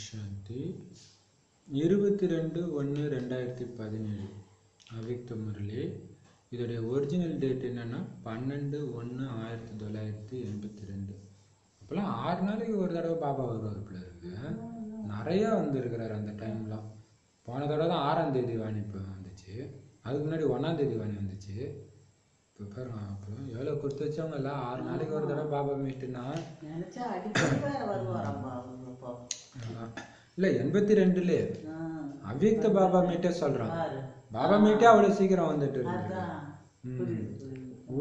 சாந்தி 22/1/2017 அவ்யக்த முரளி. இதோடைய original date என்னன்னா 12/1/1982. அப்போல்லாம் 6 நாளைக்கு ஒரு தடவை பாபா வருவார் போல இருக்கு. நிறையா வந்திருக்கிறார் அந்த டைம்லாம். போன தடவை தான் 6ஆம் தேதி வாணி இப்போ வந்துச்சு, அதுக்கு முன்னாடி 1ஆம் தேதி வாணி வந்துச்சு. இப்போ பாருங்க, அப்புறம் எவ்வளோ கொடுத்து வச்சவங்க எல்லாம் 6 நாளைக்கு ஒரு தடவை பாபா மீட்டுனா இல்லை 82லே அவ்யக்த பாபா மீட்டே சொல்கிறான். பாபா மீட்டே அவ்வளோ சீக்கிரம் வந்துட்டு இருக்கு.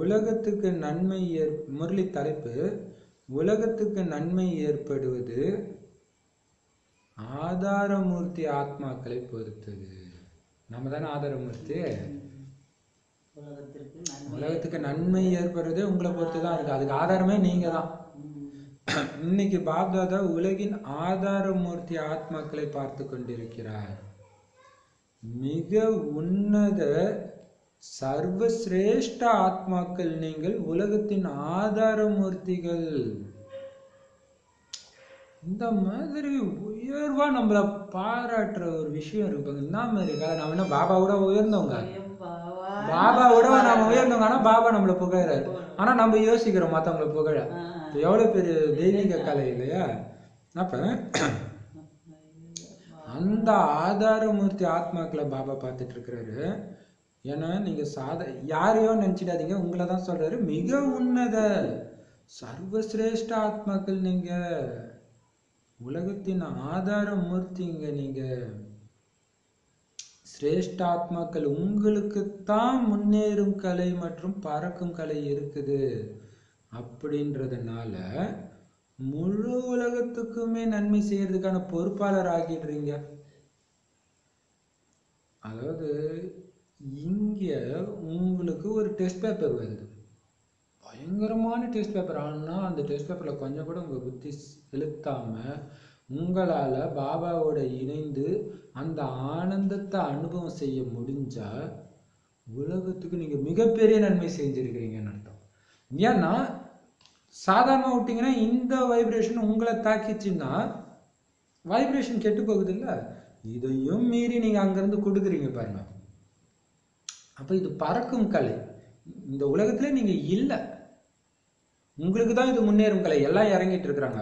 உலகத்துக்கு நன்மை முரளி தலைப்பு உலகத்துக்கு நன்மை ஏற்படுவது ஆதாரமூர்த்தி ஆத்மாக்களை பொறுத்தது. நம்ம தானே ஆதாரமூர்த்தி. உலகத்துக்கு நன்மை ஏற்படுறது உங்களை பொறுத்து தான் இருக்கு. அதுக்கு ஆதாரமே நீங்க தான். இன்னைக்கு பாப்தாதா உலகின் ஆதாரமூர்த்தி ஆத்மாக்களை பார்த்து கொண்டிருக்கிறார். மிக உன்னத சர்வசிரேஷ்ட ஆத்மாக்கள் நீங்கள், உலகத்தின் ஆதாரமூர்த்திகள். இந்த மாதிரி உயர்வா நம்மள பாராட்டுற ஒரு விஷயம் இருக்கு. என்ன மாதிரி நம்ம என்ன பாபாவோட உயர்ந்தவங்க, பாபாவோட நாம உயர்ந்தவங்க. ஆனா பாபா நம்மளை புகழாரு. ஆனா நம்ம யோசிக்கிறோம் மத்தவங்களை புகழ. எவ்வளவு பெரிய தெய்வீக கலை இல்லையா? அப்ப அந்த ஆதாரமூர்த்தி ஆத்மாக்களை பாபா பார்த்துட்டு இருக்கிறாரு. ஏன்னா நீங்க யாரையோ நினைச்சிடாதீங்க, உங்களை தான் சொல்றாரு. மிக உன்னத சர்வசிரேஷ்ட ஆத்மாக்கள் நீங்க, உலகத்தின் ஆதாரமூர்த்திங்க நீங்க. சிரேஷ்ட ஆத்மாக்கள், உங்களுக்குத்தான் முன்னேறும் கலை மற்றும் பறக்கும் கலை இருக்குது. அப்படின்றதுனால முழு உலகத்துக்குமே நன்மை செய்யறதுக்கான பொறுப்பாளர் ஆகிடுறீங்க. அதாவது இங்க உங்களுக்கு ஒரு டெஸ்ட் பேப்பர் வருது, பயங்கரமான டெஸ்ட் பேப்பர். ஆனா அந்த டெஸ்ட் பேப்பர்ல கொஞ்சம் கூட உங்க புத்தி செலுத்தாம உங்களால பாபாவோட இணைந்து அந்த ஆனந்தத்தை அனுபவம் செய்ய முடிஞ்சா உலகத்துக்கு நீங்க மிகப்பெரிய நன்மை செஞ்சிருக்கிறீங்கன்னு அர்த்தம். ஏன்னா சாதாரண விட்டீங்கன்னா இந்த வைப்ரேஷன் உங்களை தாக்கிச்சுன்னா வைப்ரேஷன் கெட்டு போகுது இல்ல. இதையும் மீறி நீங்க அங்கிருந்து கொடுக்குறீங்க பாருங்க. அப்ப இது பறக்கும் கலை. இந்த உலகத்துல நீங்க இல்லை, உங்களுக்கு தான் இது முன்னேறும் கலை. எல்லாம் இறங்கிட்டு இருக்கிறாங்க.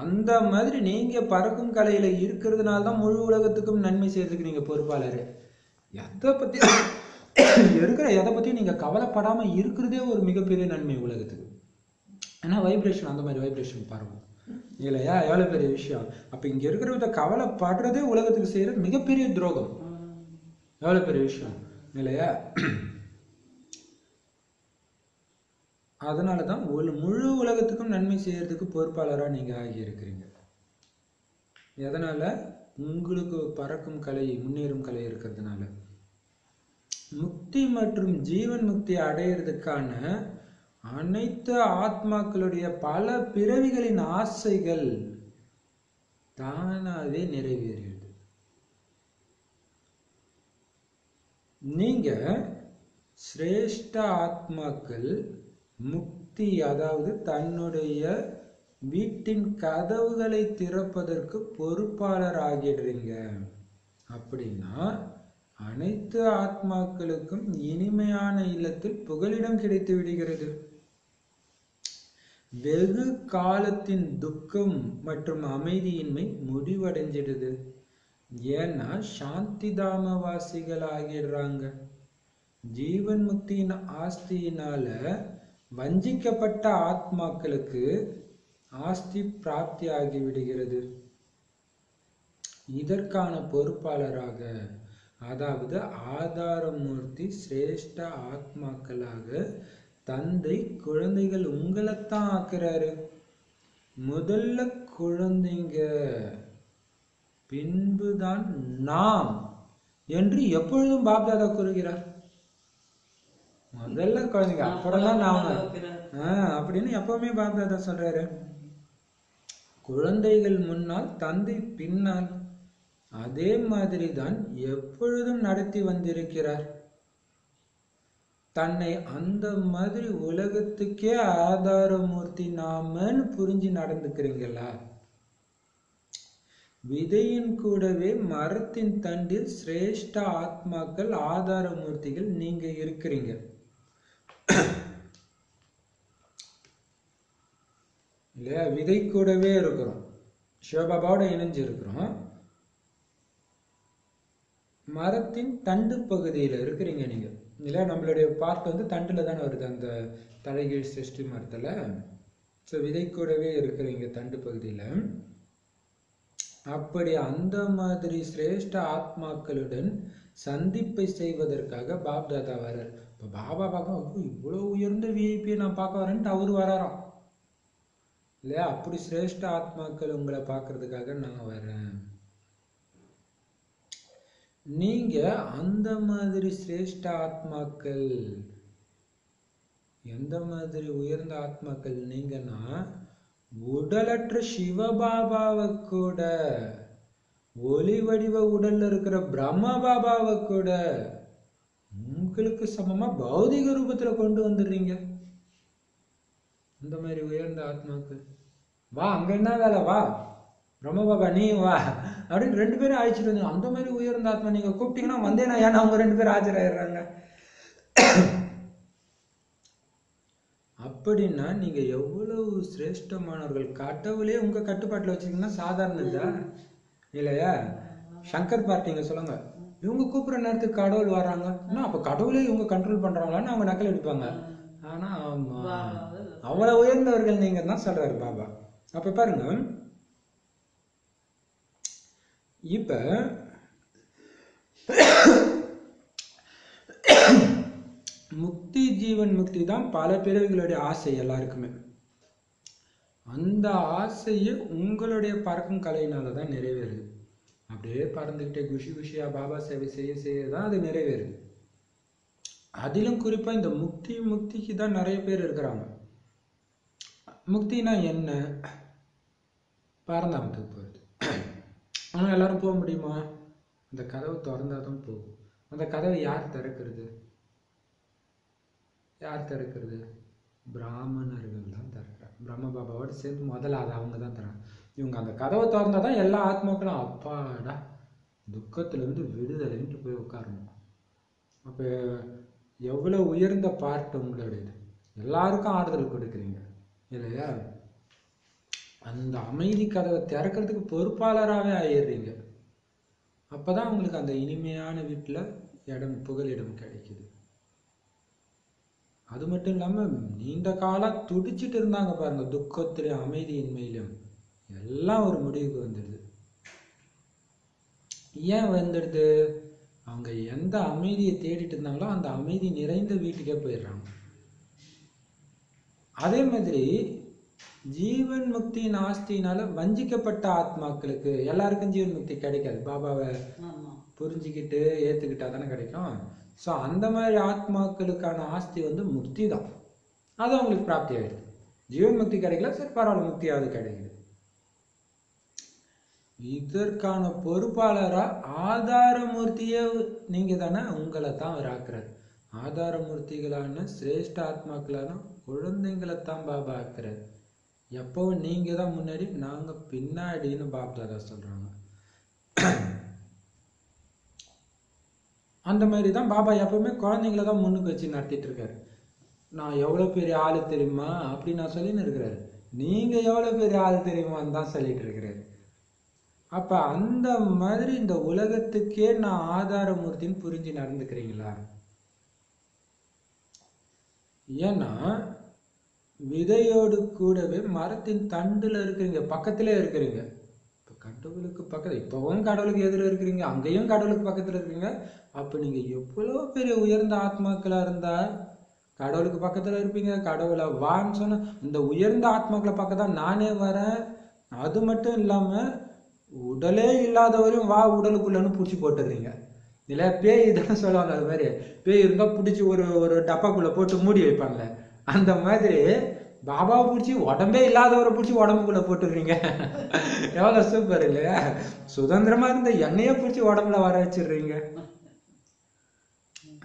அந்த மாதிரி நீங்க பறக்கும் கலையில இருக்கிறதுனால தான் முழு உலகத்துக்கும் நன்மை செய்யறதுக்கு நீங்க பொறுப்பாளர். எதை பத்தி எதை பத்தியும் நீங்க கவலைப்படாம இருக்கிறதே ஒரு மிகப்பெரிய நன்மை உலகத்துக்கு. ஏன்னா வைப்ரேஷன் அந்த மாதிரி வைப்ரேஷன் பரவும் இல்லையா? எவ்வளவு பெரிய விஷயம். அப்ப இங்க இருக்கிறத கவலைப்படுறதே உலகத்துக்கு செய்யற மிகப்பெரிய துரோகம். எவ்வளவு பெரிய விஷயம் இல்லையா? அதனாலதான் முழு உலகத்துக்கும் நன்மை செய்யறதுக்கு பொறுப்பாளரா நீங்க ஆகி இருக்கிறீங்க. எதனால? உங்களுக்கு பறக்கும் கலை, முன்னேறும் கலை இருக்கிறதுனால. முக்தி மற்றும் ஜீவன் முக்தி அடையிறதுக்கான அனைத்து ஆத்மாக்களுடைய பல பிறவிகளின் ஆசைகள் தானாவே நிறைவேறியது. நீங்க சிரேஷ்ட ஆத்மாக்கள் முக்தி, அதாவது தன்னுடைய வீட்டின் கதவுகளை திறப்பதற்கு பொறுப்பாளர் ஆகிடுறீங்க. அப்படின்னா அனைத்து ஆத்மாக்களுக்கும் இனிமையான இல்லத்தில் புகலிடம் கிடைத்து விடுகிறது. வெகு காலத்தின் துக்கம் மற்றும் அமைதியின்மை முடிவடைஞ்சிடுது. ஏன்னா சாந்தி தாமவாசிகள் ஆகிடுறாங்க. ஜீவன் முக்தியின் ஆஸ்தியினால வஞ்சிக்கப்பட்ட ஆத்மாக்களுக்கு ஆஸ்தி பிராப்தி ஆகிவிடுகிறது. இதற்கான பொறுப்பாளராக, அதாவது ஆதாரமூர்த்தி சிரேஷ்ட ஆத்மாக்களாக தந்தை குழந்தைகள் உங்களைத்தான் ஆக்குறாரு. முதல்ல குழந்தைங்க, பின்புதான் நாம் என்று எப்பொழுதும் பாப்தாதா கூறுகிறார். முதல்ல குழந்தைங்க, அப்புறம் நாம அப்படின்னு எப்பவுமே பாப்தாதா சொல்றாரு. குழந்தைகள் முன்னால், தந்தை பின்னால். அதே மாதிரிதான் எப்பொழுதும் நடத்தி வந்திருக்கிறார். தன்னை அந்த மாதிரி உலகத்துக்கே ஆதாரமூர்த்தி நாமன்னு புரிஞ்சு நடந்துக்கிறீங்களா? விதையின் கூடவே மரத்தின் தண்டில் சிரேஷ்ட ஆத்மாக்கள் ஆதார மூர்த்திகள் நீங்க இருக்கிறீங்க. இல்லையா? விதை கூடவே இருக்கிறோம், சிவபாபாவோட இணைஞ்சு இருக்கிறோம். மரத்தின் தண்டு பகுதியில இருக்கிறீங்க நீங்க. இல்லையா? நம்மளுடைய பார்ட் வந்து தண்டுல தானே வருது, அந்த தலைகீழ் சிருஷ்டி மரத்துல. ஸோ விதை கூடவே இருக்கிறீங்க தண்டு பகுதியில. அப்படி அந்த மாதிரி சிரேஷ்ட ஆத்மாக்களுடன் சந்திப்பை செய்வதற்காக பாப்தாதா வர்றார். இப்போ பாபா பார்க்க இவ்வளோ உயர்ந்த விஐபியை நான் பார்க்க வரேன்ட்டு அவரு வராராம். இல்லையா? அப்படி சிரேஷ்ட ஆத்மாக்கள் உங்களை பார்க்கறதுக்காக நான் வரேன். நீங்க அந்த மாதிரி சிரேஷ்ட ஆத்மாக்கள், எந்த மாதிரி உயர்ந்த ஆத்மாக்கள் நீங்கன்னா, உடலற்ற சிவபாபாவை கூட, ஒளி வடிவ உடல்ல இருக்கிற பிரம்ம பாபாவை கூட உங்களுக்கு சமமா பௌதிக ரூபத்துல கொண்டு வந்துடுறீங்க. அந்த மாதிரி உயர்ந்த ஆத்மாக்கள், வா அங்க என்ன வேலை, வா பிரம்ம பாபா நீ வா அப்படின்னு 2 பேரும் அழைச்சிட்டு வந்து, அந்த மாதிரி உயர்ந்த ஆத்மா நீங்க கூப்பிட்டீங்கன்னா வந்தேனா, ஏன்னா அவங்க 2 பேரும் ஆஜராயிடுறாங்க. அப்படின்னா நீங்க எவ்வளவு சிரேஷ்டமானவர்கள். கடவுளே உங்க கட்டுப்பாட்டுல வச்சிருக்கீங்கன்னா சாதாரண இதா இல்லையா? சங்கர் பார்ட்டிங்க சொல்லுங்க, இவங்க கூப்பிடுற நேரத்துக்கு கடவுள் வர்றாங்க, அப்ப கடவுளே இவங்க கண்ட்ரோல் பண்றாங்களான்னு அவங்க நக்கல் அடிப்பாங்க. ஆனா அவ்வளவு உயர்ந்தவர்கள் நீங்க தான் சொல்றாரு பாபா. அப்ப பாருங்க, இப்ப முக்தி, ஜீவன் முக்தி தான் பல பிறவிகளுடைய ஆசை எல்லாருக்குமே. அந்த ஆசையை உங்களுடைய பறக்கும் கலையினால தான் நிறைவேறுது. அப்படியே பறந்துகிட்டே குஷி குஷியா பாபா சேவை செய்ய செய்யதான் அது நிறைவேறுது. அதிலும் குறிப்பா இந்த முக்திக்கு தான் நிறைய பேர் இருக்கிறாங்க. முக்தினா என்ன? பரந்தாமத்துக்கு போறது. ஆனா எல்லாரும் போக முடியுமா? அந்த கதவு திறந்தாதான் போகும். அந்த கதவை யார் திறக்கிறது? பிராமணர்கள் தான் திறக்கிறாங்க. பிரம்ம பாபாவோட சேர்ந்து முதல்ல அதை அவங்க தான் தராங்க. இவங்க அந்த கதவை திறந்தாதான் எல்லா ஆத்மாக்களும் அப்பாடா துக்கத்துல இருந்து விடுதலைன்ட்டு போய் உட்காரணும். அப்ப எவ்வளவு உயர்ந்த பார்ட் உங்களுடையது. எல்லாருக்கும் ஆறுதல் கொடுக்குறீங்க இல்லையா? அந்த அமைதி கதவை திறக்கிறதுக்கு பொறுப்பாளராகவே ஆயிடுறீங்க. அப்பதான் உங்களுக்கு அந்த இனிமையான வீட்டுல புகலிடம் கிடைக்குது. அது மட்டும் இல்லாம நீண்ட காலம் துடிச்சிட்டு இருந்தாங்க பாருங்க, துக்கத்திலும் அமைதியின்மையிலும், எல்லாம் ஒரு முடிவுக்கு வந்துடுது. ஏன் வந்துடுது? அவங்க எந்த அமைதியை தேடிட்டு இருந்தாங்களோ அந்த அமைதி நிறைந்த வீட்டுக்கே போயிடுறாங்க. அதே மாதிரி ஜீவன் முக்தியின் ஆஸ்தியினால வஞ்சிக்கப்பட்ட ஆத்மாக்களுக்கு எல்லாருக்கும் ஜீவன் முக்தி கிடைக்காது. பாபாவை புரிஞ்சுக்கிட்டு ஏத்துக்கிட்டா தானே கிடைக்கும். ஸோ அந்த மாதிரி ஆத்மாக்களுக்கான ஆஸ்தி வந்து முக்தி தான். அது அவங்களுக்கு பிராப்தி ஆயிடுது. ஜீவன் முக்தி கிடைக்கல, சரி பரவாயில்ல, முக்தியாவது கிடைக்குது. இதற்கான பொறுப்பாளரா ஆதாரமூர்த்தியே நீங்க தானே, உங்களை தான் அவர் ஆக்குறாரு. ஆதாரமூர்த்திகளான சிரேஷ்ட ஆத்மாக்களான குழந்தைங்களைத்தான் பாபா ஆக்குறாரு. எப்பவும் நீங்க தான் முன்னாடி, நாங்க பின்னாடின்னு பாப்தாதா சொல்றாங்க. அந்த மாதிரி தான் பாபா எப்பவுமே குழந்தைங்கள தான் முன்னுக்கு வச்சு நடத்திட்டு இருக்காரு. நான் எவ்வளவு பெரிய ஆளு தெரியுமா அப்படி நான் சொல்லின்னு இருக்கிறாரு. நீங்க எவ்வளவு பெரிய ஆளு தெரியுமான்னு தான் சொல்லிட்டு இருக்கிறாரு. அப்ப அந்த மாதிரி இந்த உலகத்துக்கே நான் ஆதாரமூர்த்தின்னு புரிஞ்சு நடந்துக்கிறீங்களா? ஏன்னா விதையோடு கூடவே மரத்தின் தண்டுல இருக்கிறீங்க, பக்கத்திலே இருக்கிறீங்க. இப்ப கடவுளுக்கு பக்கத்துல, இப்பவும் கடவுளுக்கு எதிர இருக்கிறீங்க, அங்கேயும் கடவுளுக்கு பக்கத்துல இருக்கிறீங்க. அப்ப நீங்க எவ்வளவு பெரிய உயர்ந்த ஆத்மாக்களா இருந்தா கடவுளுக்கு பக்கத்துல இருப்பீங்க. கடவுளை வான்னு சொன்ன இந்த உயர்ந்த ஆத்மாக்களை பக்கத்தான் நானே வரேன். அது மட்டும் இல்லாம உடலே இல்லாதவரையும் வா உடலுக்குள்ளன்னு பிடிச்சி போட்டுடுறீங்க. இல்ல பேய் இதெல்லாம் சொல்லுவாங்க, அது மாதிரி பேய் இருந்தா பிடிச்சி ஒரு டப்பாக்குள்ள போட்டு மூடி வைப்பாங்களே, அந்த மாதிரி பாபாவை பிடிச்சி உடம்பே இல்லாதவரை பிடிச்சி உடம்புக்குள்ள போட்டுடுறீங்க. எவ்வளவு சூப்பர் இல்லையா? சுதந்திரமா இருந்த எண்ணெய பிடிச்சி உடம்புல வர வச்சிடுறீங்க.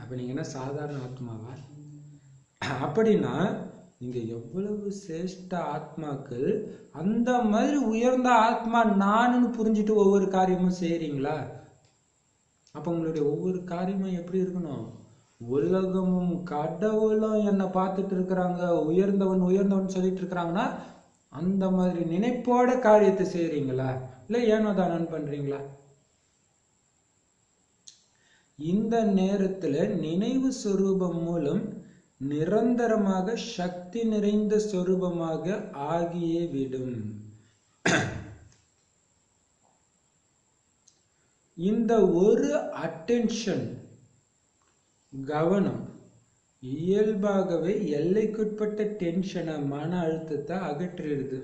அப்ப நீங்க என்ன சாதாரண ஆத்மாவா? அப்படின்னா இங்க எவ்வளவு சிரேஷ்ட ஆத்மாக்கள் அந்த மாதிரி உயர்ந்த ஆத்மா நானுன்னு புரிஞ்சுட்டு ஒவ்வொரு காரியமும் செய்றீங்களா? அப்ப உங்களுடைய ஒவ்வொரு காரியமும் எப்படி இருக்கணும்? உலகமும் கடவுளும் என்னை பார்த்துட்டு இருக்கிறாங்க, உயர்ந்தவன் உயர்ந்தவன் சொல்லிட்டு இருக்கிறாங்கன்னா அந்த மாதிரி நினைப்போட காரியத்தை செய்றீங்களா? இல்ல ஏனோ தானோன்னு பண்றீங்களா? இந்த நேரத்துல நினைவு சொரூபம் மூலம் நிரந்தரமாக சக்தி நிறைந்த சொரூபமாக ஆகியே விடும். இந்த ஒரு அட்டென்ஷன் கவனம் இயல்பாகவே எல்லைக்குட்பட்ட டென்ஷனை மன அழுத்தத்தை அகற்றிடுது.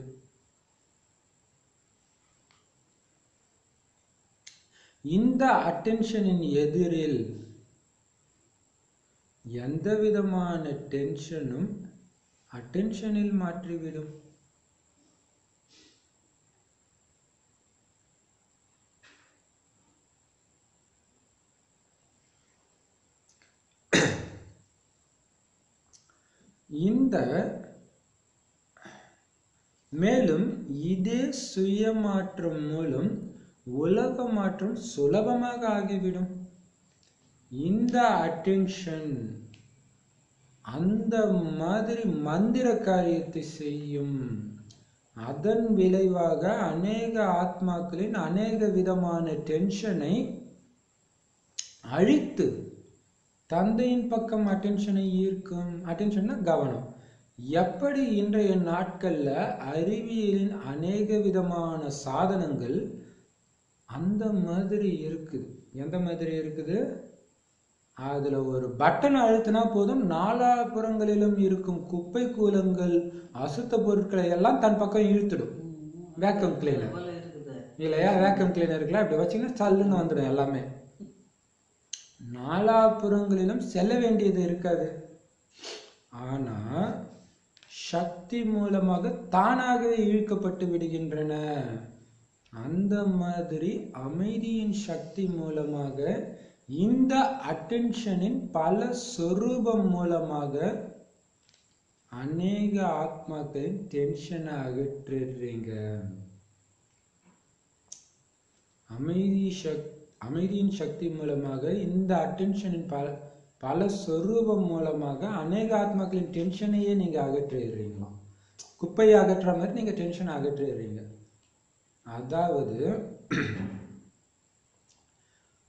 இந்த அட்டென்ஷனின் எதிரில் எந்த விதமான டென்ஷனும் அட்டென்ஷனில் மாற்றிவிடும். இந்த மேலும் இதே சுய மாற்றம் மூலம் உலக மாற்றம் சுலபமாக ஆகிவிடும். இந்த அட்டென்ஷன் அந்த மாதிரி மந்திர காரியத்தை செய்யும். அதன் விளைவாக அநேக ஆத்மாக்களின் அநேக விதமான டென்ஷனை அழித்து தந்தையின் பக்கம் அட்டென்ஷனை ஈர்க்கும். அட்டென்ஷன்னா கவனம். எப்படி இன்றைய நாட்கள்ல அறிவியலின் அநேக விதமான சாதனங்கள் அந்த மாதிரி இருக்குது. எந்த மாதிரி இருக்குது? அதுல ஒரு பட்டன் அழுத்தினா போதும் நாலாபுறங்களிலும் இருக்கும் குப்பை கூலங்கள் அசுத்த பொருட்களை எல்லாம் தன் பக்கம் இழுத்துடும். வேக்கம் கிளீனர் இல்லையா? வேக்கம் கிளீனருக்குலாம் இப்படி வச்சீங்கன்னா சல்லுன்னு வந்துடும். எல்லாமே நாலாபுறங்களிலும் செல்ல வேண்டியது இருக்காது. ஆனா சக்தி மூலமாக தானாகவே இழுக்கப்பட்டு விடுகின்றன. அந்த மாதிரி அமைதியின் சக்தி மூலமாக இந்த அட்டென்ஷனின் பல சொரூபம் மூலமாக அநேக ஆத்மாக்களின் டென்ஷனை அகற்றுறீங்க. அமைதியின் சக்தி மூலமாக இந்த அட்டென்ஷனின் பல சொரூபம் மூலமாக அநேக ஆத்மாக்களின் டென்ஷனையே நீங்க அகற்றுறீங்களா? குப்பையை அகற்ற மாதிரி நீங்க டென்ஷனை அகற்றுறீங்க. அதாவது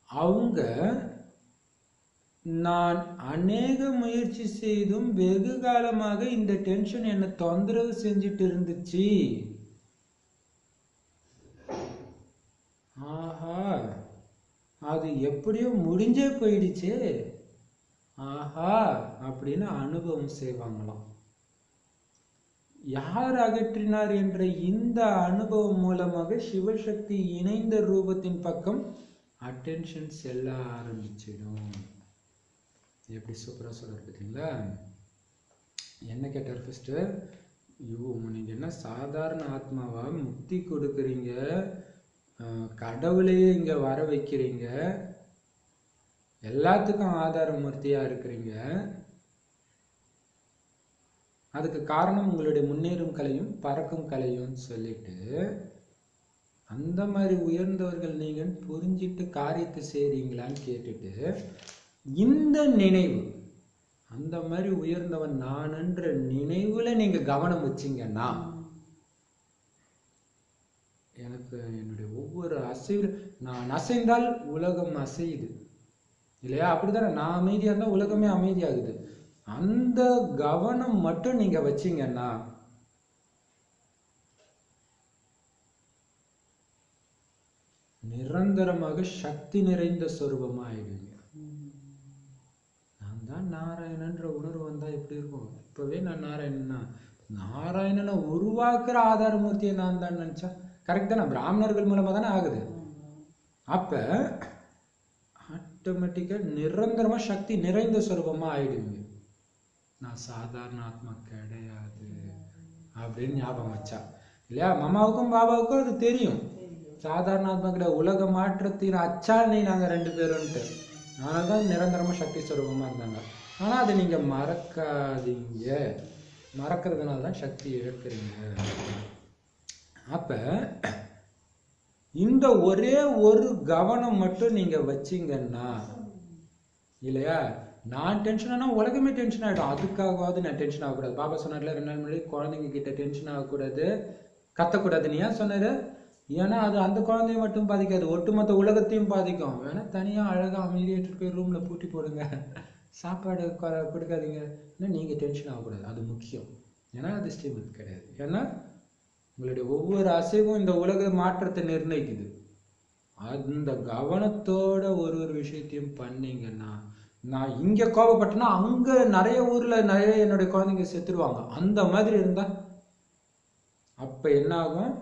அவங்க நான் அநேக முயற்சி செய்தும் வெகு காலமாக இந்த டென்ஷன் என்ன தொந்தரவு செஞ்சுட்டு இருந்துச்சு. ஆஹா, அது எப்படியோ முடிஞ்சே போயிடுச்சு. ஆஹா அப்படின்னு அனுபவம் செய்வாங்களாம். யார் அகற்றினார் என்ற இந்த அனுபவம் மூலமாக சிவசக்தி இணைந்த ரூபத்தின் பக்கம் அட்டென்ஷன் செல்ல ஆரம்பிச்சிடும். எப்படி சூப்பரா சொல்றாரு பார்த்தீங்களா? என்ன கேட்டார் ஃபர்ஸ்ட்? நீங்க என்ன சாதாரண ஆத்மாவா? முக்தி கொடுக்குறீங்க, கடவுளையே இங்க வர வைக்கிறீங்க, எல்லாத்துக்கும் ஆதார மூர்த்தியா இருக்கிறீங்க. அதுக்கு காரணம் உங்களுடைய முன்னேறும் கலையும் பறக்கும் கலையும் சொல்லிட்டு அந்த மாதிரி உயர்ந்தவர்கள் நீங்க புரிஞ்சிட்டு காரியத்தை செய்றீங்களான்னு கேட்டுட்டு இந்த நினைவு அந்த மாதிரி உயர்ந்தவன் நான்ன்ற நினைவுல நீங்க கவனம் வச்சீங்கன்னா எனக்கு என்னுடைய ஒவ்வொரு அசைவு நான் அசைந்தால் உலகம் அசையுது இல்லையா? அப்படித்தானே? நான் அமைதியா இருந்தா உலகமே அமைதியாகுது. அந்த கவனம் மட்டும் நீங்க வச்சீங்கன்னா நிரந்தரமாக சக்தி நிறைந்த சொரூபமா ஆயிடுவீங்க. நான் தான் நாராயணன்ற உணர்வு வந்தா எப்படி இருக்கும்? இப்பவே நான் நாராயணனை உருவாக்குற ஆதாரமூர்த்தியை நான் தான் நினைச்சா கரெக்ட் தானே? பிராமணர்கள் மூலமா தானே ஆகுது. அப்ப ஆட்டோமேட்டிக்கா நிரந்தரமா சக்தி நிறைந்த சொரூபமா ஆயிடுவீங்க. நான் சாதாரண ஆத்மா கிடையாது அப்படின்னு ஞாபகம் வச்சா இல்லையா? மாமாவுக்கும் பாபாவுக்கும் அது தெரியும். சாதாரண ஆத்மா கிடையாது, உலக மாற்றத்தின் அச்சாணி நாங்க 2 பேரும்ட்டு. அதனால்தான் நிரந்தரமா சக்தி சொரூபமா இருந்தாங்க. ஆனா அதை நீங்க மறக்காதீங்க. மறக்கிறதுனால தான் சக்தி இழக்கிறீங்க. அப்ப இந்த ஒரே ஒரு கவனம் மட்டும் நீங்க வச்சீங்கன்னா இல்லையா, நான் டென்ஷன் ஆனா உலகமே டென்ஷன் ஆகிடும். அதுக்காகவாவது நான் டென்ஷன் ஆகக்கூடாது. பாபா சொன்னார்ல 2 நாள் முன்னாடி, குழந்தைங்க கிட்ட டென்ஷன் ஆகக்கூடாது, கத்தக்கூடாதுன்னு. ஏன் சொன்னாரு? ஏன்னா அது அந்த குழந்தைய மட்டும் பாதிக்காது, ஒட்டுமொத்த உலகத்தையும் பாதிக்கும். வேணா தனியா அழகா அமைதியாட்டு போய் ரூம்ல பூட்டி போடுங்க, சாப்பாடு கொடுக்காதீங்க. நீங்க டென்ஷன் ஆகக்கூடாது, அது முக்கியம். ஏன்னா அது ஸ்ரீமத் கிடையாது. ஏன்னா உங்களுடைய ஒவ்வொரு அசைவும் இந்த உலக மாற்றத்தை நிர்ணயிக்குது. அந்த கவனத்தோட ஒரு விஷயத்தையும் பண்ணீங்கன்னா, நான் இங்க கோபப்பட்டேன்னா அங்க நிறைய ஊர்ல நிறைய என்னுடைய குழந்தைங்க செத்துருவாங்க. அந்த மாதிரி இருந்தா அப்ப என்ன ஆகும்?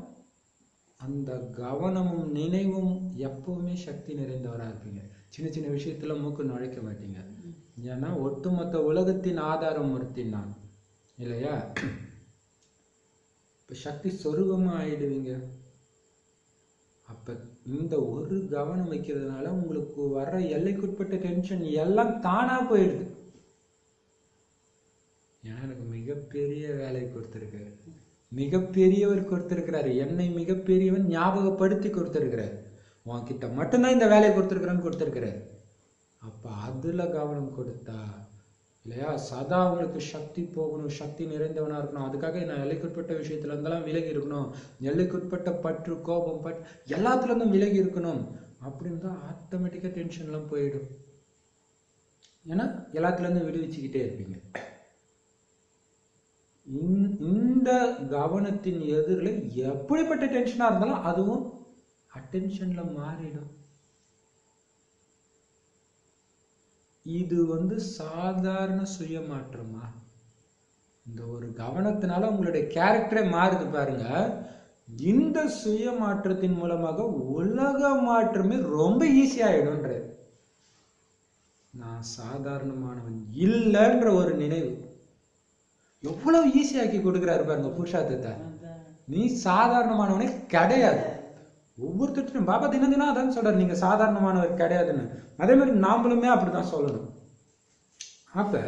அந்த கவனமும் நினைவும் எப்பவுமே சக்தி நிறைந்தவரா இருப்பீங்க. சின்ன சின்ன விஷயத்துல மூக்கு நுழைக்க மாட்டீங்க. ஏன்னா ஒட்டுமொத்த உலகத்தின் ஆதாரம் ஒருத்தி நான் இல்லையா? இப்ப சக்தி சொரூபமா ஆயிடுவீங்க. அப்ப இந்த ஒரு கவனம் வைக்கிறதுனால உங்களுக்கு வர்ற எல்லைக்குட்பட்ட டென்ஷன் எல்லாம் தானா போயிடுது. ஏன்னா எனக்கு மிகப்பெரிய வேலை கொடுத்திருக்கு, மிகப்பெரியவர் கொடுத்திருக்கிறாரு, என்னை மிகப்பெரியவன் ஞாபகப்படுத்தி கொடுத்திருக்கிறார். உன்கிட்ட மட்டும்தான் இந்த வேலையை கொடுத்திருக்கிறாரு. அப்ப அதுல கவனம் கொடுத்தா இல்லையா, சதா உங்களுக்கு சக்தி போகணும், சக்தி நிறைந்தவனா இருக்கணும். அதுக்காக நான் எல்லைக்குட்பட்ட விஷயத்துல இருந்தெல்லாம் விலகி இருக்கணும், எல்லைக்குட்பட்ட பற்று கோபம் எல்லாத்துல இருந்தும் விலகி இருக்கணும் அப்படின்னு தான் ஆட்டோமேட்டிக்கா டென்ஷன் எல்லாம் போயிடும். ஏன்னா எல்லாத்துல இருந்து விடுவிச்சுக்கிட்டே இருப்பீங்க. இந்த கவனத்தின் எதிரில் எப்படிப்பட்ட டென்ஷனா இருந்தாலும் அதுவும் அட்டென்ஷன்ல மாறிடும். இது சாதாரண சுய மாற்றமா? இந்த ஒரு கவனத்தினால உங்களுடைய கேரக்டரே மாறுது பாருங்க. இந்த சுய மாற்றத்தின் மூலமாக உலக மாற்றமே ரொம்ப ஈஸியாயிடும்ன்ற. நான் சாதாரணமானவன் இல்லைன்ற ஒரு நினைவு எவ்வளவு ஈஸியாக்கி கொடுக்குறாரு பாருங்க புருஷார்த்தத்தை. நீ சாதாரணமானவனே கிடையாது. ஒவ்வொருத்தரும் பாபா தினம் தினம் அதான் சொல்றாரு, நீங்க சாதாரணமானவர் கிடையாதுன்னு. அதே மாதிரி நாமளுமே அப்படிதான் சொல்லணும். அப்ப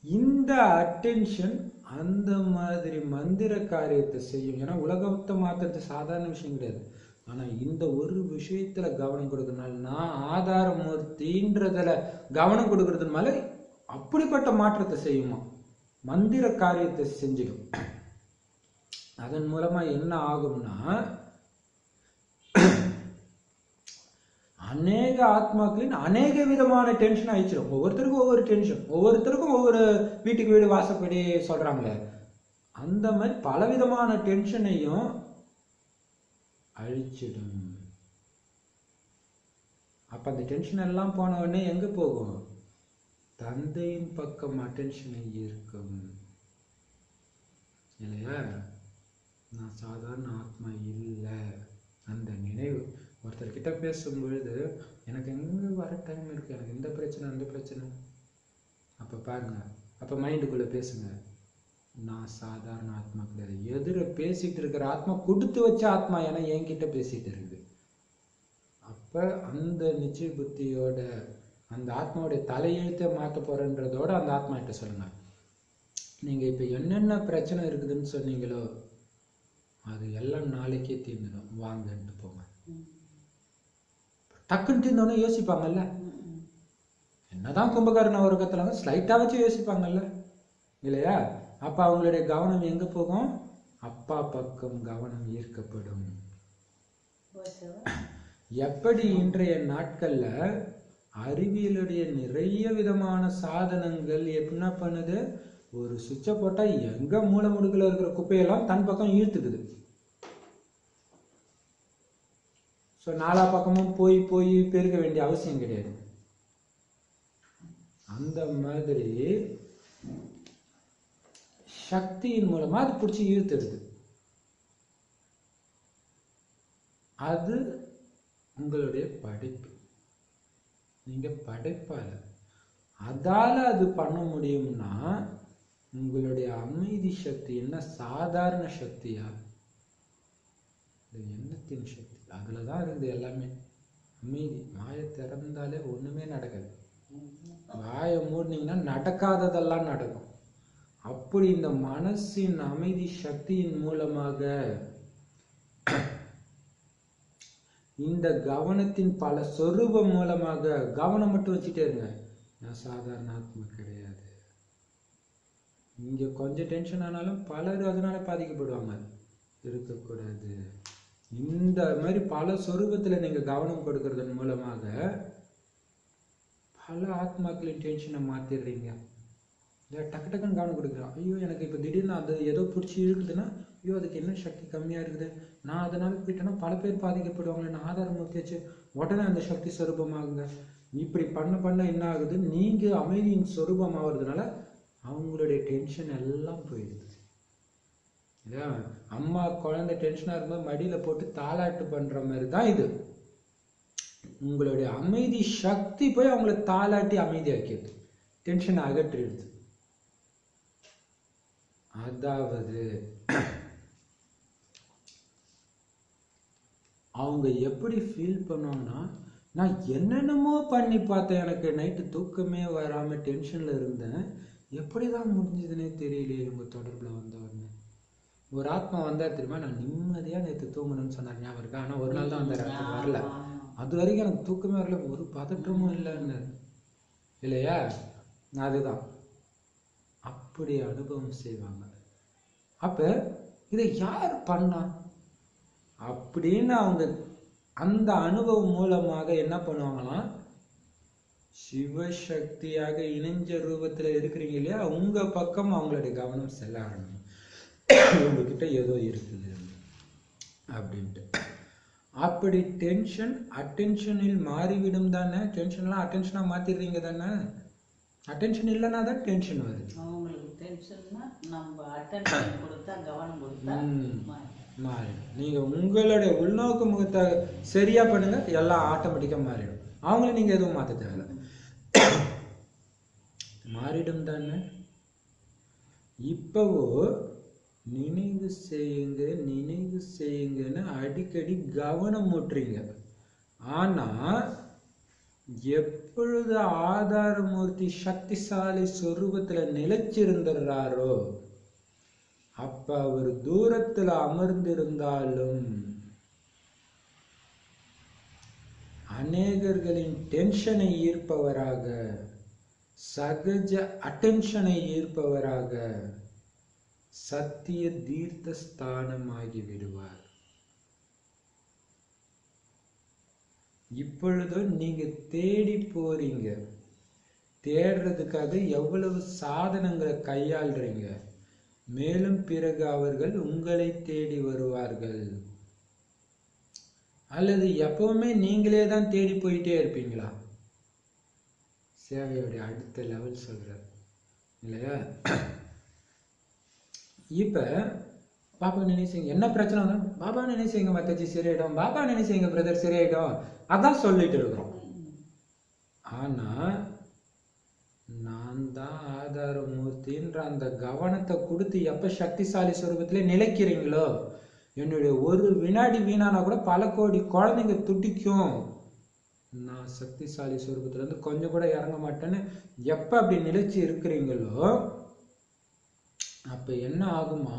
இந்த அட்டென்ஷன் அந்த மாதிரி மந்திர காரியத்தை செய்யும். ஏன்னா உலகத்தை மாத்துறது சாதாரண விஷயம் கிடையாது. ஆனா இந்த ஒரு விஷயத்துல கவனம் கொடுக்கறதுனால, நான் ஆதாரமூர்த்தின்றதுல கவனம் கொடுக்கறதுனால அப்படிப்பட்ட மாற்றத்தை செய்யுமா, மந்திர காரியத்தை செஞ்சிடும். அதன் மூலமா என்ன ஆகும்னா, அநேக ஆத்மாக்களின் அநேக விதமான டென்ஷன் ஆயிடுச்சிடும். ஒவ்வொருத்தருக்கும் ஒவ்வொரு டென்ஷன், ஒவ்வொருத்தருக்கும் ஒவ்வொரு வீட்டுக்கு வீடு வாசப்படி சொல்றாங்களே, அந்த மாதிரி பலவிதமான டென்ஷனையும் அழிச்சிடும். அப்ப அந்த டென்ஷன் எல்லாம் போன உடனே எங்க போகும்? தந்தையின் பக்கம் அட்டென்ஷனை ஈர்க்கும் இல்லையா? நான் சாதாரண ஆத்மா இல்லை, அந்த நினைவு. ஒருத்தர்கிட்ட பேசும்பொழுது எனக்கு எங்க வர டைம் இருக்கு, எனக்கு இந்த பிரச்சனை அந்த பிரச்சனை. அப்ப பாருங்க, அப்ப மைண்டுக்குள்ள பேசுங்க, நான் சாதாரண ஆத்மா கிடையாது. எதிர பேசிட்டு இருக்கிற ஆத்மா கொடுத்து வச்ச ஆத்மா, ஏன்னா என்கிட்ட பேசிட்டு இருக்குது. அப்ப அந்த நிச்சய புத்தியோட அந்த ஆத்மாவுடைய தலையெழுத்தை மாற்ற போறன்றதோட அந்த ஆத்மா கிட்ட சொல்லுங்க, நீங்க இப்ப என்னென்ன பிரச்சனை இருக்குதுன்னு சொன்னீங்களோ அது எல்லாம் நாளைக்கே தீர்ந்துடும், வாங்கன்ட்டு போங்க. டக்குன்னு தீர்ந்தோன்னே யோசிப்பாங்கல்ல, என்னதான் கும்பகாரண வர்க்கத்துல ஸ்லைட்டா வச்சு யோசிப்பாங்கல்ல இல்லையா? அப்ப அவங்களுடைய கவனம் எங்க போகும்? அப்பா பக்கம் கவனம் ஈர்க்கப்படும். எப்படி இன்றைய நாட்கள்ல அறிவியலுடைய நிறைய விதமான சாதனங்கள் என்ன பண்ணுது, ஒரு சுவிட்சை போட்டா எங்க மூல முடுக்குல இருக்கிற குப்பையெல்லாம் தன் பக்கம் ஈர்த்துக்குது. ஸோ நாலா பக்கமும் போய் போய் பெருக்க வேண்டிய அவசியம் கிடையாது. அந்த மாதிரி சக்தியின் மூலமா அது பிடிச்சி இழுத்துடுது. அது உங்களுடைய படைப்பு, நீங்க படைப்பாளர். அதால அது பண்ண முடியும்னா உங்களுடைய அமைதி சக்தி என்ன சாதாரண சக்தியா? எண்ணத்தின் சக்தி, அதுலதான் இருக்குது எல்லாமே. அமைதி மாய திறந்தாலே ஒண்ணுமே நடக்காது. வாயை மூடினீங்கன்னா நடக்காததெல்லாம் நடக்கும். அப்படி இந்த மனசின் அமைதி சக்தியின் மூலமாக இந்த கவனத்தின் பல சொரூபம் மூலமாக கவனம் மட்டும் வச்சுட்டே இருங்க. நான் சாதாரண ஆத்மா கிடையாது. இங்க கொஞ்சம் டென்ஷன் ஆனாலும் பலர் அதனால பாதிக்கப்படுவாங்க. இருக்கக்கூடாது. இந்த மாதிரி பல சொரூபத்துல நீங்க கவனம் கொடுக்கறதன் மூலமாக பல ஆத்மாக்களின் டென்ஷனை மாத்திடுறீங்க. இல்லை டக்கு டக்குன்னு கவனம் கொடுக்குறோம். ஐயோ எனக்கு இப்போ திடீர்னு அது ஏதோ பிடிச்சி இருக்குதுன்னா, ஐயோ அதுக்கு என்ன சக்தி கம்மியாக இருக்குது, நான் அதனால போயிட்டேன்னா பல பேர் பாதிக்கப்படுவாங்க, நான் ஆதாரம் ஊற்றியாச்சு, உடனே அந்த சக்தி சொரூபமாகுங்க. இப்படி பண்ண பண்ண என்ன ஆகுது, நீங்கள் அமைதியின் சொரூபம் ஆகுறதுனால அவங்களுடைய டென்ஷன் எல்லாம் போயிடுது. இல்லையா? அம்மா குழந்தை டென்ஷனாக இருக்கும்போது மடியில் போட்டு தாலாட்டு பண்ணுற மாதிரி தான் இது. உங்களுடைய அமைதி சக்தி போய் அவங்கள தாலாட்டி அமைதியாக்கிடுது, டென்ஷனை அகற்றிடுது. அதாவது அவங்க எப்படி ஃபீல் பண்ணுவாங்கன்னா, நான் என்னென்னமோ பண்ணி பார்த்தேன், எனக்கு நைட்டு தூக்கமே வராம டென்ஷன்ல இருந்தேன், எப்படிதான் முடிஞ்சதுன்னே தெரியலையே உங்க தொடர்புல வந்தவர்னு. ஒரு ஆத்மா வந்தார் தெரியுமா, நான் நிம்மதியா நேற்று தூங்கணும்னு சொன்னார், ஞாபகம் இருக்கா? ஆனா ஒரு நாள் தான் வந்தார், அடுத்து வரல. அது வரைக்கும் எனக்கு தூக்கமே வரல, ஒரு பதற்றமும் இல்லைன்னு. இல்லையா? அதுதான் அப்படி அனுபவம் செய்வாங்க. அப்ப இதை யார் பண்ணா அப்படின்னு அவங்க அந்த அனுபவம் மூலமாக என்ன பண்ணுவாங்களாம், சிவசக்தியாக இணைஞ்ச ரூபத்துல இருக்கிறீங்க இல்லையா, உங்க பக்கம் அவங்களுடைய கவனம் செல்ல ஆரம்பிக்கும். உங்ககிட்ட ஏதோ இருக்குது அப்படின்ட்டு. அப்படி டென்ஷன் அட்டென்ஷனில் மாறிவிடும் தானே. டென்ஷன்லாம் அட்டென்ஷனா மாத்திடுறீங்க தானே. அட்டென்ஷன் இல்லைன்னா தான் டென்ஷன் வருது. மாறிடும். நீங்க உங்களுடைய உள்நோக்கு முகத்தை சரியா பண்ணுங்க, எல்லாம் ஆட்டோமேட்டிக்கா மாறிடும். அவங்கள நீங்க எதுவும் மாத்த தேவையில்ல, மாறிடும் தானே. இப்பவோ நினைவு செய்யுங்க நினைவு செய்யுங்கன்னு அடிக்கடி கவனம் ஊட்டுறீங்க. ஆனா எப்பொழுது ஆதாரமூர்த்தி சக்திசாலி சொரூபத்துல நிலைச்சிருந்தாரோ அப்ப அவர் தூரத்துல அமர்ந்திருந்தாலும் அநேகர்களின் டென்ஷனை ஈர்ப்பவராக, சகஜ அட்டென்ஷனை ஈர்ப்பவராக சத்திய தீர்த்த ஸ்தானமாகி விடுவார். இப்பொழுது நீங்க தேடி போறீங்க, தேடுறதுக்காக எவ்வளவு சாதனங்களை கையாளுறீங்க, மேலும் பிறகு அவர்கள் உங்களை தேடி வருவார்கள். அல்லது எப்பவுமே நீங்களே தான் தேடி போயிட்டே இருப்பீங்களா? சேவையோடைய அடுத்த லெவல் சொல்றார் இல்லையா. இப்ப பாபா நினைச்சீங்க, என்ன பிரச்சனை வந்தாலும் பாபா நினைச்சீங்க மத்தச்சி சரியாயிடும், பாபா நினைச்சீங்க பிரதர் சரியாயிடும், அதான் சொல்லிட்டு இருக்கிறோம். ஆனா நான் தான் ஆதாரமூர்த்தின்ற அந்த கவனத்தை கொடுத்து எப்ப சக்திசாலி சொரூபத்திலே நிலைக்கிறீங்களோ, என்னுடைய ஒரு வினாடி வீணானா கூட பல கோடி குழந்தைங்க துடிக்கும், நான் சக்திசாலி சொரூபத்துல இருந்து கொஞ்சம் கூட இறங்க மாட்டேன்னு எப்ப அப்படி நிலைச்சு இருக்கிறீங்களோ அப்ப என்ன ஆகுமா,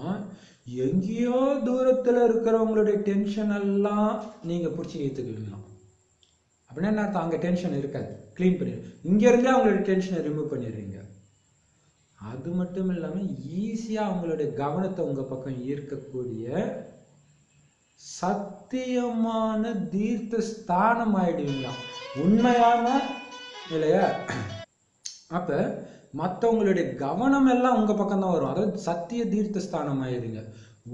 எங்கேயோ தூரத்துல இருக்கிறவங்களுடைய டென்ஷன் எல்லாம் நீங்க பிடிச்சி ஏத்துக்கலாம். அப்படின்னா என்ன அர்த்தம், அங்க டென்ஷன் இருக்காது, கிளீன் பண்ணி இங்க இருந்தே அவங்களுடைய டென்ஷனை ரிமூவ் பண்ணிடுறீங்க. அது மட்டும் இல்லாம ஈஸியா அவங்களுடைய கவனத்தை உங்க பக்கம் ஈர்க்கக்கூடிய சத்தியமான தீர்த்த ஸ்தானம் ஆயிடுவீங்களாம், உண்மையான இல்லையா. அப்ப மற்றவங்களுடைய கவனம் எல்லாம் உங்க பக்கம் தான் வரும், அதாவது சத்திய தீர்த்த ஸ்தானம் ஆயிடுங்க,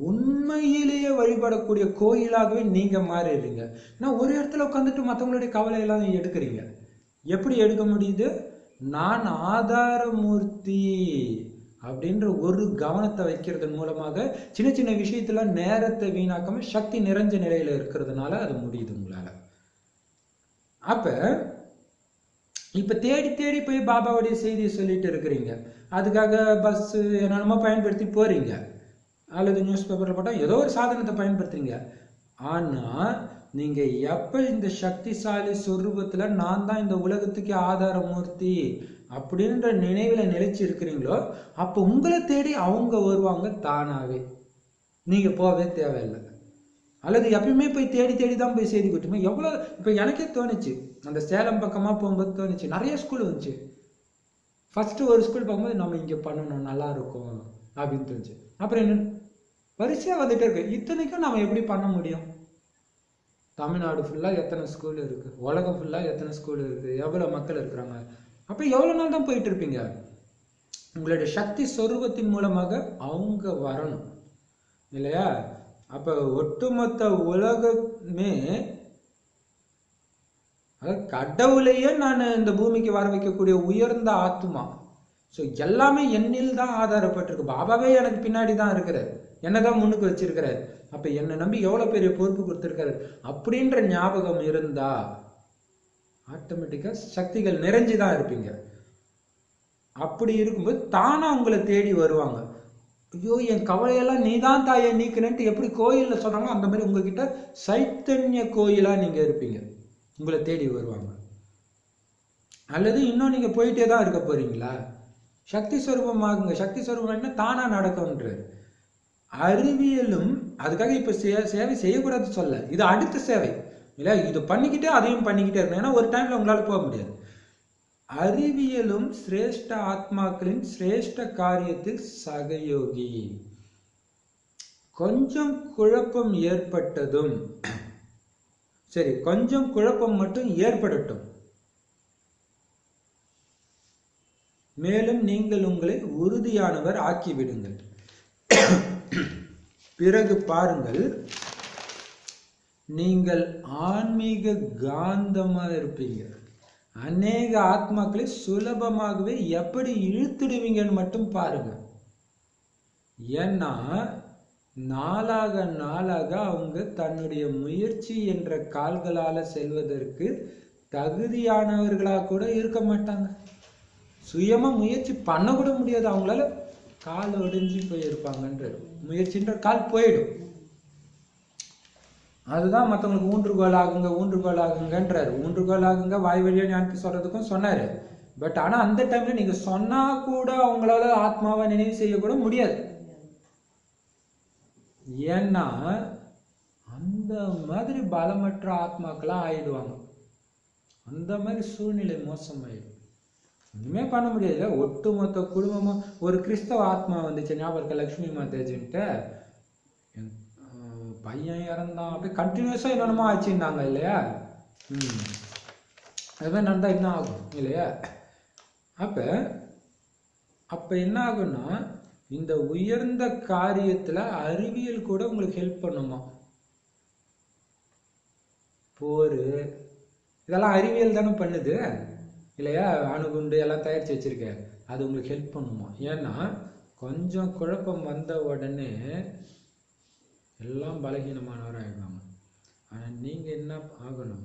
உண்மையிலேயே வழிபடக்கூடிய கோயிலாகவே நீங்க மாறிடுறீங்க. ஏன்னா ஒரு இடத்துல உட்காந்துட்டு மற்றவங்களுடைய கவலை எல்லாம் எடுக்கிறீங்க. எப்படி எடுக்க முடியுது, நான் ஆதாரமூர்த்தி அப்படின்ற ஒரு கவனத்தை வைக்கிறதன் மூலமாக சின்ன சின்ன விஷயத்துல நேரத்தை வீணாக்காம சக்தி நிறைஞ்ச நிலையில இருக்கிறதுனால அது முடியுது உங்களால. அப்ப இப்ப தேடி தேடி போய் பாபாவுடைய செய்தியை சொல்லிட்டு இருக்கிறீங்க, அதுக்காக பஸ் என்னென்னமோ பயன்படுத்தி போறீங்க, அல்லது நியூஸ் பேப்பர்ல போட்டா ஏதோ ஒரு சாதனத்தை பயன்படுத்துறீங்க. ஆனா நீங்க எப்ப இந்த சக்திசாலி சொரூபத்துல நான் தான் இந்த உலகத்துக்கு ஆதாரமூர்த்தி அப்படின்ற நினைவுல நிலைச்சு இருக்கிறீங்களோ, அப்ப உங்களை தேடி அவங்க வருவாங்க தானாவே. நீங்க போகவே தேவையில்லை. அல்லது எப்பயுமே போய் தேடி தேடி தான் போய் செய்தி கொடுத்துமே. எவ்வளவு இப்ப எனக்கே தோணுச்சு, அந்த சேலம் பக்கமா போகும்போது தோணுச்சு, நிறைய ஸ்கூல் வந்துச்சு. ஃபர்ஸ்ட் ஒரு ஸ்கூல் பார்க்கும்போது நம்ம இங்க பண்ணணும், நல்லா இருக்கும் அப்படின்னு தோணுச்சு. அப்புறம் என்ன வரிசையா வந்துட்டே இருக்கு. இத்தனைக்கும் நம்ம எப்படி பண்ண முடியும்? தமிழ்நாடு ஃபுல்லா எத்தனை ஸ்கூல் இருக்கு, உலகம் ஃபுல்லா எத்தனை ஸ்கூல் இருக்கு, எவ்வளவு மக்கள் இருக்கிறாங்க. அப்ப எவ்வளவு நாள் தான் போயிட்டு இருப்பீங்க? உங்களுடைய சக்தி சொரூபத்தின் மூலமாக அவங்க வரணும் இல்லையா? அப்ப ஒட்டுமொத்த உலகமே கடவுளையே நான் இந்த பூமிக்கு வர வைக்கக்கூடிய உயர்ந்த ஆத்மா. ஸோ எல்லாமே என்னில் தான் ஆதாரப்பட்டிருக்கு. பாபாவே எனக்கு பின்னாடி தான் இருக்கிறார், என்னதான் முன்னுக்கு வச்சிருக்கிறார். அப்ப என்னை நம்பி எவ்வளவு பெரிய பொறுப்பு கொடுத்திருக்காரு அப்படின்ற ஞாபகம் இருந்தா ஆட்டோமேட்டிக்கா சக்திகள் நிறைஞ்சுதான் இருப்பீங்க. அப்படி இருக்கும்போது தானா உங்களை தேடி வருவாங்க. ஐயோ என் கவலையெல்லாம் நீதான் தாயை நீக்குனேன்ட்டு எப்படி கோயில்ல சொன்னாங்க, அந்த மாதிரி உங்ககிட்ட சைத்தன்ய கோயிலா நீங்க இருப்பீங்க. உங்களை தேடி வருவாங்க. அல்லது இன்னும் நீங்க போயிட்டே தான் இருக்க போறீங்களா? சக்தி ஸ்வரூபமாகுங்க. சக்தி ஸ்வரூபம் என்ன தானா நடக்கும்ன்றாரு. அறிவியலும் அதுக்காக இப்ப சேவை செய்யக்கூடாது சொல்ல, இது அடுத்த சேவை இல்ல. இது பண்ணிக்கிட்டே அதையும் பண்ணிக்கிட்டே இருக்கணும். ஏன்னா ஒரு டைம்ல உங்களால போக முடியாது. அறிவியலும் சிரேஷ்ட ஆத்மாக்களின் சிரேஷ்ட காரியத்தில் சகயோகி. கொஞ்சம் குழப்பம் ஏற்பட்டதும் சரி, கொஞ்சம் குழப்பம் மட்டும் ஏற்படட்டும், மேலும் நீங்கள் உங்களை உறுதியானவர் ஆக்கிவிடுங்கள். பிறகு பாருங்கள், நீங்கள் ஆன்மீக காந்தமா இருப்பீங்க. அநேக ஆத்மாக்களை சுலபமாகவே எப்படி இழுத்துடுவீங்கன்னு மட்டும் பாருங்க. ஏன்னா நாளாக நாளாக அவங்க தன்னுடைய முயற்சி என்ற கால்களால செல்வதற்கு தகுதியானவர்களா கூட இருக்க மாட்டாங்க. சுயமா முயற்சி பண்ண கூட முடியாது. அவங்களால கால் ஒடிஞ்சு போயிருப்பாங்கன்ற முயற்சின்ற கால் போயிடும். அதுதான் மற்றவங்களுக்கு ஊன்றுகோல் ஆகுங்க ஊன்றுகோல் ஆகுங்கன்றாரு. ஊன்றுகோல் ஆகுங்க வாய் வழியா ஞானத்தை சொல்றதுக்கும் சொன்னாரு. பட் ஆனா அந்த டைம்ல நீங்க சொன்னா கூட அவங்களால ஆத்மாவை நினைவு செய்ய கூட முடியாது. ஏன்னா அந்த மாதிரி பலமற்ற ஆத்மாக்களா ஆயிடுவாங்க. அந்த மாதிரி சூழ்நிலை மோசமாயிடும். ஒண்ணுமே பண்ண முடியாது. ஒட்டுமொத்த குடும்பமும் ஒரு கிறிஸ்தவ ஆத்மா வந்துச்சு, ஞாபகம் லட்சுமி மாதாஜின்ட்டு பையன் இறந்தான், அப்படியே கண்டினியூஸா என்னென்னமோ ஆச்சுன்னாங்க இல்லையா? அது மாதிரி நடந்தா என்ன ஆகும் இல்லையா? அப்ப என்ன ஆகும்னா, இந்த உயர்ந்த காரியத்துல அறிவியல் கூட உங்களுக்கு ஹெல்ப் பண்ணுமா? போரு இதெல்லாம் அறிவியல் தானே பண்ணுது இல்லையா? அணுகுண்டு எல்லாம் தயாரிச்சு வச்சிருக்க, அது உங்களுக்கு ஹெல்ப் பண்ணுமா? ஏன்னா கொஞ்சம் குழப்பம் வந்த உடனே எல்லாம் பலகீனமானவராகிடுவாங்க. ஆனா நீங்க என்ன ஆகணும்?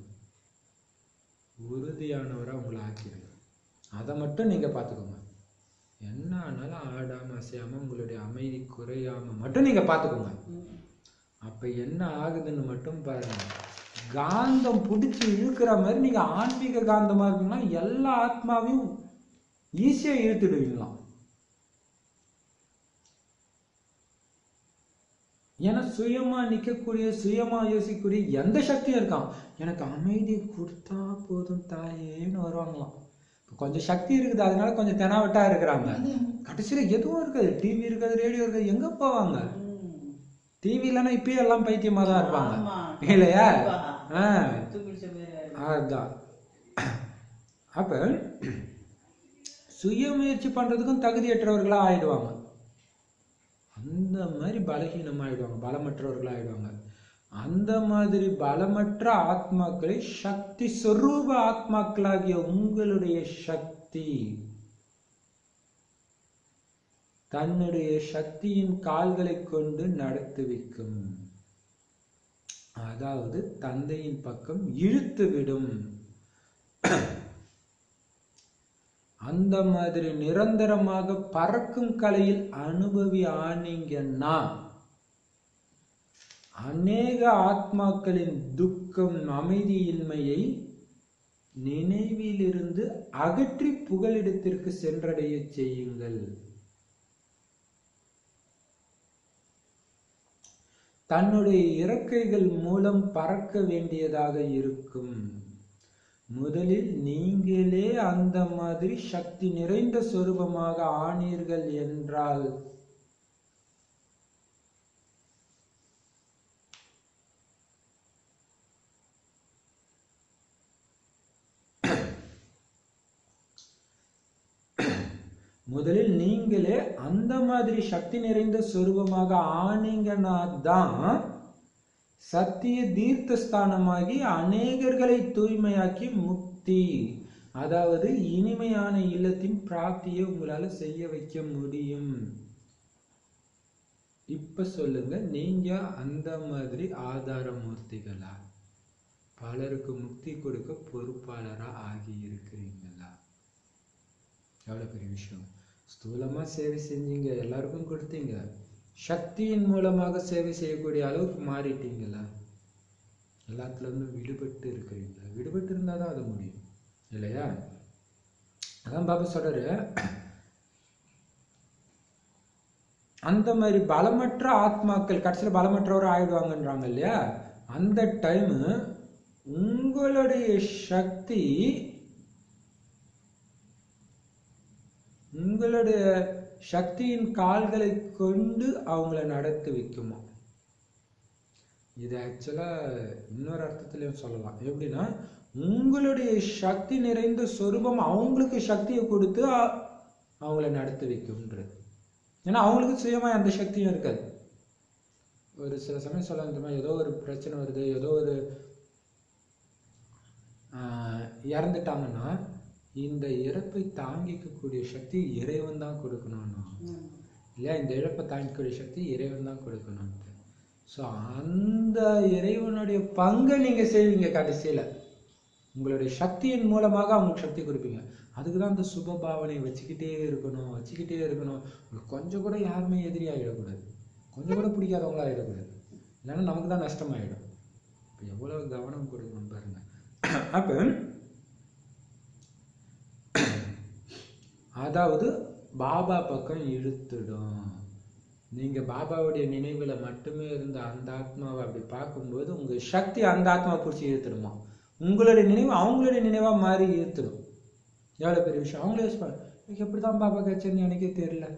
உறுதியானவரா உங்களை ஆக்கிடுங்க. அதை மட்டும் நீங்க பார்த்துக்கோங்க. என்ன ஆனாலும் ஆடாம அசையாம உங்களுடைய அமைதி குறையாம மட்டும் நீங்க பார்த்துக்கோங்க. அப்ப என்ன ஆகுதுன்னு மட்டும் பாருங்க. காந்தம் பிடிச்சி இழுக்கிற மாதிரி நீங்க ஆன்மீக காந்தமா இருக்கீங்கன்னா எல்லா ஆத்மாவையும் ஈஸியா இழுத்துடுவீங்களாம். ஏன்னா சுயமா நிக்கக்கூடிய சுயமா யோசிக்கக்கூடிய எந்த சக்தியும் இருக்கான். எனக்கு அமைதி கொடுத்தா போதும் தாயேன்னு வருவாங்களாம். கொஞ்சம் சக்தி இருக்குது, அதனால கொஞ்சம் தெனாவட்டா இருக்கிறாங்க. கடைசியில எதுவும் இருக்காது, டிவி இருக்காது, ரேடியோ இருக்காது, எங்க போவாங்க? டிவி இல்லைன்னா இப்பயே எல்லாம் பைத்தியமா தான் இருப்பாங்க இல்லையா? அதுதான். அப்ப சுய முயற்சி பண்றதுக்கும் தகுதியற்றவர்களா ஆயிடுவாங்க. அந்த மாதிரி பலகீனம் ஆயிடுவாங்க, பலமற்றவர்களா ஆயிடுவாங்க. அந்த மாதிரி பலமற்ற ஆத்மாக்களை சக்தி சொரூப ஆத்மாக்களாகிய உங்களுடைய சக்தி தன்னுடைய சக்தியின் கால்களை கொண்டு நடத்துவிக்கும். அதாவது தந்தையின் பக்கம் இழுத்துவிடும். அந்த மாதிரி நிரந்தரமாக பறக்கும் கலையில் அனுபவி ஆனீங்கன்னா அநேக ஆத்மாக்களின் துக்கம் அமைதியின்மையை நினைவிலிருந்து அகற்றி புகலிடத்திற்கு சென்றடைய செய்யுங்கள். தன்னுடைய இறக்கைகள் மூலம் பறக்க வேண்டியதாக இருக்கும். முதலில் நீங்களே அந்த மாதிரி சக்தி நிறைந்த சொரூபமாக ஆனீர்கள் என்றால் முதலில் நீங்களே அந்த மாதிரி சக்தி நிறைந்த சொரூபமாக ஆனீங்கன்னா தான் சத்திய தீர்த்த ஸ்தானமாகி அநேகர்களை தூய்மையாக்கி முக்தி, அதாவது இனிமையான இல்லத்தின் பிராப்தியை உங்களால செய்ய வைக்க முடியும். இப்ப சொல்லுங்க, நீங்க அந்த மாதிரி ஆதார மூர்த்திகளா? பலருக்கு முக்தி கொடுக்க பொறுப்பாளரா ஆகி இருக்கிறீங்களா? எவ்வளவு பெரிய விஷயம். ஸ்தூலமா சேவை செஞ்சீங்க, எல்லாருக்கும் கொடுத்தீங்க. சக்தியின் மூலமாக சேவை செய்யக்கூடிய அளவுக்கு மாறிட்டீங்களா? எல்லாத்துல இருந்து விடுபட்டு இருக்கிறீங்களா? விடுபட்டு இருந்தாதான் அது முடியும் இல்லையா? அதான் பாபா சொல்றாரு, அந்த மாதிரி பலமற்ற ஆத்மாக்கள் கடைசியில பலமற்றவர் ஆயிடுவாங்கன்றாங்க இல்லையா? அந்த டைம் உங்களுடைய சக்தி உங்களுடைய சக்தியின் கால்களை கொண்டு அவங்கள நடத்தி வைக்குமா. இது ஆக்சுவலா இன்னொரு அர்த்தத்திலையும் சொல்லலாம். எப்படின்னா, உங்களுடைய சக்தி நிறைந்த சொரூபம் அவங்களுக்கு சக்தியை கொடுத்து அவங்கள நடத்தி வைக்கும்ன்றது. ஏன்னா அவங்களுக்கு சுயமா அந்த சக்தியும் இருக்காது. ஒரு சில சமயம் சொல்ல, ஏதோ ஒரு பிரச்சனை வருது, ஏதோ ஒரு இறந்துட்டாங்கன்னா இந்த இறப்பை தாங்கிக்கக்கூடிய சக்தி இறைவன் தான் கொடுக்கணும்னு இல்லையா? இந்த இழப்பை தாங்கிக்கக்கூடிய சக்தி இறைவன் தான் கொடுக்கணும்ட்டு. ஸோ அந்த இறைவனுடைய பங்கை நீங்க செய்வீங்க. கடைசியில உங்களுடைய சக்தியின் மூலமாக அவங்களுக்கு சக்தி கொடுப்பீங்க. அதுக்கு தான் அந்த சுப பாவனை வச்சுக்கிட்டே இருக்கணும். உங்களுக்கு கொஞ்சம் கூட யாருமே எதிரி ஆகிடக்கூடாது, கொஞ்சம் கூட பிடிக்காதவங்களா ஆகிடக்கூடாது. இல்லைன்னா நமக்கு தான் நஷ்டமாயிடும். இப்போ எவ்வளவு கவனம் கொடுக்கணும் பாருங்க. அப்ப அதாவது பாபா பக்கம் இழுத்துடும். நீங்க பாபாவுடைய நினைவுல மட்டுமே இருந்த அந்த ஆத்மாவை அப்படி பார்க்கும்போது உங்க சக்தி அந்த ஆத்மாவை பிடிச்சி இழுத்துடுமா. உங்களுடைய நினைவு அவங்களுடைய நினைவா மாறி இழுத்துடும். எவ்வளவு பெரிய விஷயம். அவங்களே யோசிப்பாங்க, எப்படிதான் பாபா கிடைச்சேன்னு எனக்கே தெரியல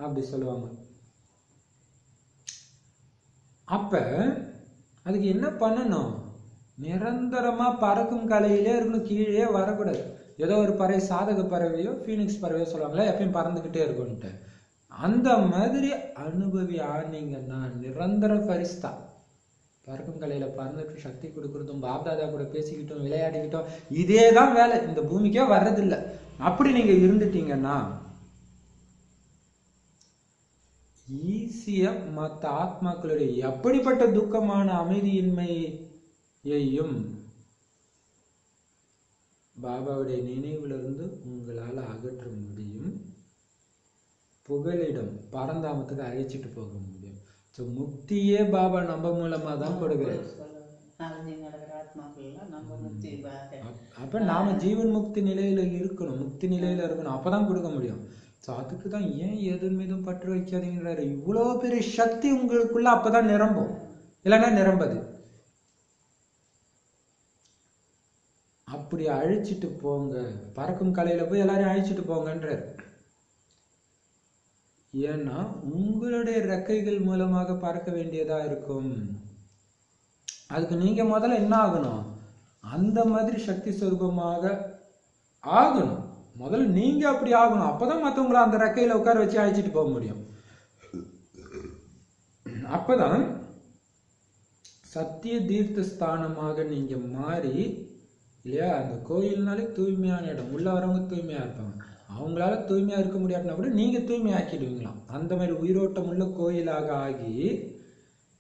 அப்படி சொல்லுவாங்க. அப்ப அதுக்கு என்ன பண்ணணும்? நிரந்தரமா பறக்கும் கலையிலே இருக்கணும், கீழே வரக்கூடாது. ஏதோ ஒரு பறவை, சாதக பறவையோ ஃபீனிக்ஸ் பறவையோ சொல்லுவாங்களா, எப்பயும் பறந்துக்கிட்டே இருக்கும்ட்டு. அந்த மாதிரி அனுபவி ஆனீங்கன்னா நிரந்தர பரிஸ்தா. பறக்கும் கலையில பறந்துட்டு சக்தி கொடுக்கறதும், பாப்தாதா கூட பேசிக்கிட்டோம், விளையாடிக்கிட்டோம், இதே தான் வேலை. இந்த பூமிக்கே வர்றதில்லை. அப்படி நீங்க இருந்துட்டீங்கன்னா ஈஸியா மற்ற ஆத்மாக்களுடைய எப்படிப்பட்ட துக்கமான அமைதியின்மையையும் பாபாவுடைய நினைவிலிருந்து உங்களால அகற்ற முடியும். புகலிடம் பரந்தாமத்துக்கு அழைச்சிட்டு போக முடியும். ஸோ முக்தியே பாபா நம்ம மூலமா தான் கொடுக்கிறார். அப்ப நாம ஜீவன் முக்தி நிலையில இருக்கணும், முக்தி நிலையில இருக்கணும், அப்பதான் கொடுக்க முடியும். ஸோ அதுக்கு தான் ஏன் எதன் மீதும் பற்று வைக்காதீங்கிறாரு. இவ்வளோ பெரிய சக்தி உங்களுக்குள்ள அப்பதான் நிரம்பும், இல்லைன்னா நிரம்பது. அப்படி அழிச்சிட்டு போங்க. பறக்கும் கலையில போய் எல்லாரையும் அழிச்சிட்டு போங்கன்றார். ஏன்னா உங்களுடைய ரெக்கைகள் மூலமாக பறக்க வேண்டியதா இருக்கும். அதுக்கு நீங்க முதல்ல என்ன ஆகணும்? அந்த மாதிரி சக்தி சொரூபமாக ஆகணும். முதல்ல நீங்க அப்படி ஆகணும். அப்பதான் மற்றவங்களை அந்த ரெக்கையில உட்கார வச்சு அழைச்சிட்டு போக முடியும். அப்பதான் சத்திய தீர்த்த ஸ்தானமாக நீங்க மாறி, இல்லையா? அந்த கோயில்னாலே தூய்மையான இடம், உள்ள வரவங்க தூய்மையா இருப்பாங்க. அவங்களால தூய்மையா இருக்க முடியாதுன்னா கூட நீங்க தூய்மையாக்கிடுவீங்களாம். அந்த மாதிரி உயிரோட்டம் உள்ள கோயிலாக ஆகி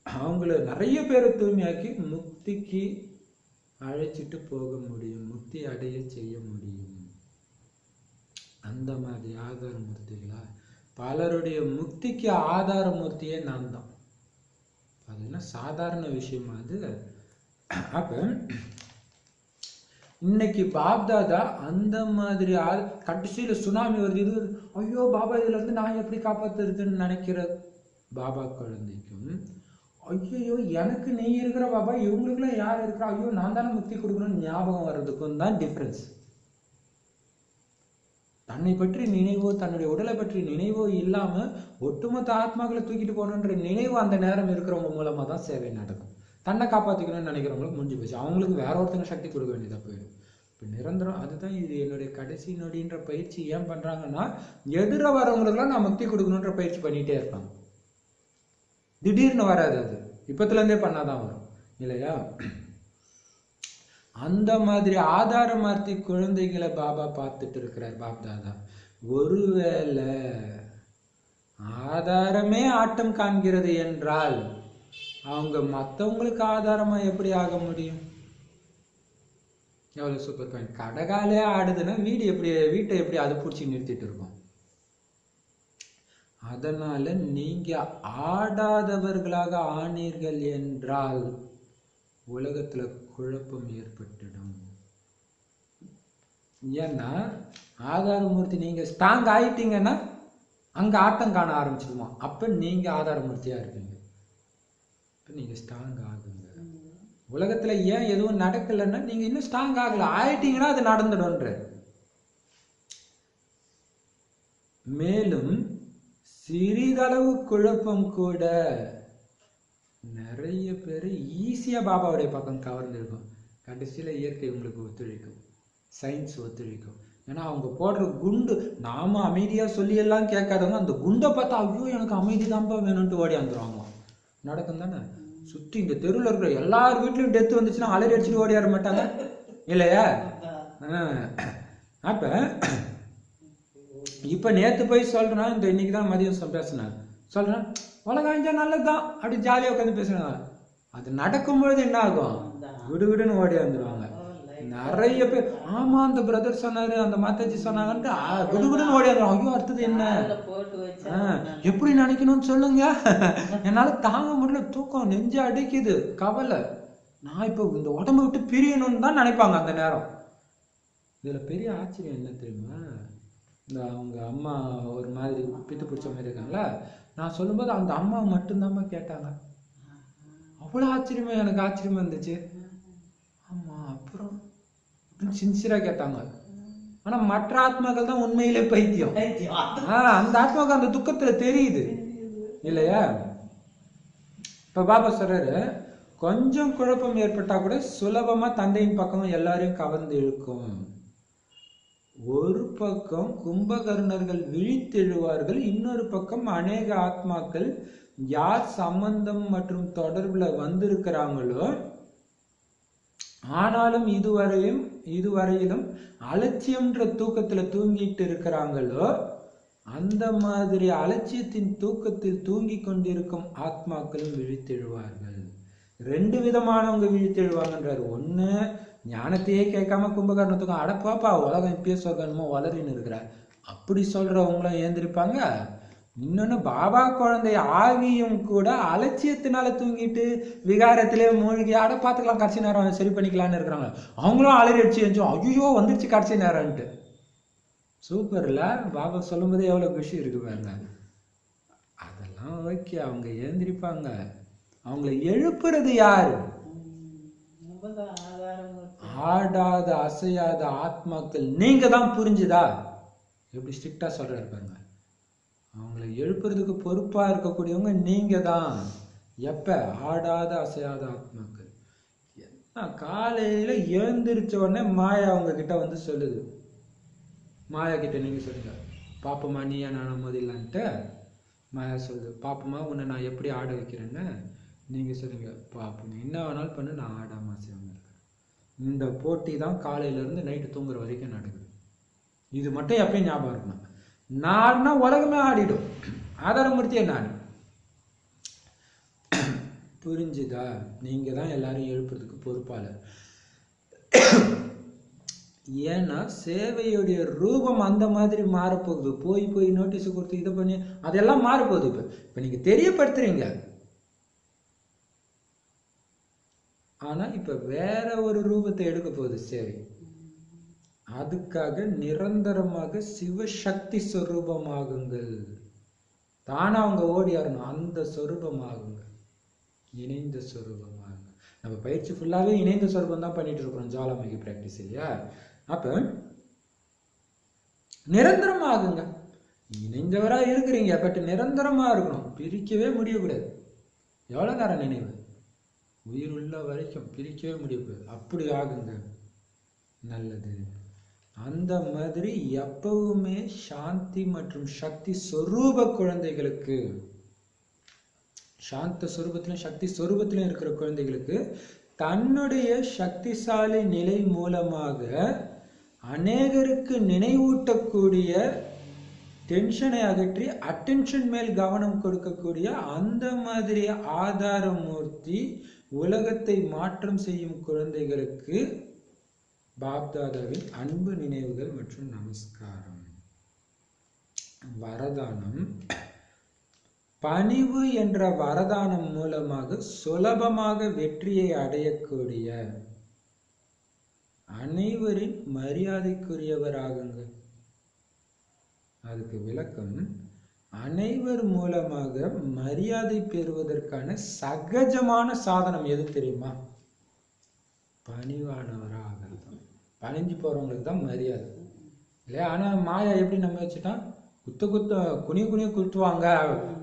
அவங்கள நிறைய பேரை தூய்மையாக்கி முக்திக்கு அழைச்சிட்டு போக முடியும், முக்தி அடைய செய்ய முடியும். அந்த மாதிரி ஆதார மூர்த்திகளா? பலருடைய முக்திக்கு ஆதார மூர்த்தியே நான் தான். அது என்ன சாதாரண விஷயமா அது? அப்ப இன்னைக்கு பாப்தாதா அந்த மாதிரி கடைசியில சுனாமி வருது, இது ஐயோ பாபா இதுல இருந்து நான் எப்படி காப்பாத்துறதுன்னு நினைக்கிற பாபா குழந்தைக்கும், ஐயோ எனக்கு நீ இருக்கிற பாபா, இவங்களுக்குலாம் யார் இருக்கிறா, ஐயோ நான் தானே முக்தி கொடுக்கணும்னு ஞாபகம் வர்றதுக்கும் தான் டிஃபரன்ஸ். தன்னை பற்றி நினைவோ தன்னுடைய உடலை பற்றி நினைவோ இல்லாம ஒட்டுமொத்த ஆத்மாக்களை தூக்கிட்டு போகணுன்ற நினைவு அந்த நேரம் இருக்கிறவங்க மூலமா தான் சேவை நடக்கும். தன்னை காப்பாத்திக்கணும்னு நினைக்கிறவங்களுக்கு முடிஞ்சு போச்சு, அவங்களுக்கு வேற ஒருத்தங்க சக்தி கொடுக்க வேண்டியதா போயிடும். இப்போ நிரந்தரம் அதுதான் இது என்னுடைய கடைசி நொடின்ற பயிற்சி ஏன் பண்றாங்கன்னா, எதிர வரவங்களுக்குலாம் நான் முக்தி கொடுக்கணுன்ற பயிற்சி பண்ணிட்டே இருப்பாங்க. திடீர்னு வராது, அது இப்பத்துல இருந்தே பண்ணாதான் வரும் இல்லையா? அந்த மாதிரி ஆதாரமார்த்தி குழந்தைகளை பாபா பார்த்துட்டு இருக்கிறார் பாப்தாதா. ஒருவேளை ஆதாரமே ஆட்டம் காண்கிறது என்றால் அவங்க மற்றவங்களுக்கு ஆதாரமா எப்படி ஆக முடியும்? எவ்வளவு சூப்பர் பாயிண்ட். கடகாலே ஆடுதுன்னா வீட்டை எப்படி அது பிடிச்சி நிறுத்திட்டு இருக்கும்? அதனால நீங்க ஆடாதவர்களாக ஆனீர்கள் என்றால் உலகத்துல குழப்பம் ஏற்பட்டுடும். ஏன்னா ஆதாரமூர்த்தி நீங்க ஸ்ட்ராங் ஆயிட்டீங்கன்னா அங்க ஆட்டம் காண ஆரம்பிச்சிடுமா, அப்ப நீங்க ஆதாரமூர்த்தியா இருப்பீங்க. இப்ப நீங்க ஸ்ட்ராங் ஆகுங்க. உலகத்துல ஏன் எதுவும் நடக்கலைன்னா நீங்க இன்னும் ஸ்ட்ராங் ஆகல, ஆயிட்டீங்கன்னா அது நடந்துடும்ன்ற. மேலும் சிறிதளவு குழப்பம் கூட நிறைய பேர் ஈஸியா பாபாவுடைய பக்கம் கவர்ந்துருக்கும். கடைசியில இயற்கை உங்களுக்கு ஒத்துழைக்கும், சயின்ஸ் ஒத்துழைக்கும். ஏன்னா அவங்க போடுற குண்டு, நாம அமைதியா சொல்லி எல்லாம் கேட்காதவங்க அந்த குண்டை பார்த்தா ஐயோ எனக்கு அமைதி தான்ப்பா வேணும்ட்டு ஓடி வந்துருவாங்க. நடக்கும் தானே? சுற்றி இந்த தெருவில் இருக்கிற எல்லார் வீட்லயும் டெத்து வந்துச்சுன்னா அலறி அடிச்சுட்டு ஓடி வர மாட்டாங்க இல்லையா? அப்ப இப்ப நேத்து போய் சொல்றேன், இந்த இன்னைக்குதான் மதியம் பேசினார், சொல்றேன் உலகம் அஞ்சா நல்லதுதான் அப்படி ஜாலியா உட்காந்து பேசுறாங்க. அது நடக்கும்பொழுது என்ன ஆகும்? விடுவிடுன்னு ஓடி வந்துடுவாங்க நிறைய பேர். ஆமா அந்த பிரதர் சொன்னாரு, அந்த மாதாஜி சொன்னாங்கன்ட்டு விடுவிடுன்னு ஓடி வந்துடும். ஐயோ அடுத்தது என்ன, எப்படி நினைக்கணும்னு சொல்லுங்க, என்னால தாங்க முடியல, தூக்கம் நெஞ்சு அடிக்குது, கவலை, நான் இப்ப இந்த உடம்பு விட்டு பிரியணும்னு தான் நினைப்பாங்க அந்த நேரம். இதுல பெரிய ஆச்சரியம் என்ன தெரியுமா? இந்த அவங்க அம்மா ஒரு மாதிரி பித்து பிடிச்ச மாதிரி இருக்காங்களா, நான் சொல்லும்போது அந்த அம்மா மட்டும்தான் கேட்டாங்க. அவ்வளவு ஆச்சரியமா, எனக்கு ஆச்சரியமா இருந்துச்சு. ஆமா அப்புறம் சின்சியரா கேட்டாங்க. ஆனா மற்ற ஆத்மாக்கள் தான் உண்மையிலே பைத்தியம். அந்த ஆத்மாவுக்கு அந்த துக்கத்துல தெரியுது இல்லையா? இப்ப பாபா சொல்றாரு, கொஞ்சம் குழப்பம் ஏற்பட்டா கூட சுலபமா தந்தையின் பக்கம் எல்லாரையும் கவர்ந்து இழுக்கும். ஒரு பக்கம் கும்பகர்ணர்கள் விழித்தெழுவார்கள், இன்னொரு பக்கம் அநேக ஆத்மாக்கள் யார் சம்பந்தம் மற்றும் தொடர்புல வந்திருக்கிறாங்களோ ஆனாலும் இதுவரையிலும் அலட்சியம்ன்ற தூக்கத்துல தூங்கிட்டு இருக்கிறாங்களோ அந்த மாதிரி அலட்சியத்தின் தூக்கத்தில் தூங்கி கொண்டிருக்கும் ஆத்மாக்களும் விழித்தெழுவார்கள். ரெண்டு விதமானவங்க விழித்தெழுவாங்கன்றாரு. ஒண்ணு ஞானத்தையே கேட்காம கும்பகர்ணத்துக்கும் அடப்பாப்பா உலகம் இப்பயே சொர்க்கணுமோ வளரின்னு இருக்கிறார் அப்படி சொல்றவங்களும் ஏந்திருப்பாங்க. இன்னொன்னு பாபா குழந்தை ஆவியும் கூட அலட்சியத்தினால தூங்கிட்டு விகாரத்திலே மூழ்கி அட பார்த்துக்கலாம் கடைசி நேரம் சரி பண்ணிக்கலான்னு இருக்கிறாங்க. அவங்களும் அலறி அடிச்சு எழுந்தோம், ஐயோ வந்துருச்சு கடைசி நேரம்ட்டு. சூப்பர்ல, பாபா சொல்லும் போதே எவ்வளவு விஷயம் இருக்கு பாருங்க. அதெல்லாம் ஓகே, அவங்க ஏந்திரிப்பாங்க. அவங்கள எழுப்புறது யாரு? ஆடாத அசையாத ஆத்மாக்கள் நீங்க தான். புரிஞ்சுதா? எப்படி ஸ்ட்ரிக்டா சொல்றாரு பாருங்க. அவங்களை எழுப்புறதுக்கு பொறுப்பா இருக்கக்கூடியவங்க நீங்க தான். எப்ப? ஆடாத அசையாத ஆத்மாக்கள். காலையில எழுந்திரிச்ச உடனே மாயா அவங்க கிட்ட வந்து சொல்லுது. மாயா கிட்ட நீங்க சொல்லுங்க, பாப்பமா நீயா நானும் மோதிடலான்ட்டு. மாயா சொல்லுது, பாப்பமா உன்னை நான் எப்படி ஆட வைக்கிறேன்னு நீங்க சொல்லுங்க, பாப்போம் என்ன வேணாலும் பண்ணு, நான் ஆடாம அசையாம இருக்கேன். இந்த போட்டி தான் காலையில இருந்து நைட்டு தூங்குற வரைக்கும் நடக்குது. இது மட்டும் எப்பயும் ஞாபகம் இருக்கணும். நாடுனா உலகமே ஆடிடும். ஆதாரமூர்த்தியே நாடு. புரிஞ்சுதா? நீங்க தான் எல்லாரும் எழுப்புறதுக்கு பொறுப்பாளர். ஏன்னா சேவையுடைய ரூபம் அந்த மாதிரி மாறப்போகுது. போய் நோட்டீஸ் கொடுத்து இதை பண்ணி அதெல்லாம் மாறப்போகுது. இப்ப நீங்க தெரியப்படுத்துறீங்க. ஆனா இப்ப வேற ஒரு ரூபத்தை எடுக்க போகுது. சரி, அதுக்காக நிரந்தரமாக சிவசக்தி சொரூபமாகுங்கள். தானா அவங்க ஓடியாரணும். அந்த சொரூபமாகுங்க, இணைந்த சொரூபமாகுங்க. நம்ம பயிற்சி ஃபுல்லாவே இணைந்த சொரூபம் தான் பண்ணிட்டு இருக்கிறோம் ஜுவாலாமுகி பிராக்டிஸ் இல்லையா? அப்ப நிரந்தரமாகுங்க. இணைந்தவரா இருக்கிறீங்க, பட் நிரந்தரமா இருக்கணும். பிரிக்கவே முடியக்கூடாது. எவ்வளவு நேரம் நினைவு? உயிர் உள்ள வரைக்கும் பிரிக்கவே முடியக்கூடாது. அப்படி ஆகுங்க. நல்லது. அந்த மாதிரி எப்பவுமே சாந்தி மற்றும் சக்தி சொரூப குழந்தைகளுக்கு, சாந்த சொரூபத்திலும் சக்தி சொரூபத்திலும் இருக்கிற குழந்தைகளுக்கு தன்னுடைய சக்திசாலி நிலை மூலமாக அநேகருக்கு நினைவூட்டக்கூடிய, டென்ஷனை அகற்றி அட்டென்ஷன் மேல் கவனம் கொடுக்கக்கூடிய அந்த மாதிரி ஆதாரமூர்த்தி உலகத்தை மாற்றம் செய்யும் குழந்தைகளுக்கு பாப்தாதாவின் அன்பு நினைவுகள் மற்றும் நமஸ்காரம். வரதானம். பணிவு என்ற வரதானம் மூலமாக சுலபமாக வெற்றியை அடையக்கூடிய அனைவரின் மரியாதைக்குரியவராகுங்க. அதுக்கு விளக்கம், அனைவர் மூலமாக மரியாதை பெறுவதற்கான சகஜமான சாதனம் எது தெரியுமா? பணிவானவராக. பணிஞ்சு போறவங்களுக்கு தான் மரியாதை இல்லையா? ஆனா மாயா எப்படி நம்ம வச்சுட்டான்? குனிய குத்துவாங்க,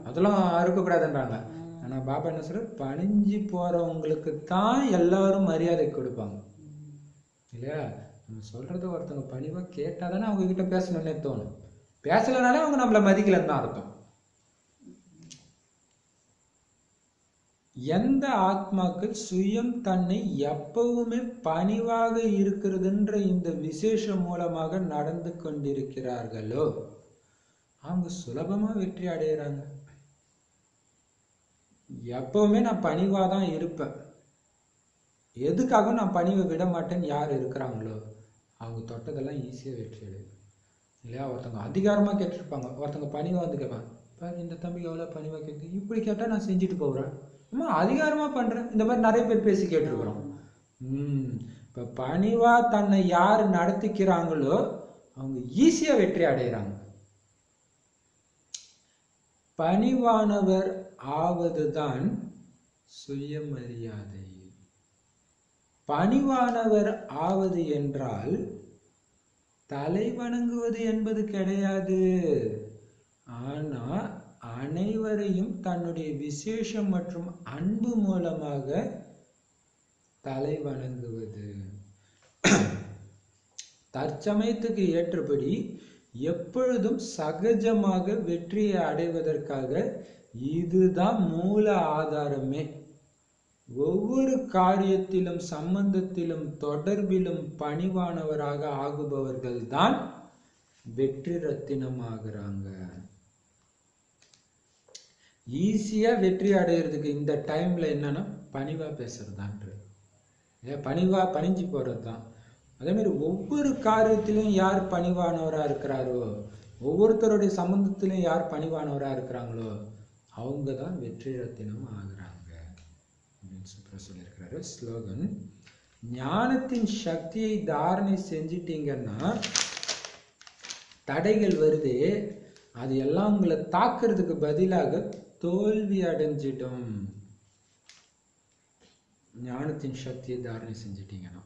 அதெல்லாம் அறுக்கக்கூடாதுன்றாங்க. ஆனா பாபா என்ன சொல்ற? பணிஞ்சு போறவங்களுக்கு தான் எல்லாரும் மரியாதை கொடுப்பாங்க இல்லையா? நம்ம சொல்றத ஒருத்தவங்க பணிவா கேட்டாதானே அவங்க கிட்ட பேசணும்னே தோணும். பேசலனாலே அவங்க நம்மள மதிக்கலன்னு தான் அர்த்தம். எந்த ஆத்மாக்கள் சுயம் தன்னை எப்பவுமே பணிவாக இருக்கிறதுன்ற இந்த விசேஷம் மூலமாக நடந்து கொண்டிருக்கிறார்களோ அவங்க சுலபமா வெற்றி அடைகிறாங்க. எப்பவுமே நான் பணிவா தான் இருப்பேன், எதுக்காகவும் நான் பணிவை விட மாட்டேன்னு யார் இருக்கிறாங்களோ அவங்க தொட்டதெல்லாம் ஈஸியா வெற்றி அடையும் இல்லையா? ஒருத்தவங்க அதிகாரமா கேட்டிருப்பாங்க, ஒருத்தவங்க பணிவா வந்து கேட்பாங்க, பாரு இந்த தம்பிக்கு எவ்வளவு பணிவா கேட்கு, இப்படி கேட்டா நான் செஞ்சுட்டு போகிறேன், அம்மா அதிகாரமா பண்றேன். இந்த மாதிரி நிறைய பேர் பேசி கேட்டிருக்கிறோம். இப்ப பணிவா தன்னை யார் நடத்திக்கிறாங்களோ அவங்க ஈஸியா வெற்றி அடைகிறாங்க. பணிவானவர் ஆவதுதான் சுயமரியாதை. பணிவானவர் ஆவது என்றால் தலை வணங்குவது என்பது கிடையாது. ஆனா அனைவரையும் தன்னுடைய விசேஷம் மற்றும் அன்பு மூலமாக தலை வணங்குவது. தற்சமயத்துக்கு ஏற்றபடி எப்பொழுதும் சகஜமாக வெற்றியை அடைவதற்காக இதுதான் மூல ஆதாரமே. ஒவ்வொரு காரியத்திலும் சம்பந்தத்திலும் தொடர்பிலும் பணிவானவராக ஆகுபவர்கள் தான் வெற்றி ரத்தினமாகறாங்க. ஈஸியா வெற்றி அடைகிறதுக்கு இந்த டைம்ல என்னன்னா பணிவா பேசுறதான்ற, பணிஞ்சு போறதுதான். அதே மாதிரி ஒவ்வொரு காரியத்திலும் யார் பணிவானவரா இருக்கிறாரோ, ஒவ்வொருத்தருடைய சம்பந்தத்திலும் யார் பணிவானவரா இருக்கிறாங்களோ அவங்க தான் வெற்றி ரத்தினம் ஆகுறாங்க அப்படின்னு சொல்லியிருக்கிறாரு. ஸ்லோகன், ஞானத்தின் சக்தியை தாரணை செஞ்சிட்டீங்கன்னா தடைகள் வருது, அது எல்லாம் உங்களை தாக்குறதுக்கு பதிலாக தோல்வி அடைஞ்சிடும். ஞானத்தின் சக்தியை தாரணை செஞ்சிட்டீங்கன்னா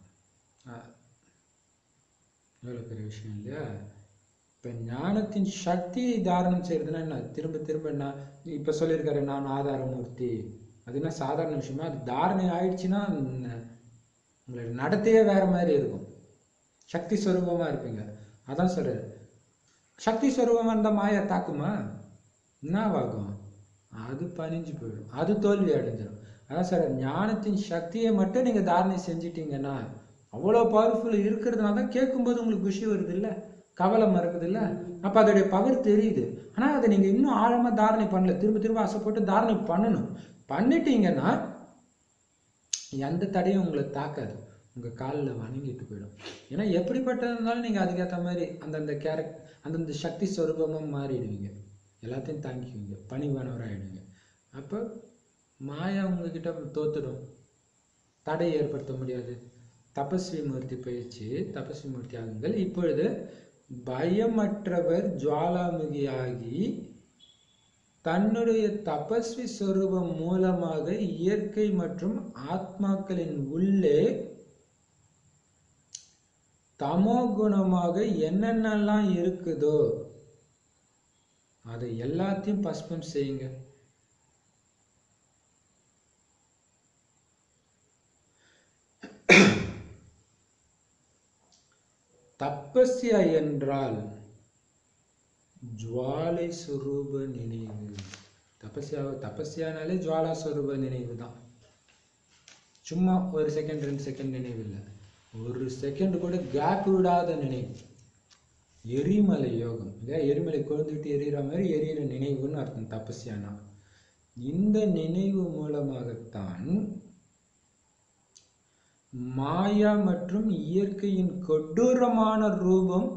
எவ்வளவு பெரிய விஷயம் இல்லையா? இப்ப ஞானத்தின் சக்தியை தாரணம் செய்யறதுன்னா என்ன? திரும்ப திரும்ப என்ன இப்ப சொல்லியிருக்காரு, நான் ஆதாரமூர்த்தி. அது என்ன சாதாரண விஷயமா? அது தாரணை ஆயிடுச்சுன்னா உங்களுடைய நடத்தையே வேற மாதிரி இருக்கும், சக்தி ஸ்வரூபமா இருப்பீங்க. அதான் சொல்றாரு, சக்தி ஸ்வரூபமா இருந்தா மாயா தாக்குமா? என்னவாகும்? அது பணிஞ்சு போயிடும், அது தோல்வி அடைஞ்சிடும். அதான் சார், ஞானத்தின் சக்தியை மட்டும் நீங்க தாரணை செஞ்சிட்டீங்கன்னா அவ்வளோ பவர்ஃபுல் இருக்கிறதுனால தான் கேட்கும்போது உங்களுக்கு குஷி வருது இல்லை, கவலை மறக்குது இல்லை, அப்ப அதோடைய பவர் தெரியுது. ஆனா அதை நீங்க இன்னும் ஆழமா தாரணை பண்ணல, திரும்ப திரும்ப ஆசைப்பட்டு தாரணை பண்ணணும். பண்ணிட்டீங்கன்னா எந்த தடையும் உங்களை தாக்காது, உங்க காலில் வணங்கிட்டு போயிடும். ஏன்னா எப்படிப்பட்டதுனாலும் நீங்க அதுக்கேற்ற மாதிரி அந்தந்த சக்தி ஸ்வரூபமா மாறிடுவீங்க, எல்லாத்தையும் தாங்கிக்குவீங்க, பணிவானவராகிடுவீங்க. அப்போ மாயா உங்ககிட்ட தோத்துடும், தடை ஏற்படுத்த முடியாது. தபஸ்வி மூர்த்தி பயிற்சி, தபஸ்வி மூர்த்தி ஆகுங்கள். இப்பொழுது பயமற்றவர் ஜுவாலாமுகியாகி தன்னுடைய தபஸ்வி சொரூபம் மூலமாக இயற்கை மற்றும் ஆத்மாக்களின் உள்ளே தமோ குணமாக என்னென்னலாம் இருக்குதோ அதை எல்லாத்தையும் பஸ்பம் செய்யுங்க. தபஸ்யா என்றால் ஜுவாலை சுரூப நினைவு. தபஸ்யானாலே ஜுவாலா சுரூப நினைவு தான். சும்மா ஒரு செகண்ட் 2 செகண்ட் நினைவு இல்லை, ஒரு செகண்ட் கூட கேப் விடாத நினைவு. எரிமலை யோகம் இல்லையா, எரிமலை கொழுந்துட்டு எரிகிற மாதிரி எரியிற நினைவுன்னு அர்த்தம் தபஸ்யானா. இந்த நினைவு மூலமாகத்தான் மாயா மற்றும் இயற்கையின் கொடூரமான ரூபம்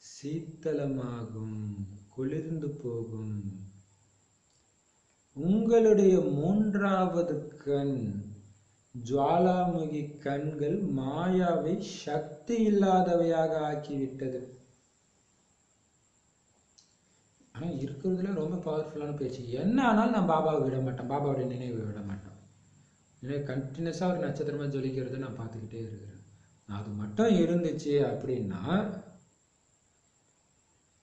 சீத்தலமாகும், குளிர்ந்து போகும். உங்களுடைய 3வது கண் ஜுவாலாமுகி கண்கள் மாயாவை சக்தி இல்லாதவையாக ஆக்கிவிட்டது. ஆனா இருக்கிறதுல ரொம்ப பவர்ஃபுல்லான பேச்சு. என்ன ஆனாலும் நான் பாபாவை விட மாட்டேன், பாபாவுடைய நினைவை விட மாட்டேன். நினைவு கண்டினியூஸாக ஒரு நட்சத்திரமா ஜொலிக்கிறத நான் பார்த்துக்கிட்டே இருக்கிறேன். அது மட்டும் இருந்துச்சு அப்படின்னா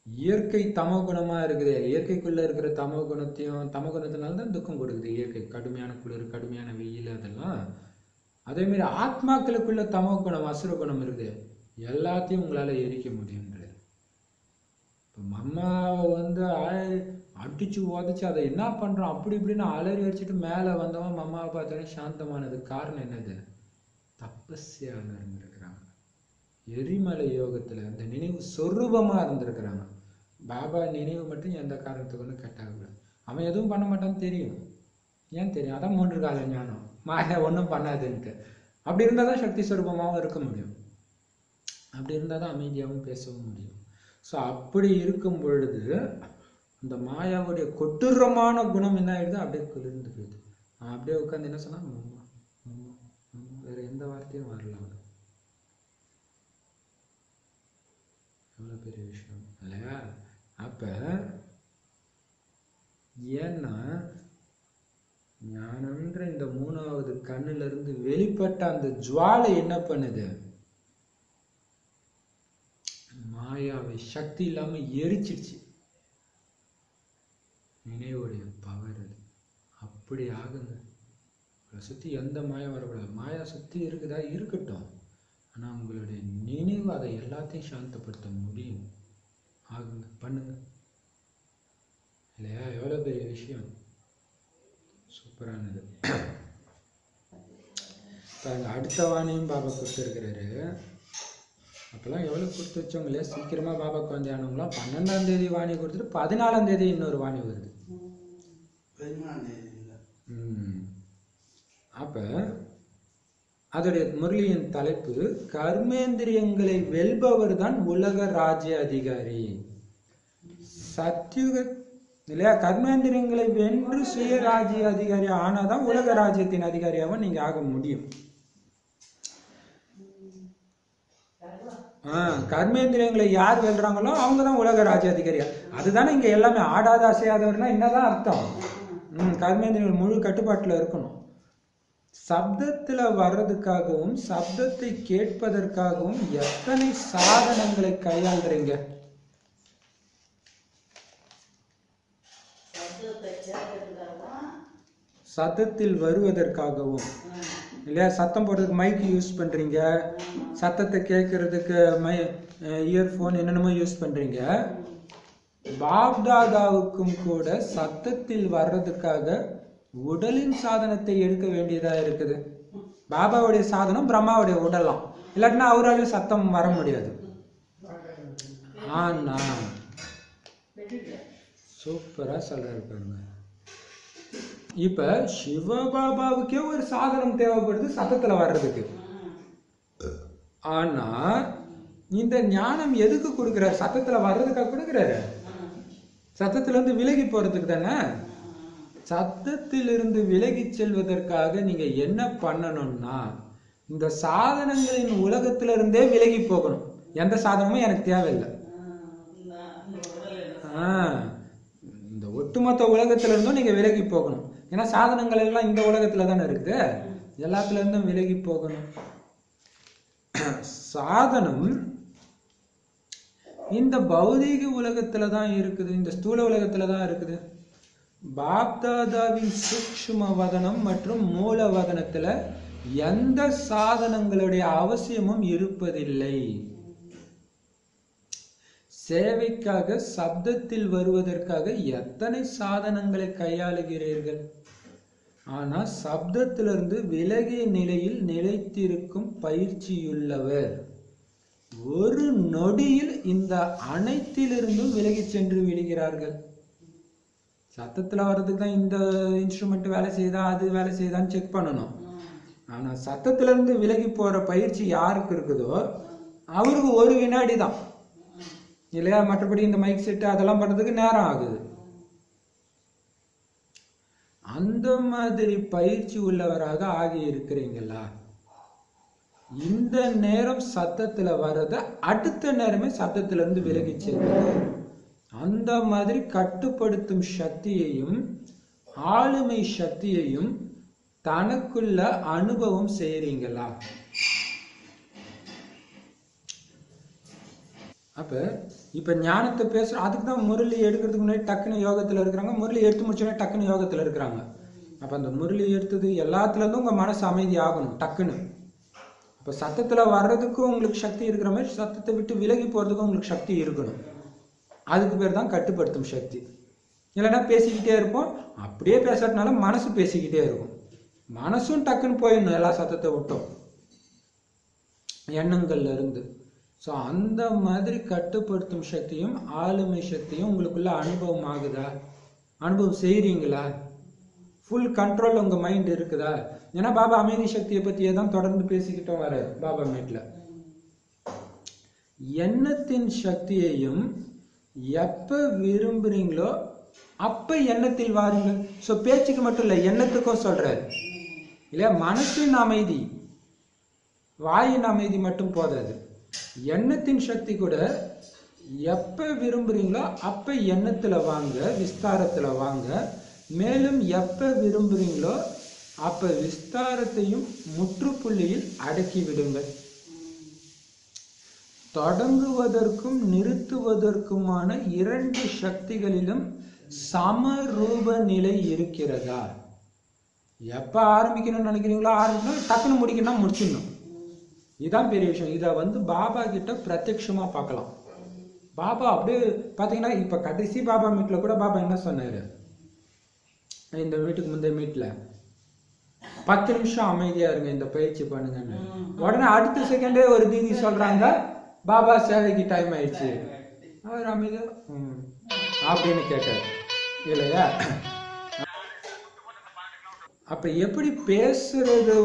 இயற்கை தமோ குணமா இருக்குது. இயற்கைக்குள்ள இருக்கிற தமோ குணத்தினால தான் துக்கம் கொடுக்குது. இயற்கை கடுமையான குளிர், கடுமையான வெயில், அதெல்லாம். அதே மாதிரி ஆத்மாக்களுக்குள்ள தமோ குணம், அசுர குணம் இருக்குது. எல்லாத்தையும் உங்களால எரிக்க முடியுன்றது. இப்போ அம்மாவை அடிச்சு உதச்சு அதை என்ன பண்றோம் அப்படி இப்படின்னு அலறி அடிச்சுட்டு மேலே வந்தவன் அம்மாவை பார்த்தோன்னே சாந்தமானது. காரணம் என்னது? தபஸ்யால இருந்திருக்கிறாங்க, எரிமலை யோகத்துல அந்த நினைவு சொரூபமா இருந்திருக்கிறாங்க. பாபா நினைவு மட்டும் எந்த காரணத்துக்கு ஒன்றும் கட்டாகக்கூடாது. அவன் எதுவும் பண்ண மாட்டான்னு தெரியும். ஏன் தெரியும்? அதான் 3 கால ஞானம். மாயா ஒன்றும் பண்ணாதுன்ட்டு. அப்படி இருந்தால் தான் சக்தி சொரூபமாகவும் இருக்க முடியும். அப்படி இருந்தால் தான் அமைதியாகவும் பேசவும் முடியும். ஸோ அப்படி இருக்கும் பொழுது அந்த மாயாவுடைய கொடூரமான குணம் என்ன ஆயிடுது? அப்படியே குளிர்ந்து போயிடுது. அப்படியே உட்காந்து என்ன சொன்னா, வேற எந்த வார்த்தையும் வரல. எவ்வளோ பெரிய விஷயம் இல்லையா? அப்ப ஏன்னா ஞானம்ன்ற இந்த 3வது கண்ணுல இருந்து வெளிப்பட்ட அந்த ஜுவாலை என்ன பண்ணுது? மாயாவை சக்தி இல்லாம எரிச்சிடுச்சு. நினைவுடைய பவர் அது. அப்படி ஆகுங்க. சுத்தி எந்த மாயம் வரக்கூடாது. மாயா சுத்தி இருக்குதா, இருக்கட்டும். ஆனா உங்களுடைய நினைவு அதை எல்லாத்தையும் சாந்தப்படுத்த முடியும். ஆகுங்க, பண்ணுங்க இல்லையா? எவ்வளவு பெரிய விஷயம். சூப்பரானது. அடுத்த வாணியும் பாபா கொடுத்துருக்கிறாரு. அப்பெல்லாம் எவ்வளவு கொடுத்து வச்சவங்க இல்லையா? சீக்கிரமா பாபா குழந்தையானவங்களாம் 12ஆம் தேதி வாணி கொடுத்துட்டு 14ஆம் தேதி இன்னொரு வாணி வருது. அப்ப அதோடைய முரளியின் தலைப்பு கர்மேந்திரியங்களை வெல்பவர் தான் உலக ராஜ்ய அதிகாரி. சத்யுக இல்லையா? கர்மேந்திரியங்களை வென்று சுய ராஜ்ய அதிகாரி ஆனாதான் உலக ராஜ்யத்தின் அதிகாரியாகவும் நீங்க ஆக முடியும். கர்மேந்திரியங்களை யார் வெல்றாங்களோ அவங்க தான் உலக ராஜ்ய அதிகாரியா. அதுதானே இங்க எல்லாமே. ஆடாத அசையாதவர்னா என்னதான் அர்த்தம்? கர்மேந்திரியங்கள் முழு கட்டுப்பாட்டுல இருக்கணும். சப்தத்துல வர்றதுக்காகவும் சப்தத்தை கேட்பதற்காகவும் எத்தனை சாதனங்களை கையாளுறீங்க? சத்தத்தில் வருவதற்காகவும் இல்லையா? சத்தம் போடுறதுக்கு மைக்கு யூஸ் பண்றீங்க, சத்தத்தை கேட்கறதுக்கு இயர்போன் என்னென்னமோ யூஸ் பண்றீங்க. பாப்தாதாவுக்கும் கூட சத்தத்தில் வர்றதுக்காக உடலின் சாதனத்தை எடுக்க வேண்டியதா இருக்குது. பாபாவுடைய சாதனம் பிரம்மாவுடைய உடலாம், இல்லாட்டினா அவராலும் சத்தம் வர முடியாது. ஆனா சூப்பரா சொல்றாரு பாருங்க. இப்ப சிவபாபாவுக்கே ஒரு சாதனம் தேவைப்படுது சத்தத்துல வர்றதுக்கு. ஆனா இந்த ஞானம் எதுக்கு கொடுக்கிறார்? சத்தத்துல வர்றதுக்காக கொடுக்கிறாரு. சத்தத்துல இருந்து விலகி போறதுக்கு தானே. சத்தத்திலிருந்து விலகிச் செல்வதற்காக நீங்க என்ன பண்ணணும்னா, இந்த சாதனங்களின் உலகத்திலிருந்தே விலகி போகணும். எந்த சாதனமும் எனக்கு தேவையில்லை. இந்த ஒட்டுமொத்த உலகத்துல இருந்தும் நீங்க விலகி போகணும். ஏன்னா சாதனங்கள் எல்லாம் இந்த உலகத்துல தானே இருக்குது. எல்லாத்துல இருந்தும் விலகி போகணும். சாதனம் இந்த பௌதீக உலகத்துல தான் இருக்குது, இந்த ஸ்தூல உலகத்துல தான் இருக்குது. பாப்தாதாவின் சூக்ஷ்ம வதனம் மற்றும் மூல வதனத்துல எந்த சாதனங்களுடைய அவசியமும் இருப்பதில்லை. சேவைக்காக சப்தத்தில் வருவதற்காக எத்தனை சாதனங்களை கையாளுகிறீர்கள். ஆனா சப்தத்திலிருந்து விலகிய நிலையில் நிலைத்திருக்கும் பயிற்சியுள்ளவர் ஒரு நொடியில் இந்த அனைத்திலிருந்தும் விலகி சென்று விடுகிறார்கள். சத்தத்துல வர்றதுக்கு தான் இந்த இன்ஸ்ட்ருமெண்ட் வேலை செய்தா அது வேலை செய்தான்னு செக் பண்ணணும். ஆனா சத்தத்துல இருந்து விலகி போற பயிற்சி யாருக்கு இருக்குதோ அவருக்கு ஒரு வினாடி தான் இல்லையா. மற்றபடி இந்த மைக் செட்டு அதெல்லாம் பண்றதுக்கு நேரம் ஆகுது. அந்த மாதிரி பயிற்சி உள்ளவராக ஆகி இருக்கிறீங்களா? இந்த நேரம் சத்தத்துல வர்றத அடுத்த நேரமே சத்தத்துல இருந்து விலகி செல்வது, அந்த மாதிரி கட்டுப்படுத்தும் சக்தியையும் ஆளுமை சக்தியையும் தனக்குள்ள அனுபவம் செய்றீங்களா? இப்ப ஞானத்தை பேசுறோம். அதுக்கு தான் முரளி எடுக்கிறதுக்கு முன்னாடி டக்குன்னு யோகத்துல இருக்கிறாங்க, முரளி எடுத்து முடிச்சோடனே டக்குன்னு யோகத்துல இருக்கிறாங்க. அப்ப அந்த முரளி எடுத்தது எல்லாத்துல இருந்தும் உங்க மனசு அமைதி ஆகணும் டக்குன்னு. அப்ப சத்தத்துல வர்றதுக்கும் உங்களுக்கு சக்தி இருக்கிற மாதிரி சத்தத்தை விட்டு விலகி போறதுக்கும் உங்களுக்கு சக்தி இருக்கணும். அதுக்கு பேர் தான் கட்டுப்படுத்தும் சக்தி. இல்லைன்னா பேசிக்கிட்டே இருப்போம், அப்படியே பேசுறதுனால மனசு பேசிக்கிட்டே இருக்கும். மனசும் டக்குன்னு போயிடணும் எல்லா சத்தத்தை விட்டோம் எண்ணங்கள்ல இருந்து. ஸோ அந்த மாதிரி கட்டுப்படுத்தும் சக்தியும் ஆளுமை சக்தியும் உங்களுக்குள்ள அனுபவம் ஆகுதா? அனுபவம் செய்றீங்களா? ஃபுல் கண்ட்ரோல் உங்க மைண்ட் இருக்குதா? ஏன்னா பாபா அமைதி சக்தியை பத்தியே தான் தொடர்ந்து பேசிக்கிட்டோம் வர பாபா மீட்ல. எண்ணத்தின் சக்தியையும் எப்ப விரும்புறீங்களோ அப்ப எண்ணத்தில் வாருங்கள். ஸோ பேச்சுக்கு மட்டும் இல்லை, எண்ணத்துக்கும் சொல்றாரு இல்லையா. மனசின் அமைதி வாயின் அமைதி மட்டும் போதாது. எண்ணத்தின் சக்தி கூட எப்ப விரும்புறீங்களோ அப்ப எண்ணத்துல வாங்க, விஸ்தாரத்துல வாங்க. மேலும் எப்ப விரும்புறீங்களோ அப்ப விஸ்தாரத்தையும் முற்றுப்புள்ளியில் அடக்கி விடுங்கள். தொடங்குவதற்கும் நிறுத்துவதற்குமான இரண்டு சக்திகளிலும் சமரூப நிலை இருக்கிறதா? எப்ப ஆரம்பிக்கணும்னு நினைக்கிறீங்களோ ஆரம்பிக்கணும், டக்குன்னு முடிக்கணும்னா முடிச்சிடணும். இதுதான் பெரிய விஷயம். இதை பாபா கிட்ட பிரத்யட்சமா பார்க்கலாம். பாபா அப்படியே பாத்தீங்கன்னா இப்ப கடைசி பாபா மீட்ல கூட பாபா என்ன சொன்னாரு, இந்த மீட்டுக்கு முந்தைய மீட்ல 10 நிமிஷம் அமைதியா இருங்க, இந்த பயிற்சி பண்ணுங்கன்னு. உடனே அடுத்த செகண்டே ஒரு தீதி சொல்றாங்க, பாபா சேவைக்கு டைம் ஆயிடுச்சு. அவர் அமைதியா அப்படின்னு கேட்டார் இல்லையா. அப்ப எப்படி பேசுறது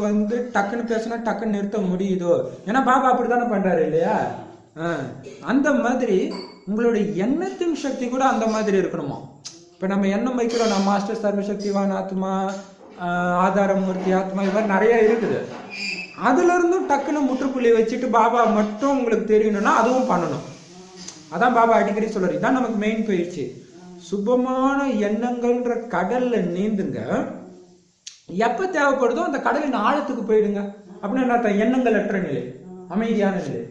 டக்குன்னு பேசினா டக்குன்னு நிறுத்த முடியுதோ, ஏன்னா பாபா அப்படித்தானே பண்றாரு இல்லையா. அந்த மாதிரி உங்களுடைய எண்ணத்தின் சக்தி கூட அந்த மாதிரி இருக்கணுமா. இப்ப நம்ம எண்ணம் வைக்கிறோம், நம்ம மாஸ்டர் சர்வசக்திவான் ஆத்மா, ஆதாரமூர்த்தி ஆத்மா, இது மாதிரி நிறைய இருக்குது. அதுல இருந்தும் டக்குன்னு முற்றுப்புள்ளி வச்சுட்டு பாபா மட்டும் உங்களுக்கு தெரியணும்னா அதுவும் பண்ணணும். அதான் பாபா அடிக்கடி சொல்றாரு, இதான் நமக்கு மெயின் பயிற்சி. சுபமான எண்ணங்கள்ன்ற கடல்ல நீந்துங்க. எப்ப தேவைப்படுதோ அந்த கடலின் ஆழத்துக்கு போயிடுங்க. அப்படின்னு என்ன, எண்ணங்கள் அற்ற நிலை, அமைதியான நிலை,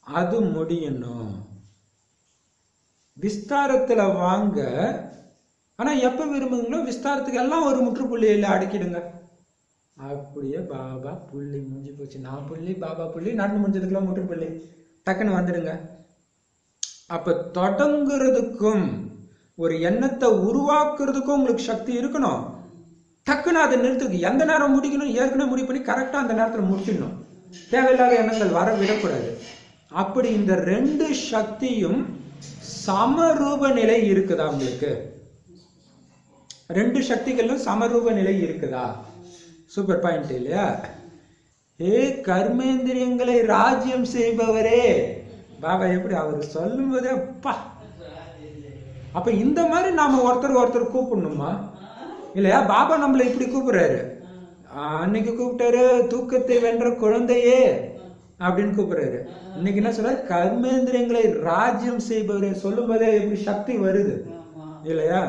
அது முடியணும். விஸ்தாரத்துல வாங்க. ஆனா எப்ப விரும்புங்களோ விஸ்தாரத்துக்கு எல்லாம் ஒரு முற்றுப்புள்ளியில அடக்கிடுங்க. அப்படியே பாபா புள்ளி முடிஞ்சு போச்சு, நான் புள்ளி பாபா புள்ளி, நடந்து முடிஞ்சதுக்குலாம் முற்றுப்புள்ளி, டக்குன்னு வந்துடுங்க. அப்ப தொடங்குறதுக்கும் ஒரு எண்ணத்தை உருவாக்குறதுக்கும் உங்களுக்கு சக்தி இருக்கணும். டக்குன்னு அதை நிறுத்துக்கு எந்த நேரம் முடிக்கணும் ஏற்கனவே முடிவு பண்ணி கரெக்டா அந்த நேரத்துல முடிச்சிடணும். தேவையில்லாத எண்ணங்கள் வர விடக்கூடாது. அப்படி இந்த ரெண்டு சக்தியும் சமரூப நிலை இருக்குதா உங்களுக்கு? ரெண்டு சக்திகளும் சமரூப நிலை இருக்குதா? சூப்பர் பாயிண்ட் இல்லையா. ஏ கர்மேந்திரியங்களை ராஜ்யம் செய்பவரே, பாபா எப்படி அவர் சொல்லும் போதே அப்பா. அப்ப இந்த மாதிரி நாம ஒருத்தர் கூப்பிடணுமா இல்லையா? பாபா நம்மளை இப்படி கூப்பிடுறாரு. அன்னைக்கு கூப்பிட்டாரு தூக்கத்தை வென்ற குழந்தையே அப்படின்னு கூப்பிடுறாரு. இன்னைக்கு என்ன சொல்றாரு? கர்மேந்திரியங்களை ராஜ்யம் செய்பவரே. சொல்லும் போதே எப்படி சக்தி வருது இல்லையா?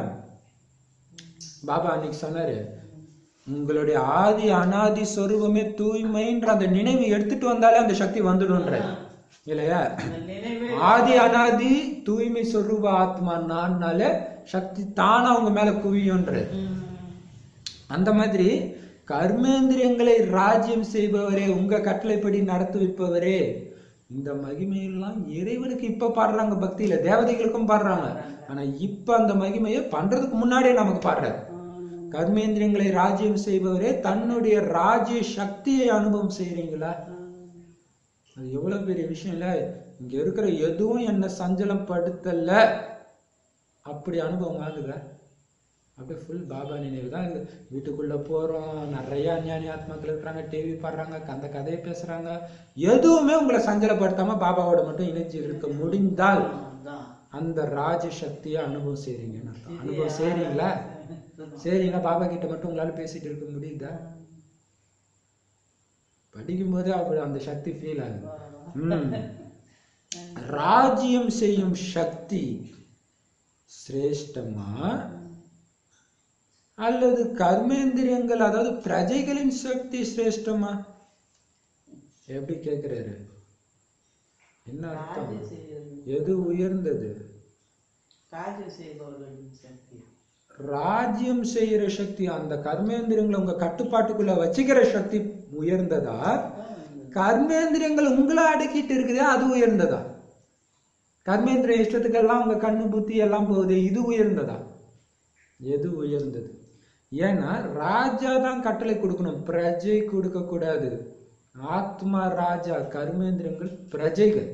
பாபா அன்னைக்கு சொன்னாரு, உங்களுடைய ஆதி அனாதி சொரூபமே தூய்மைன்ற அந்த நினைவு எடுத்துட்டு வந்தாலே அந்த சக்தி வந்துடும்ன்ற இல்லையா? ஆதி அனாதி தூய்மை சொரூப ஆத்மா நான்னால சக்தி தானா அவங்க மேல குவியும்ன்ற. அந்த மாதிரி கர்மேந்திரியங்களை ராஜ்யம் செய்பவரே, உங்க கட்டளைப்படி நடத்துவிப்பவரே, இந்த மகிமையெல்லாம் இறைவனுக்கு இப்ப பாடுறாங்க, பக்தியில தேவதைகளுக்கும் பாடுறாங்க. ஆனா இப்ப அந்த மகிமையை பண்றதுக்கு முன்னாடியே நமக்கு பாடுறாரு. கர்மேந்திரியங்களை ராஜ்யம் செய்பவரே, தன்னுடைய ராஜ்ய சக்தியை அனுபவம் செய்யறீங்களா? அது எவ்வளவு பெரிய விஷயம் இல்ல. இங்க இருக்கிற எதுவும் என்ன சஞ்சலம் படுத்தல, அப்படி அனுபவம் ஆகுதா? அப்படியே ஃபுல் பாபா நினைவு தான். வீட்டுக்குள்ள போறோம், நிறைய அஞ்ஞானி ஆத்மாக்கள் இருக்கிறாங்க, டிவி பாடுறாங்க, அந்த கதையை பேசுறாங்க, எதுவுமே உங்களை சஞ்சலப்படுத்தாம பாபாவோட மட்டும் இணைஞ்சு இருக்க முடிந்தால் அந்த ராஜ சக்தியை அனுபவம் செய்றீங்கன்னு அர்த்தம். அனுபவம் செய்றீங்களா? சரிங்க, பாபா கிட்ட மட்டும் உங்களால பேசிட்டு இருக்க முடியுதா? படிக்கும் போதே அப்படி அந்த சக்தி ஃபீல் ஆகுது. ராஜ்யம் செய்யும் சக்தி சிரேஷ்டமா அல்லது கர்மேந்திரியங்கள் அதாவது பிரஜைகளின் சக்தி சிரேஷ்டமா? எப்படி கேட்கிறாரு? என்ன அர்த்தம்? எது உயர்ந்தது? ராஜ்யம் செய்யற சக்தி, அந்த கர்மேந்திரியங்களை உங்க கட்டுப்பாட்டுக்குள்ள வச்சுக்கிற சக்தி உயர்ந்ததா? கர்மேந்திரியங்கள் உங்களை அடக்கிட்டு இருக்குதே அது உயர்ந்ததா? கர்மேந்திரிய இஷ்டத்துக்கெல்லாம் உங்க கண்ணு புத்தி எல்லாம் போகுது, இது உயர்ந்ததா? எது உயர்ந்தது? ஏன்னா ராஜா தான் கட்டளை கொடுக்கணும், பிரஜை கொடுக்க கூடாது. ஆத்மா ராஜா, கர்மேந்திரங்கள் பிரஜைகள்.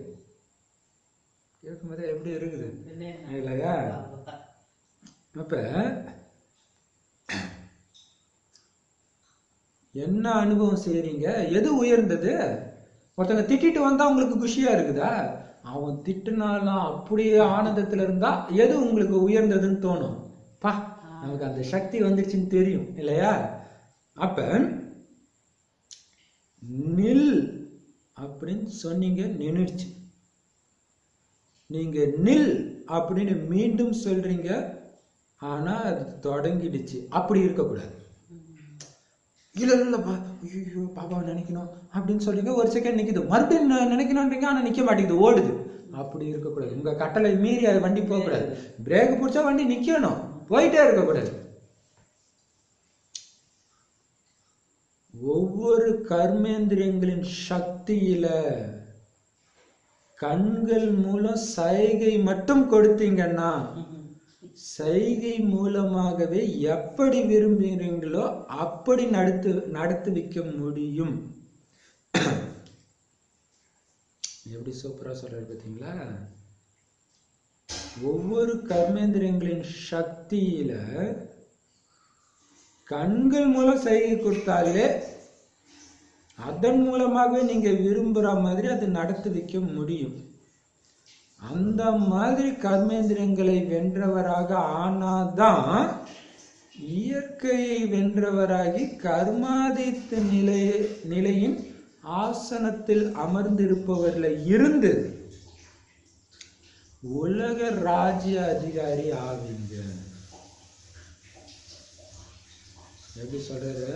கேட்கும்போது எப்படி இருக்குது இல்லையா? அப்ப என்ன அனுபவம் செய்றீங்க? எது உயர்ந்தது? ஒருத்தங்க திட்டிட்டு வந்தா உங்களுக்கு குஷியா இருக்குதா? அவன் திட்டுனாலும் அப்படியே ஆனந்தத்துல இருந்தா எது உங்களுக்கு உயர்ந்ததுன்னு தோணும்? பா, நமக்கு அந்த சக்தி வந்துருச்சுன்னு தெரியும் இல்லையா? அப்ப நில் அப்படின்னு சொன்னீங்க, நின்னுடுச்சு. நீங்க நில் அப்படின்னு மீண்டும் சொல்றீங்க, ஆனா அது தொடங்கிடுச்சு. அப்படி இருக்கக்கூடாது. இல்ல இல்லப்பா, ஐயோ பாபாவை நினைக்கணும் அப்படின்னு சொல்றீங்க, ஒரு செகண்ட் நிக்குது, மறுபடியும் நினைக்கணும்ன்றீங்க, ஆனா நிக்க மாட்டேங்குது, ஓடுது. அப்படி இருக்கக்கூடாது. உங்க கட்டளை மீறி அது வண்டி போகக்கூடாது. பிரேக் பிடிச்சா வண்டி நிக்கணும், போயிட்டே இருக்கக்கூடாது. ஒவ்வொரு கர்மேந்திரியங்களின் சக்தியில கண்கள் மூலம் சைகை மட்டும் கொடுத்தீங்கன்னா, சைகை மூலமாகவே எப்படி விரும்புகிறீங்களோ அப்படி நடத்துவிக்க முடியும். எப்படி சூப்பரா சொல்றாரு பார்த்தீங்களா? ஒவ்வொரு கர்மேந்திரியங்களின் சக்தியில கண்கள் மூலம் சைகை கொடுத்தாலே அதன் மூலமாகவே நீங்க விரும்புற மாதிரி அது நடத்தி வைக்க முடியும். அந்த மாதிரி கர்மேந்திரங்களை வென்றவராக ஆனாதான் இயற்கையை வென்றவராகி கர்மாதித்த நிலையின் ஆசனத்தில் அமர்ந்திருப்பவர்ல இருந்து உலக ராஜ்ய அதிகாரி ஆவீங்க. எப்படி சொல்றாரு?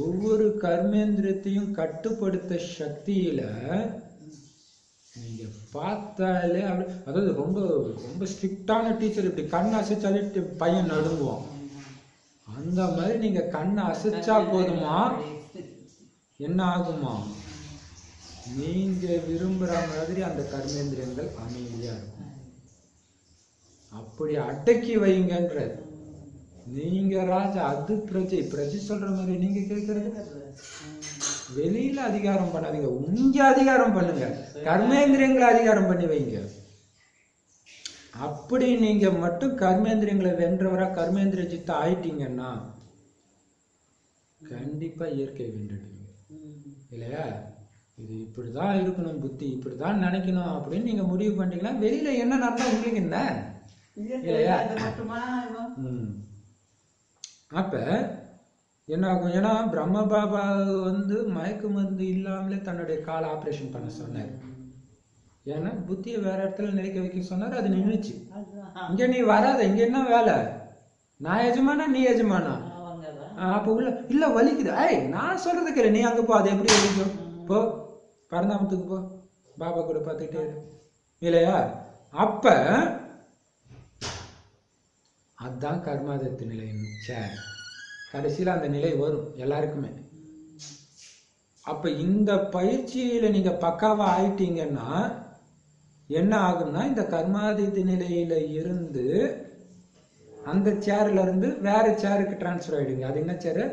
ஒவ்வொரு கர்மேந்திரத்தையும் கட்டுப்படுத்த சக்தியில நீங்க பார்த்தாலே அதாவது ரொம்ப ரொம்ப ஸ்ட்ரிக்டான டீச்சர் இப்படி கண் அசைச்சாலே பையன் நடுங்குவான். அந்த மாதிரி நீங்க கண்ணை அசைச்சா போதுமா, என்ன ஆகுமா? நீங்க விரும்புற மாதிரி அந்த கர்மேந்திரியங்கள் அமைதியா இருக்கும். அப்படி அடக்கி வைங்கன்ற. நீங்க ராஜா, அது பிரஜை. பிரஜை சொல்ற மாதிரி நீங்க கேட்கறது. வெளியில அதிகாரம் பண்ணாதீங்க, உங்க அதிகாரம் பண்ணுங்க. கர்மேந்திரியங்களை அதிகாரம் பண்ணி வைங்க. அப்படி நீங்க மட்டும் கர்மேந்திரியங்களை வென்றவரா கர்மேந்திரிய ஜித்த ஆயிட்டீங்கன்னா கண்டிப்பா இயற்கை வென்றுடுவீங்க இல்லையா? இது இப்படிதான் இருக்கணும், புத்தி இப்படிதான் நினைக்கணும் அப்படின்னு நீங்க முடிவு பண்ணிட்டீங்கன்னா வெளியில என்ன நடந்தா உங்களுக்கு என்ன இல்லையா? அப்ப என்ன ஆகும்? ஏன்னா பிரம்ம பாபா மயக்க மருந்து இல்லாமலே தன்னுடைய காலை ஆப்ரேஷன் பண்ண சொன்னார். ஏன்னா புத்தியை வேற இடத்துல நிலைக்க வைக்க சொன்னார், அது நின்றுச்சு. இங்க நீ வராத, இங்க என்ன வேலை? நான் எஜமானா நீ எஜமானா? அப்ப உள்ள இல்ல வலிக்குது. நான் சொல்றது கேளு, நீ அங்க போ. அது எப்படி வலிக்கும்? போ பரந்தாமத்துக்கு போ, பாபா கூட பார்த்துட்டே இல்லையா? அப்ப அதுதான் கர்மாதத்து நிலை. கடைசியில அந்த நிலை வரும் எல்லாருக்குமே. அப்ப இந்த பயிற்சியில நீங்க பக்காவா ஆயிட்டீங்கன்னா என்ன ஆகும்னா, இந்த கர்மாதித்த நிலையில இருந்து அந்த சேர்ல இருந்து வேற சேருக்கு டிரான்ஸ்பர் ஆயிடுங்க. அது என்ன சேரு?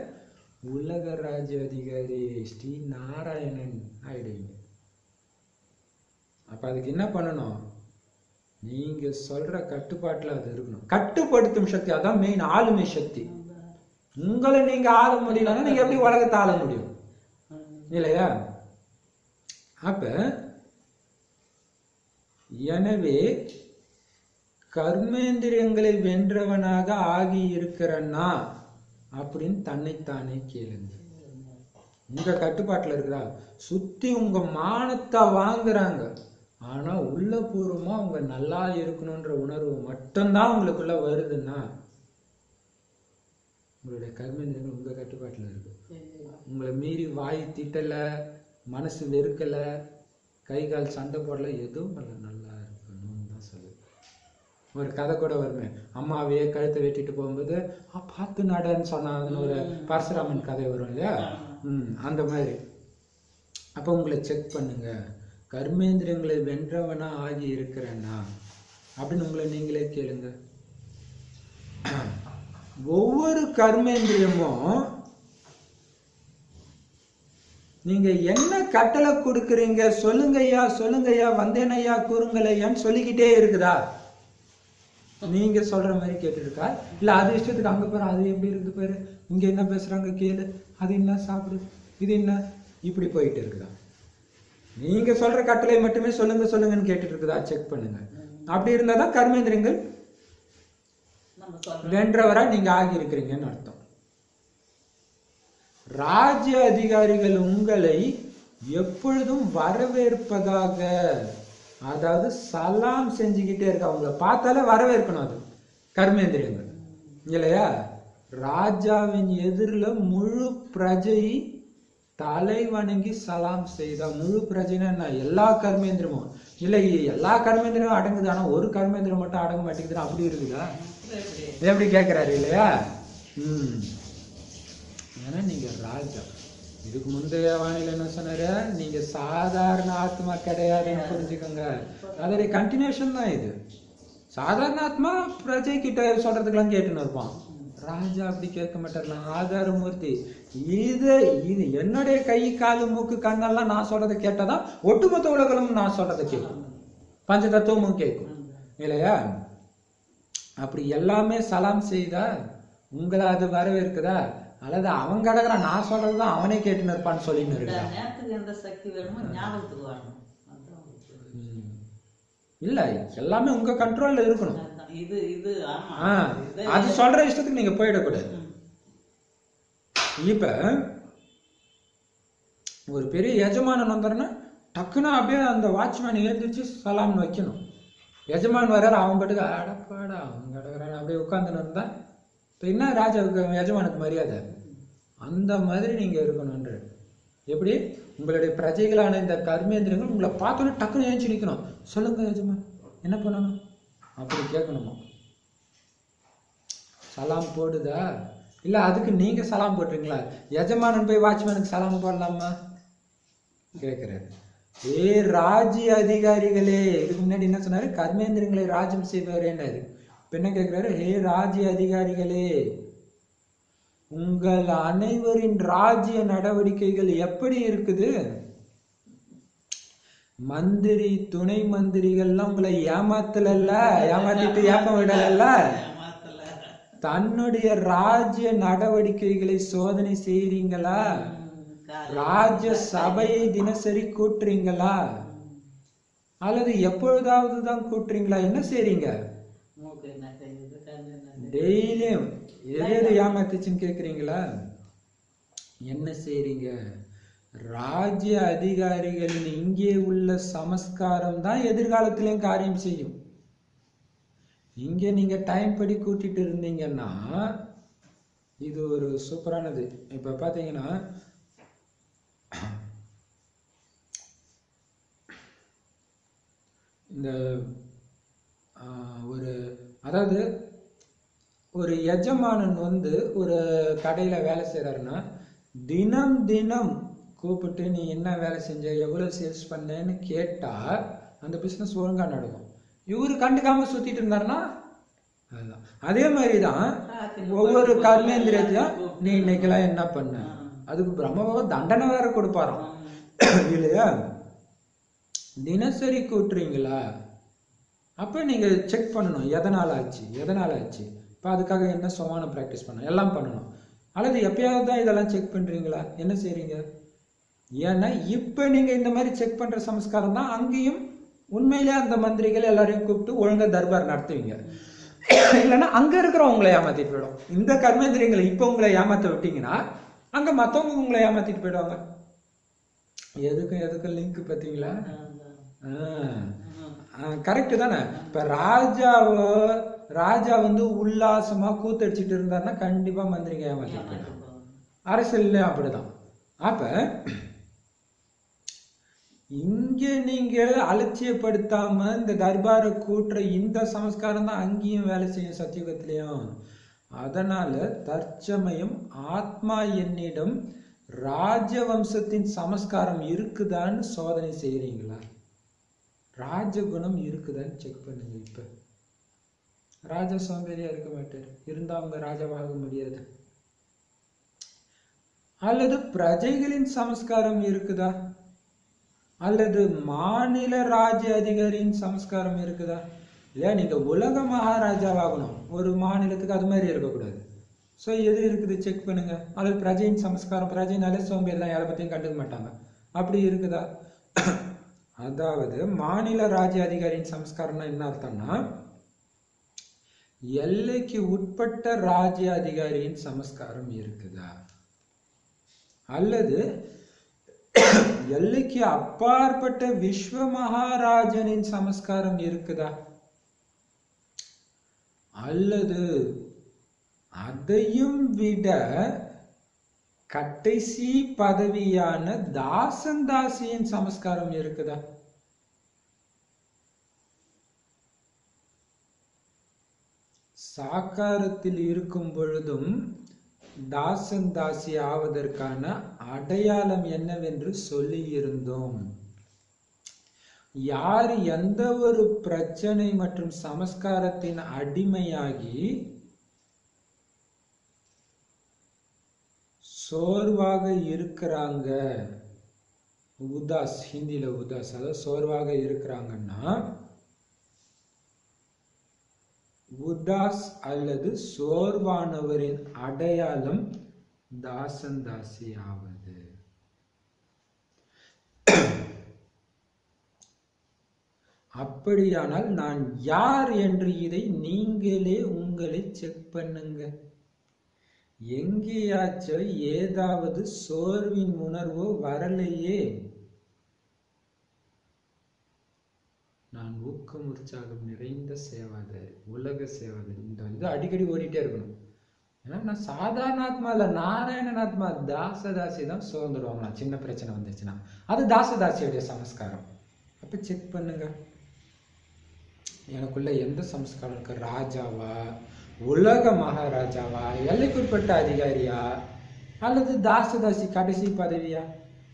உலக ராஜ்ய அதிகாரி ஸ்ரீ நாராயணன் ஆயிடுவீங்க. அப்ப அதுக்கு என்ன பண்ணணும்? நீங்க சொல்ற கட்டுப்பாட்டுல அது இருக்கணும். கட்டுப்படுத்தும் சக்தி, அதான் மெயின் ஆளுமை சக்தி. உங்களை நீங்க ஆள முடியலன்னா நீங்க எப்படி உலகத்தை ஆள முடியும்? இல்லையா? அப்ப எனவே கர்மேந்திரியங்களை வென்றவனாக ஆகி இருக்கிறன்னா அப்படின்னு தன்னைத்தானே கேளுங்க. உங்க கட்டுப்பாட்டுல இருக்கிறா. சுத்தி உங்க மானத்தை வாங்குறாங்க, ஆனா உள்ள பூர்வமா உங்க நல்லா இருக்கணும்ன்ற உணர்வு மட்டும்தான் உங்களுக்குள்ள வருதுன்னா உங்களுடைய கர்மேந்திரியங்கள் உங்க கட்டுப்பாட்டுல இருக்கு. உங்களை மீறி வாய் திட்டல, மனசு வெறுக்கல, கை கால் சண்டை போடல, எதுவும் நல்லா இருக்கணும்னு தான் சொல்லுது. ஒரு கதை கூட வருமே, அம்மாவையே கழுத்தை வெட்டிட்டு போகும்போது பார்த்து நடன்னு சொன்னாங்கன்னு ஒரு பரசுராமன் கதை வரும் இல்லையா? அந்த மாதிரி. அப்ப உங்களை செக் பண்ணுங்க, கர்மேந்திரியங்களை வென்றவனா ஆகி இருக்கிறேன்னா அப்படின்னு உங்களை நீங்களே கேளுங்க. ஒவ்வொரு கர்மேந்திரியமும் நீங்க என்ன கட்டளை கொடுக்குறீங்க, சொல்லுங்கய்யா சொல்லுங்கய்யா, வந்தேனையா கூறுங்களையான்னு சொல்லிக்கிட்டே இருக்குதா? நீங்க சொல்ற மாதிரி கேட்டு இருக்கா? இல்ல அது இஷ்டத்துக்கு அங்க பாரு, அது எப்படி இருக்கு பாரு, இங்க என்ன பேசுறாங்க கேளு, அது என்ன சாப்பிடு, இது என்ன, இப்படி போயிட்டு இருக்குதா? நீங்க சொல்ற கட்டளை மட்டுமே சொல்லுங்க சொல்லுங்கன்னு கேட்டுட்டு இருக்குதா? செக் பண்ணுங்க. அப்படி இருந்தாதான் கர்மேந்திரியங்கள் வென்றவரா நீங்க ஆகி இருக்கிறீங்கன்னு அர்த்தம். ராஜ்ய அதிகாரிகள் உங்களை எப்பொழுதும் வரவேற்பதாக, அதாவது சலாம் செஞ்சுக்கிட்டே இருக்க, அவங்கள பார்த்தாலே வரவேற்கணும். அது கர்மேந்திரியங்கள் இல்லையா? ராஜாவின் எதிரில் முழு பிரஜை தலை வணங்கி சலாம் செய்தா. முழு பிரஜைன்னா எல்லா கர்மேந்திரமும் இல்லை, எல்லா கர்மேந்திரமும் அடங்குது, ஆனா ஒரு கர்மேந்திரம் மட்டும் அடங்க மாட்டேங்குதுன்னா அப்படி இருக்குதா? எப்படி கேட்கிறாரு இல்லையா? ஏன்னா நீங்க ராஜா. இதுக்கு முந்தைய வானிலை என்ன சொன்னாரு? நீங்க சாதாரண ஆத்மா கிடையாதுன்னு புரிஞ்சுக்கோங்க. அதோடைய கண்டினியூஷன் தான் இது. சாதாரண ஆத்மா பிரஜை கிட்ட சொல்றதுக்கெல்லாம் கேட்டுன்னு இருப்பான். ராஜா அப்படி கேட்க மாட்டார்லாம். ஆதாரமூர்த்தி, இது என்னுடைய கை காலு மூக்கு கண்ணெல்லாம் நான் சொல்றதை கேட்டாதான் ஒட்டுமொத்த உலகம் நான் சொல்றதை கேட்கும், பஞ்ச தத்துவமும் கேட்கும் இல்லையா? அப்படி எல்லாமே சலாம் செய்தா உங்களை அது வரவேற்குதா? அல்லது அவன் கிடக்குறான், நான் சொல்றதுதான் அவனே கேட்டுன்னு இருப்பான்னு சொல்லின்னு இருக்கான். இல்ல, எல்லாமே உங்க கண்ட்ரோல்ல இருக்கணும். அது சொல்ற இஷ்டத்துக்கு நீங்க போயிடக்கூடாது. இப்ப ஒரு பெரிய எஜமானன் வந்தாருன்னா டக்குன்னு அப்படியே அந்த வாட்ச்மேன் எழுந்திரிச்சு சலாம்னு வைக்கணும். எஜமான் வர்றாரு, அவன் பாட்டுக்கு அடப்பாடா அவன் கிடக்குறாரு அப்படியே உட்காந்துன்னு இருந்தா இப்போ என்ன ராஜாவுக்கு எஜமானுக்கு மரியாதை? அந்த மாதிரி நீங்க இருக்கணும்ன்ற. எப்படி? உங்களுடைய பிரஜைகளான இந்த கர்மேந்திரங்கள் உங்களை பார்த்தோன்னே டக்குன்னு ஏஞ்சி நிற்கணும். சொல்லுங்க எஜமான் என்ன பண்ணணும் அப்படி கேட்கணுமா? சலாம் போடுதா? இல்ல அதுக்கு நீங்க சலாம் போட்டுறீங்களா? எஜமானன் போய் வாட்ச்மேனுக்கு சலாம் போடலாமா கேட்கிறாரு. ஏ ராஜ்ய அதிகாரிகளே, இதுக்கு முன்னாடி என்ன சொன்னாரு? கர்மேந்திரங்களை ராஜ்யம் செய்வாரேன்னாரு. இப்ப என்ன கேட்கிறாரு? ஹே ராஜ்ய அதிகாரிகளே, உங்கள் அனைவரின் ராஜ்ய நடவடிக்கைகள் எப்படி இருக்குது? மந்திரி துணை மந்திரிகள்லாம் உங்களை ஏமாத்திட்டு ஏப்பம் விடல, தன்னுடைய ராஜ்ய நடவடிக்கைகளை சோதனை செய்றீங்களா? ராஜ்ய சபையை தினசரி கூட்டுறீங்களா? அல்லது எப்பொழுதாவது தான் கூட்டுறீங்களா? என்ன செய்றீங்க? டெய்லியும் எது எது ஏமாத்துச்சுன்னு கேக்குறீங்களா? என்ன செய்றீங்க? ராஜ்ய அதிகாரிகளின் இங்கே உள்ள சமஸ்காரம் தான் எதிர்காலத்திலையும் காரியம் செய்யும். இங்க நீங்க டைம் படி கூட்டிட்டு இருந்தீங்கன்னா இது ஒரு சூப்பரானது. இப்ப பாத்தீங்கன்னா இந்த ஒரு அதாவது ஒரு எஜமானன் வந்து ஒரு கடையில வேலை செய்யறாருன்னா தினம் தினம் கூப்பிட்டு நீ என்ன வேலை செஞ்ச, எவ்வளவு சேல்ஸ் பண்ணேன்னு கேட்டா அந்த பிசினஸ் ஒழுங்கா நடக்கும். இவரு கண்டுக்காம சுத்திட்டு இருந்தாருன்னா அதுதான். அதே மாதிரிதான் ஒவ்வொரு கர்மேந்திரியத்தையும் நீ இன்னைக்கெல்லாம் என்ன பண்ண, அதுக்கு பிரம்மபாவ தண்டனை வேற கொடுப்பாராம் இல்லையா? தினசரி கூட்டுறீங்களா, அப்ப நீங்க செக் பண்ணணும் எதனால ஆச்சு இப்ப அதுக்காக என்ன சோமான பிராக்டிஸ் பண்ணணும், எல்லாம் பண்ணணும். அல்லது எப்பயாவது தான் இதெல்லாம் செக் பண்றீங்களா, என்ன செய்றீங்க? ஏன்னா இப்ப நீங்க இந்த மாதிரி செக் பண்ற சமஸ்காரம் தான் அங்கேயும் உண்மையிலே அந்த மந்திரிகள் எல்லாரையும் கூப்பிட்டு ஒழுங்கா தர்பார் நடத்துவீங்க. இல்லைன்னா அங்க இருக்கிறவங்களை ஏமாத்திட்டு போயிடும். இந்த கர்மேந்திரியங்களை இப்ப உங்களை ஏமாத்த விட்டீங்கன்னா அங்க மத்தவங்க உங்களை ஏமாத்திட்டு போயிடுவாங்க. எதுக்கும் லிங்க் பாத்தீங்களா? கரெக்ட் தானே? இப்ப ராஜா வந்து உல்லாசமா கூத்தடிச்சிட்டு இருந்தாருன்னா கண்டிப்பா மந்திரிங்க ஏமாத்திட்டு போயிடும். அரசியல்லையும் அப்படிதான். அப்ப இங்க நீங்க அலட்சியப்படுத்தாம இந்த தர்பாரை கூட்டுற இந்த சமஸ்காரம் தான் அங்கேயும் வேலை செய்யும் சத்தியுகத்திலையும். அதனால தற்சமயம் ஆத்மா என்னிடம் ராஜவம்சத்தின் சமஸ்காரம் இருக்குதான்னு சோதனை செய்யறீங்களா? ராஜகுணம் இருக்குதான்னு செக் பண்ணுங்க. இப்ப ராஜா சோம்பேறியா இருக்க மாட்டாரு, இருந்தா அவங்க ராஜாவாக முடியாது. அல்லது பிரஜைகளின் சமஸ்காரம் இருக்குதா, அல்லது மாநில ராஜ்ய அதிகாரியின் சமஸ்காரம் இருக்குதா? இல்லையா? நீங்க உலக மகாராஜாவாகணும், ஒரு மாநிலத்துக்கு அது மாதிரி இருக்கக்கூடாது. ஸோ எது இருக்குது செக் பண்ணுங்க. அல்லது பிரஜையின் சமஸ்காரம், பிரஜைனாலே சோம்பேறி தான், யாரை பத்தியும் கண்டுக்க மாட்டாங்க, அப்படி இருக்குதா? அதாவது மாநில ராஜ்ய அதிகாரியின் சமஸ்காரம்னா என்ன அர்த்தம்னா எல்லைக்கு உட்பட்ட ராஜ்ய அதிகாரியின் சமஸ்காரம் இருக்குதா, அல்லது எல்லைக்கு அப்பாற்பட்ட விஸ்வ மகாராஜனின் சமஸ்காரம் இருக்குதா, அல்லது அதையும் விட கடைசி பதவியான தாசந்தாசியின் சமஸ்காரம் இருக்குதா? சாக்காரத்தில் இருக்கும் பொழுதும் தாசன் தாசி ஆவதற்கான அடையாளம் என்னவென்று சொல்லி இருந்தோம். யார் எந்த ஒரு பிரச்சனை மற்றும் சமஸ்காரத்தின் அடிமையாகி சோர்வாக இருக்கிறாங்க, உதாஸ், ஹிந்தியில உதாஸ், அதாவது சோர்வாக இருக்கிறாங்கன்னா உதாஸ் அல்லது சோர்வானவரின் அடையாளம் தாசன் தாசி ஆவது. அப்படியானால் நான் யார் என்று இதை நீங்களே உங்களை செக் பண்ணுங்க. எங்கேயாச்சும் ஏதாவது சோர்வின் உணர்வோ வரலையே? நான் ஊக்கம் உற்சாகம் நிறைந்த சேவாதாரி, உலக சேவாதாரி, இந்த இது அடிக்கடி ஓடிட்டே இருக்கணும். ஏன்னா நான் சாதாரண ஆத்மா இல்ல, நாராயணன் ஆத்மா. தாசதாசி தான் சோர்ந்துடுவாங்க சின்ன பிரச்சனை வந்துச்சுன்னா, அது தாசதாசியுடைய சமஸ்காரம். அப்ப செக் பண்ணுங்க, எனக்குள்ள எந்த சமஸ்காரம் இருக்கு? ராஜாவா, உலக மகாராஜாவா, எல்லைக்குட்பட்ட அதிகாரியா, அல்லது தாசதாசி கடைசி பதவியா?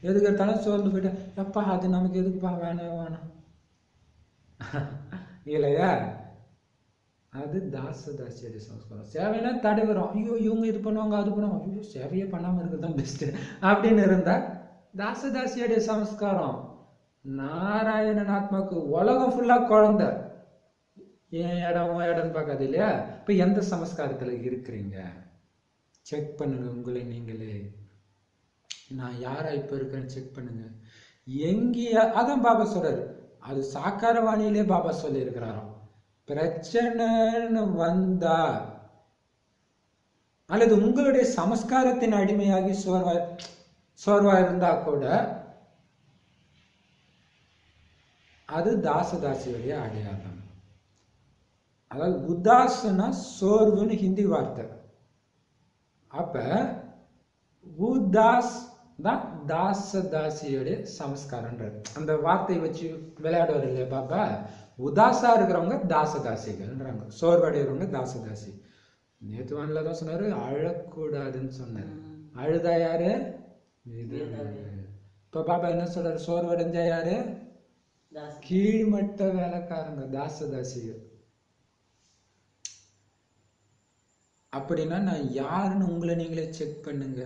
எதுக்கு எடுத்தாலும் சோர்ந்து போயிட்டு எப்பா அது நமக்கு எதுக்குப்பா, வேணாம் இல்லையா? அது தாசதாசியுடைய சமஸ்காரம். சேவைனா தடை வரும், ஐயோ இவங்க இது பண்ணுவாங்க அது பண்ணுவாங்க, ஐயோ சேவையே பண்ணாம இருக்குதான் பெஸ்ட் அப்படின்னு இருந்தா தாசதாசியுடைய சமஸ்காரம். நாராயணன் ஆத்மாக்கு உலகம் ஃபுல்லா குழந்தை, என் இடம் பார்க்காது இல்லையா? இப்ப எந்த சமஸ்காரத்துல இருக்கிறீங்க செக் பண்ணுங்க உங்களை நீங்களே. நான் யாரா இப்ப இருக்கிறேன்னு செக் பண்ணுங்க. எங்கேயா, அதான் பாபா சொல்றாரு, அது சாக்காரவாணியிலே பாபா சொல்லி இருக்கிறாராம். பிரச்சனைன்னு வந்தா அல்லது உங்களுடைய சமஸ்காரத்தின் அடிமையாகி சோர்வா இருந்தா கூட அது தாசதாசியுடைய அடையாளம். அதாவது உதாஸ்னா சோர்வுன்னு ஹிந்தி வார்த்தை. அப்ப உதாஸ் தான் தாசதாசியுடைய சமஸ்காரன்றது. அந்த வார்த்தையை வச்சு விளையாடுவார் இல்லையா பாப்பா, உதாசா இருக்கிறவங்க தாசதாசிகள்ன்றாங்க, சோர்வடைகிறவங்க தாசதாசி. நேத்து வானில தான் சொன்னாரு அழக்கூடாதுன்னு சொன்னாரு. அழுதா யாரு? இப்ப பாப்பா என்ன சொல்றாரு? சோர்வடைஞ்சா யாரு? கீழ்மட்ட வேலைக்காரங்க, தாசதாசிகள். அப்படின்னா நான் யாருன்னு உங்களை நீங்களே செக் பண்ணுங்க.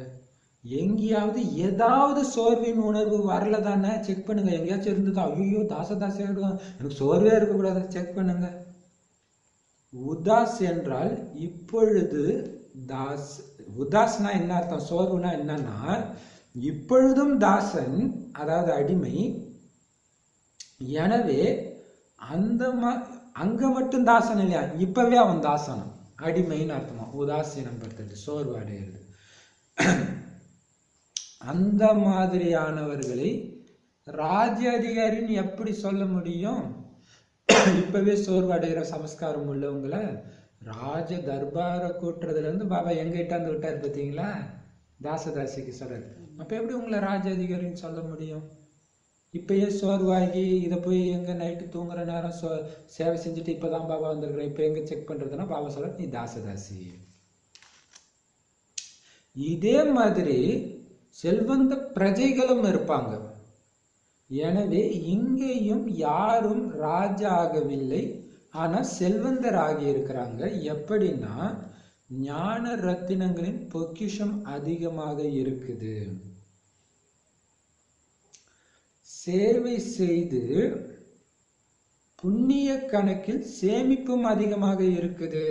எங்கேயாவது ஏதாவது சோர்வின் உணர்வு வரல தானே செக் பண்ணுங்க. எங்கேயாச்சும் இருந்ததா? ஐயோ தாசதாசி ஆயிடுவான், எனக்கு சோர்வே இருக்கக்கூடாது, செக் பண்ணுங்க. உதாஸ் என்றால் இப்பொழுது தாஸ். உதாஸ்னா என்ன அர்த்தம்? சோர்வுனா என்னன்னா இப்பொழுதும் தாசன், அதாவது அடிமை. எனவே அங்க மட்டும் தாசன் இல்லையா, இப்பவே அவன் தாசனம், அடிமைன்னு அர்த்தமா. உதாசீனம் படுத்துறது, சோர்வு அடைகிறது. அந்த மாதிரியானவர்களை ராஜ்ய அதிகாரின்னு எப்படி சொல்ல முடியும்? இப்பவே சோர்வு அடைகிற சமஸ்காரம் உள்ளவங்களை ராஜ தர்பார கூட்டுறதுல இருந்து பாபா எங்க இட்டாந்து விட்டாரு பார்த்தீங்களா, தாசதாசிக்கு சொல்றாரு. அப்ப எப்படி உங்களை ராஜ அதிகாரின்னு சொல்ல முடியும்? இப்பயே சோர்வாகி இதை போய் எங்க நைட்டு தூங்குற நேரம் சேவை செஞ்சுட்டு இப்பதான் பாபா வந்திருக்கிறேன், இப்ப எங்க செக் பண்றதுன்னா பாபா சொல்ற நீ தாசதாசி. இதே மாதிரி செல்வந்த பிரஜைகளும் இருப்பாங்க. எனவே இங்கேயும் யாரும் ராஜா ஆகவில்லை, ஆனா செல்வந்தர் ஆகி இருக்கிறாங்க. எப்படின்னா ஞான ரத்தினங்களின் பொக்கிஷம் அதிகமாக இருக்குது, சேவை செய்து புண்ணிய கணக்கில் சேமிப்பும் அதிகமாக இருக்குது.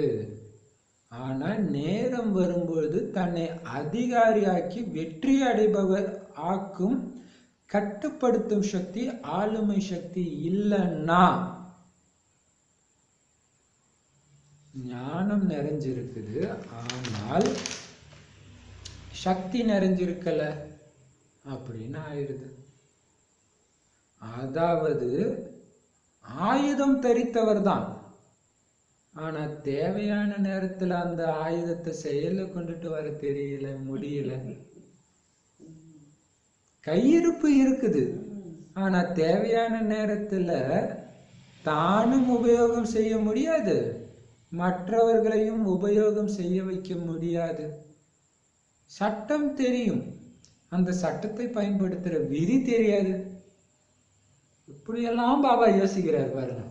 ஆனா நேரம் வரும்பொழுது தன்னை அதிகாரியாக்கி வெற்றி அடைபவர் ஆக்கும் கட்டுப்படுத்தும் சக்தி, ஆளுமை சக்தி இல்லைன்னா ஞானம் நிறைஞ்சிருக்குது ஆனால் சக்தி நிறைஞ்சிருக்கல அப்படின்னு ஆயிடுது. அதாவது ஆயுதம் தரித்தவர் தான், ஆனா தேவையான நேரத்துல அந்த ஆயுதத்தை செயல கொண்டுட்டு வர தெரியல, முடியல. கையிருப்பு இருக்குது, ஆனா தேவையான நேரத்துல தானும் உபயோகம் செய்ய முடியாது, மற்றவர்களையும் உபயோகம் செய்ய வைக்க முடியாது. சட்டம் தெரியும், அந்த சட்டத்தை பயன்படுத்துற விதி தெரியாது. இப்படியெல்லாம் பாபா யோசிக்கிறார் பாருங்க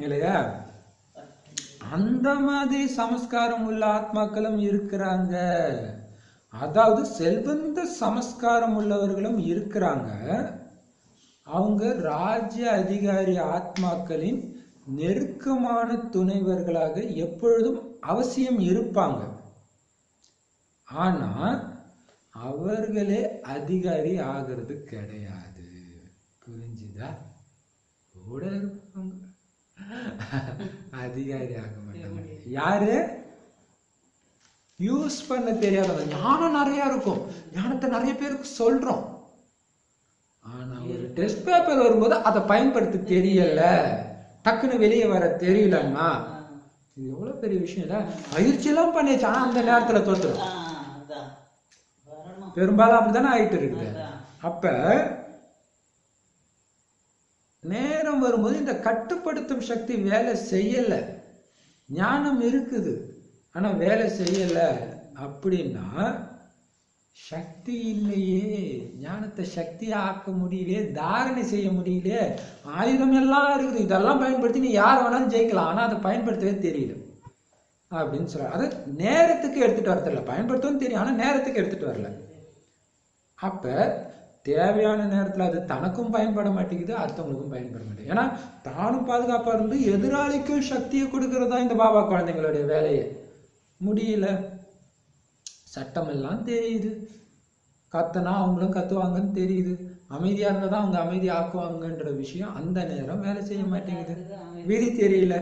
இல்லையா. அந்த மாதிரி சமஸ்காரம் உள்ள ஆத்மாக்களும் இருக்கிறாங்க, அதாவது செல்வந்த சமஸ்காரம் உள்ளவர்களும் இருக்கிறாங்க. அவங்க ராஜ்ய அதிகாரி ஆத்மாக்களின் நெருக்கமான துணைவர்களாக எப்பொழுதும் அவசியம் இருப்பாங்க. ஆனா அவர்களே அதிகாரி ஆகிறது கிடையாது. புரிஞ்சுதா? கூட இருப்பாங்க, அதிகாரி ஆக மாட்டாங்க. யாரு? யூஸ் பண்ண தெரியாதவங்க. ஞானம் நிறைய இருக்கும், ஞானத்தை நிறைய பேருக்கு சொல்றோம், ஆனா ஒரு டெஸ்ட் பேப்பர் வரும்போது அதை பயன்படுத்த தெரியல, டக்குன்னு வெளியே வர தெரியலன்னா இது எவ்வளவு பெரிய விஷயம் இல்ல. பயிற்சி எல்லாம் பண்ணிச்சு, ஆனா அந்த நேரத்துல தோத்துரும். பெரும்பாலும் அப்படித்தானே ஆயிட்டு இருக்குது. அப்ப நேரம் வரும்போது இந்த கட்டுப்படுத்தும் சக்தி வேலை செய்யல, ஞானம் இருக்குது ஆனா வேலை செய்யல அப்படின்னா சக்தி இல்லையே, ஞானத்தை சக்தியா ஆக்க முடியலையே, தாரணை செய்ய முடியலையே. ஆயுதம் எல்லாம் இருக்குது, இதெல்லாம் பயன்படுத்தி நீ யார் வேணாலும் ஜெயிக்கலாம், ஆனா அதை பயன்படுத்தவே தெரியல அப்படின்னு சொல்ற. அது நேரத்துக்கு எடுத்துட்டு வரதில்ல, பயன்படுத்தவும் தெரியும் ஆனா நேரத்துக்கு எடுத்துட்டு வரல. அப்ப தேவையான நேரத்துல அது தனக்கும் பயன்பட மாட்டேங்குது, அடுத்தவங்களுக்கும் பயன்பட மாட்டேங்குது. ஏன்னா தானும் பாதுகாப்பா இருந்து எதிராளிக்கும் சக்தியை கொடுக்கறதா இந்த பாபா குழந்தைங்களுடைய வேலையை. முடியல, சட்டம் எல்லாம் தெரியுது, கத்தனா அவங்களும் கத்துவாங்கன்னு தெரியுது, அமைதியா இருந்தாதான் அவங்க அமைதி ஆக்குவாங்கன்ற விஷயம் அந்த நேரம் வேலை செய்ய மாட்டேங்குது, விதி தெரியல.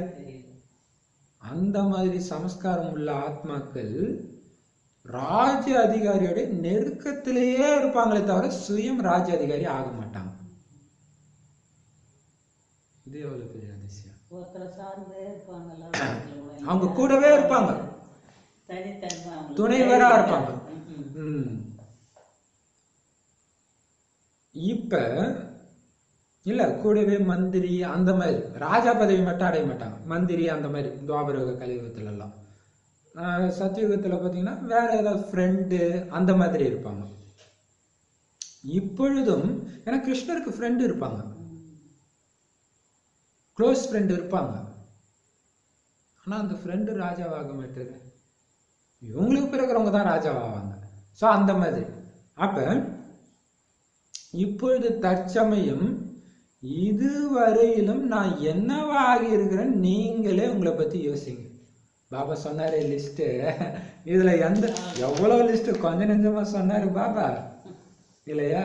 அந்த மாதிரி சமஸ்காரம் உள்ள ஆத்மாக்கள் ராஜ அதிகாரியோட நெருக்கத்திலேயே இருப்பாங்களே தவிர சுயம் ராஜ அதிகாரி ஆக மாட்டாங்க. இது எவ்வளவு பெரிய அதிசயம். அவங்க கூடவே இருப்பாங்க, துணைவரா இருப்பாங்க. இப்ப இல்ல கூடவே மந்திரி அந்த மாதிரி ராஜா பதவி மட்டும் அடைய மாட்டாங்க. மந்திரி அந்த மாதிரி துவாபர கலியுகத்துல எல்லாம். சத்தியுகத்துல பாத்தீங்கன்னா வேற ஏதாவது ஃப்ரெண்டு அந்த மாதிரி இருப்பாங்க. இப்பொழுதும் ஏன்னா கிருஷ்ணருக்கு ஃப்ரெண்டு இருப்பாங்க, க்ளோஸ் ஃப்ரெண்டு இருப்பாங்க. ஆனா அந்த ஃப்ரெண்டு ராஜாவாக மாட்டாரு, இவங்களுக்கு பிறகுறவங்க தான் ராஜாவாவாங்க. ஸோ அந்த மாதிரி. அப்ப இப்பொழுது தற்சமயம் இதுவரையிலும் நான் என்னவா ஆகி இருக்கிறேன், நீங்களே உங்களை பத்தி யோசிங்க. பாபா சொன்னாரு லிஸ்ட், இதுல எவ்வளவு லிஸ்ட் கொஞ்சம் நெஞ்சமா சொன்னாரு பாபா இல்லையா?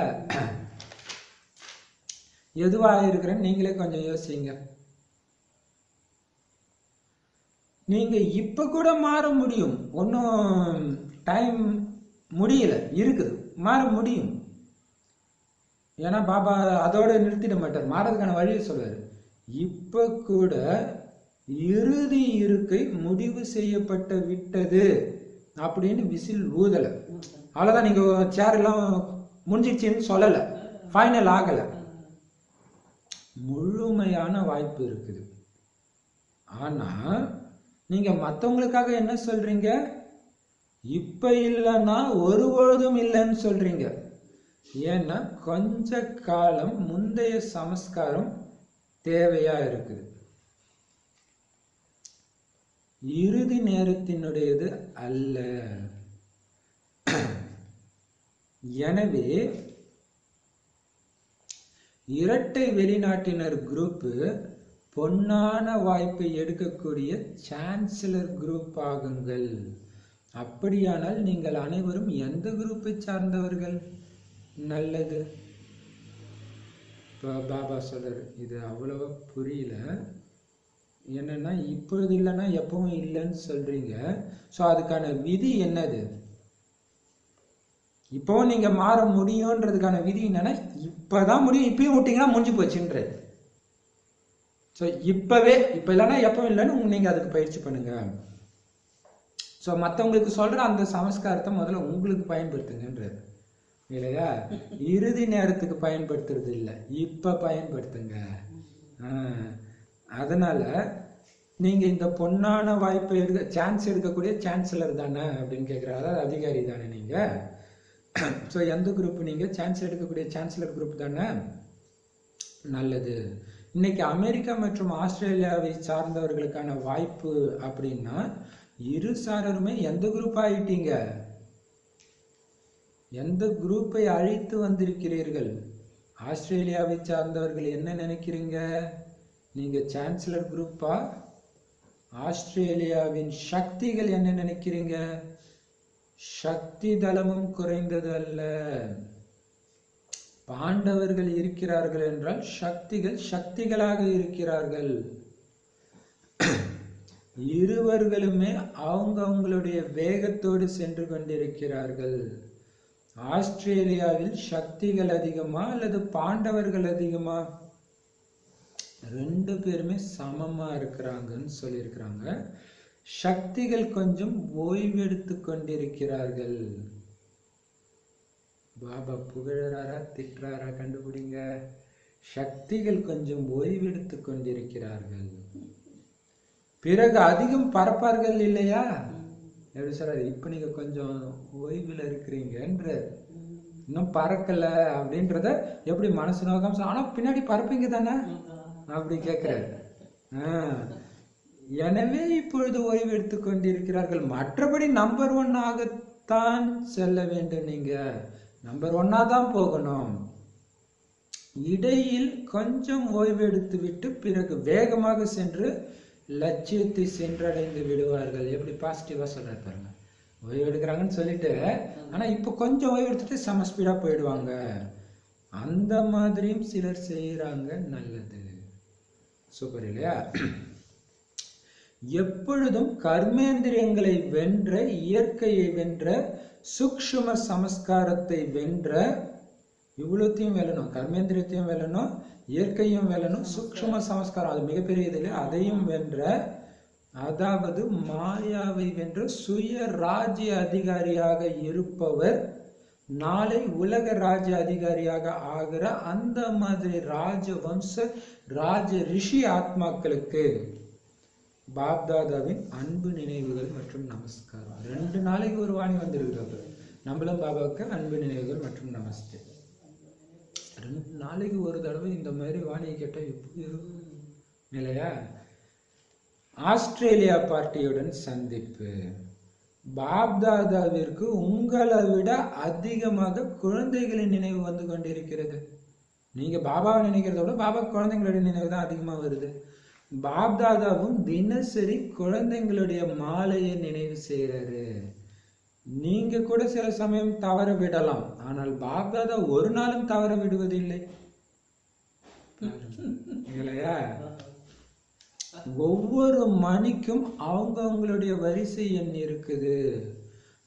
எதுவா இருக்கிறேன்னு நீங்களே கொஞ்சம் யோசிங்க. நீங்க இப்ப கூட மாற முடியும், ஒன்னும் டைம் முடியல, இருக்குது, மாற முடியும். ஏன்னா பாபா அதோட நிறுத்திட மாட்டார், மாறதுக்கான வழியை சொல்வாரு. இப்ப கூட இறுதி இருக்கை முடிவு செய்யப்பட்ட விட்டது அப்படின்னு விசில் ஊதல. அவ்வளவுதான், நீங்க சேர் எல்லாம் முடிஞ்சிடுச்சுன்னு சொல்லல, ஃபைனல் ஆகல, முழுமையான வாய்ப்பு இருக்குது. ஆனா நீங்க மத்தவங்களுக்காக என்ன சொல்றீங்க, இப்ப இல்லைன்னா ஒருபொழுதும் இல்லைன்னு சொல்றீங்க. ஏன்னா கொஞ்ச காலம் முந்தைய சமஸ்காரம் தேவையா இருக்குது, இறுதி நேரத்தினுடையது அல்ல. எனவே இரட்டை வெளிநாட்டினர் குரூப் பொன்னான வாய்ப்பை எடுக்கக்கூடிய சான்சலர் குரூப் ஆகுங்கள். அப்படியானால் நீங்கள் அனைவரும் எந்த குரூப்பை சார்ந்தவர்கள்? நல்லது. பாபா சொல்றாரு, இது அவ்வளவா புரியல. என்னன்னா இப்பொழுது இல்லைன்னா எப்பவும் இல்லைன்னு சொல்றீங்க. ஸோ அதுக்கான விதி என்னது? இப்பவும் நீங்க மாற முடியும்ன்றதுக்கான விதி என்னன்னா, இப்பதான் முடியும், இப்பயும் விட்டீங்கன்னா முடிஞ்சு போச்சுன்றது. ஸோ இப்பவே, இப்ப இல்லைன்னா எப்பவும் இல்லைன்னு நீங்க அதுக்கு பயிற்சி பண்ணுங்க. ஸோ மற்றவங்களுக்கு சொல்ற அந்த சமஸ்காரத்தை முதல்ல உங்களுக்கு பயன்படுத்துங்கன்றது இல்லையா? இறுதி நேரத்துக்கு பயன்படுத்துறது இல்லை, இப்ப பயன்படுத்துங்க. அதனால நீங்க இந்த பொன்னான வாய்ப்பை சான்ஸ் எடுக்கக்கூடிய சான்சலர் தானே அப்படின்னு கேட்குறாரு, அதாவது அதிகாரி தானே நீங்க. ஸோ எந்த குரூப் நீங்க? சான்ஸ் எடுக்கக்கூடிய சான்சலர் குரூப் தானே. நல்லது. இன்னைக்கு அமெரிக்கா மற்றும் ஆஸ்திரேலியாவை சார்ந்தவர்களுக்கான வாய்ப்பு அப்படின்னா இரு சாரருமே எந்த குரூப் ஆயிட்டீங்க? எந்த குரூப்பை அழைத்து வந்திருக்கிறீர்கள்? ஆஸ்திரேலியாவை சார்ந்தவர்கள் என்ன நினைக்கிறீங்க? நீங்க சான்சலர் குரூப்பா? ஆஸ்திரேலியாவின் சக்திகள் என்ன நினைக்கிறீங்க? சக்தி தளமும் குறைந்தது அல்ல. பாண்டவர்கள் இருக்கிறார்கள் என்றால் சக்திகள் சக்திகளாக இருக்கிறார்கள். இருவர்களுமே அவங்களுடைய வேகத்தோடு சென்று கொண்டிருக்கிறார்கள். ஆஸ்திரேலியாவில் சக்திகள் அதிகமா அல்லது பாண்டவர்கள் அதிகமா? ரெண்டு பேருமே சமமா இருக்கிறாங்கன்னு சொல்லியிருக்கிறாங்க. சக்திகள் கொஞ்சம் ஓய்வெடுத்து கொண்டிருக்கிறார்கள். பாபா புகழறாரா திட்டுறாரா கண்டுபிடிங்க. சக்திகள் கொஞ்சம் ஓய்வெடுத்து கொண்டிருக்கிறார்கள். பிறகு அதிகம் பறப்பார்கள் இல்லையா? எப்படி சொல்றாரு, இப்ப நீங்க கொஞ்சம் ஓய்வுல இருக்கிறீங்கன்ற, இன்னும் பறக்கல அப்படின்றத எப்படி மனசு நோக்கம், ஆனா பின்னாடி பறப்பீங்க தானே அப்படி கேட்கிறாரு. எனவே இப்பொழுது ஓய்வு எடுத்துக் கொண்டிருக்கிறார்கள். மற்றபடி நம்பர் 1 ஆகத்தான் செல்ல வேண்டும். நீங்க நம்பர் 1 தான் போகணும். இடையில் கொஞ்சம் ஓய்வு எடுத்து விட்டு பிறகு வேகமாக சென்று லட்சியத்தை சென்றடைந்து விடுவார்கள். எப்படி பாசிட்டிவா சொல்றாரு பாருங்க. ஓய்வு எடுக்கிறாங்கன்னு சொல்லிட்டு ஆனா இப்ப கொஞ்சம் ஓய்வு எடுத்துட்டு செம ஸ்பீடா போயிடுவாங்க. அந்த மாதிரியும் சிலர் செய்யறாங்க. நல்லது, சூப்பர் இல்லையா? எப்பொழுதும் கர்மேந்திரியங்களை வென்ற, இயற்கையை வென்ற, சூக்ஷ்ம சமஸ்காரத்தை வென்ற, இவ்வளோத்தையும் வெல்லணும். கர்மேந்திரியத்தையும் வெல்லணும், இயற்கையும் வெல்லணும், சூக்ஷ்ம சமஸ்காரம் அது மிகப்பெரிய இதில் அதையும் வென்ற, அதாவது மாயாவை வென்ற சுய ராஜ்ய அதிகாரியாக இருப்பவர் நாளை உலக ராஜ்ய அதிகாரியாக ஆகிற அந்த மாதிரி ராஜவம்ச ராஜ ரிஷி ஆத்மாக்களுக்கு பாப்தாதாவின் அன்பு நினைவுகள் மற்றும் நமஸ்காரம். 2 நாளைக்கு ஒரு வாணி வந்திருக்கிறது. நம்மளும் பாபாவுக்கு அன்பு நினைவுகள் மற்றும் நமஸ்தே. 2 நாளைக்கு ஒரு தடவை இந்த மாதிரி வாணியை கேட்டால் எப்படி இருக்கும் இல்லையா? ஆஸ்திரேலியா பார்ட்டியுடன் சந்திப்பு. பாப்தாதாவிற்கு உங்களை விட அதிகமாக குழந்தைகளின் நினைவு வந்து கொண்டிருக்கிறது. நீங்க பாபாவை நினைக்கிறத விட பாபா குழந்தைங்களுடைய நினைவு தான் அதிகமாக வருது. பாப்தாதாவும் தினசரி குழந்தைங்களுடைய மாலையை நினைவு செய்யறாரு. நீங்க கூட சில சமயம் தவற விடலாம், ஆனால் பாப்தாதா ஒரு நாளும் தவற விடுவதில்லை இல்லையா? ஒவ்வொரு மணிக்கும் அவங்களுடைய வரிசை எண் இருக்குது.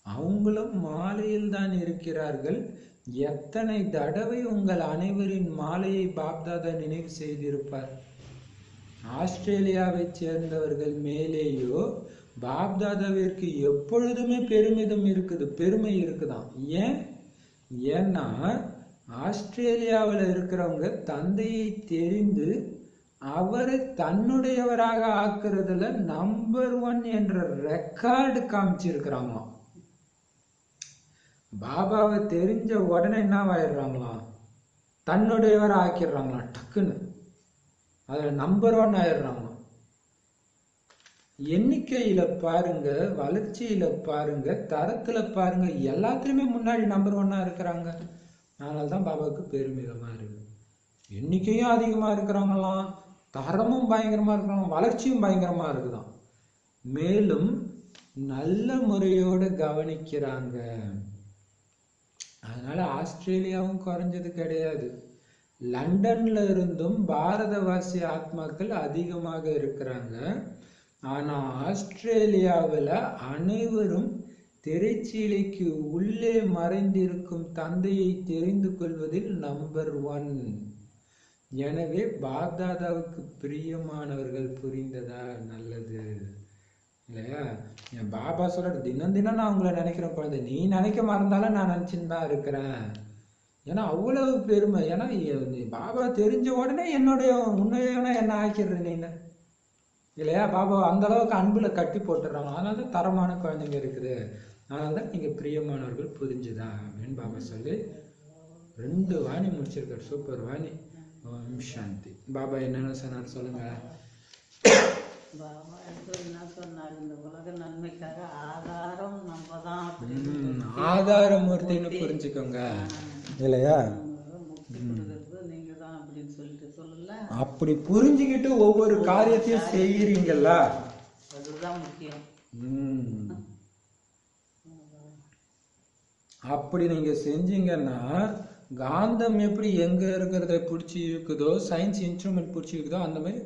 அவங்களும் மாலையில் தான் இருக்கிறார்கள். எத்தனை தடவை உங்கள் அனைவரின் மாலையை பாப்தாதா நினைவு செய்திருப்பார். ஆஸ்திரேலியாவை சேர்ந்தவர்கள் மேலேயோ பாப்தாதாவிற்கு எப்பொழுதுமே பெருமிதம் இருக்குது, பெருமை இருக்குதான். ஏன்னா ஆஸ்திரேலியாவில் இருக்கிறவங்க தந்தையை தெரிந்து அவரை தன்னுடையவராக ஆக்குறதுல நம்பர் 1 என்ற ரெக்கார்டு காமிச்சிருக்கிறாங்களாம். பாபாவை தெரிஞ்ச உடனே என்னவாயிடுறாங்களாம், தன்னுடையவரை ஆக்கிடுறாங்களாம். டக்குன்னு அதுல நம்பர் 1 ஆயிடுறாங்களாம். எண்ணிக்கையில பாருங்க, வளர்ச்சியில பாருங்க, தரத்துல பாருங்க, எல்லாத்துலயுமே முன்னாடி நம்பர் 1 இருக்கிறாங்க. அதனால்தான் பாபாவுக்கு பெருமிதமா இருக்கு. எண்ணிக்கையும் அதிகமா இருக்கிறாங்களாம், தரமும் பயங்கரமா இருக்கிறாங்க, வளர்ச்சியும் பயங்கரமா இருக்குதான். மேலும் நல்ல முறையோடு கவனிக்கிறாங்க. அதனால ஆஸ்திரேலியாவும் குறைஞ்சது கிடையாது. லண்டன்ல இருந்தும் பாரதவாசி ஆத்மாக்கள் அதிகமாக இருக்கிறாங்க. ஆனா ஆஸ்திரேலியாவில் அனைவரும் திரைச்சீலைக்கு உள்ளே மறைந்திருக்கும் தந்தையை தெரிந்து கொள்வதில் நம்பர் 1. எனவே பாப்தாதாவுக்கு பிரியமானவர்கள் புரிந்ததா? நல்லது இல்லையா? என் பாபா சொல்ற தினம் தினம் நான் உங்களை நினைக்கிறேன் குழந்தை, நீ நினைக்க மறந்தாலும் நான் நினைச்சுன்னு தான் இருக்கிறேன். ஏன்னா அவ்வளவு பெருமை. ஏன்னா பாபா தெரிஞ்ச உடனே உன்னையான என்ன ஆக்கிடுற நீங்க இல்லையா? பாபா அந்த அளவுக்கு அன்புல கட்டி போட்டுடுறாங்க. அதனாலதான் தரமான குழந்தைங்க இருக்குது. அதனால்தான் நீங்க பிரியமானவர்கள் புரிஞ்சுதா அப்படின்னு பாபா சொல்லி 2 வாணி முடிச்சிருக்காரு. சூப்பர் வாணி. ஓம் சாந்தி. பாபா என்னென்ன சொன்னார் சொல்லுங்க. பாபா என்ன சொன்னார், இந்த உலக நன்மைக்காக ஆதாரம் நம்ம தான், ஆதாரமூர்த்தின்னு புரிஞ்சுக்கோங்க இல்லையா? நீங்க தான் அப்படின்னு சொல்லிட்டு சொல்லல. அப்படி புரிஞ்சுக்கிட்டு ஒவ்வொரு காரியத்தையும் செய்யறீங்கல்ல, அதுதான் முக்கியம். அப்படி நீங்க செஞ்சீங்கன்னா காந்தம் எப்படி எங்க இருக்கிறத பிடிச்சி இருக்குதோ, சயின்ஸ் இன்ஸ்ட்ருமெண்ட் பிடிச்சி இருக்குதோ, அந்த மாதிரி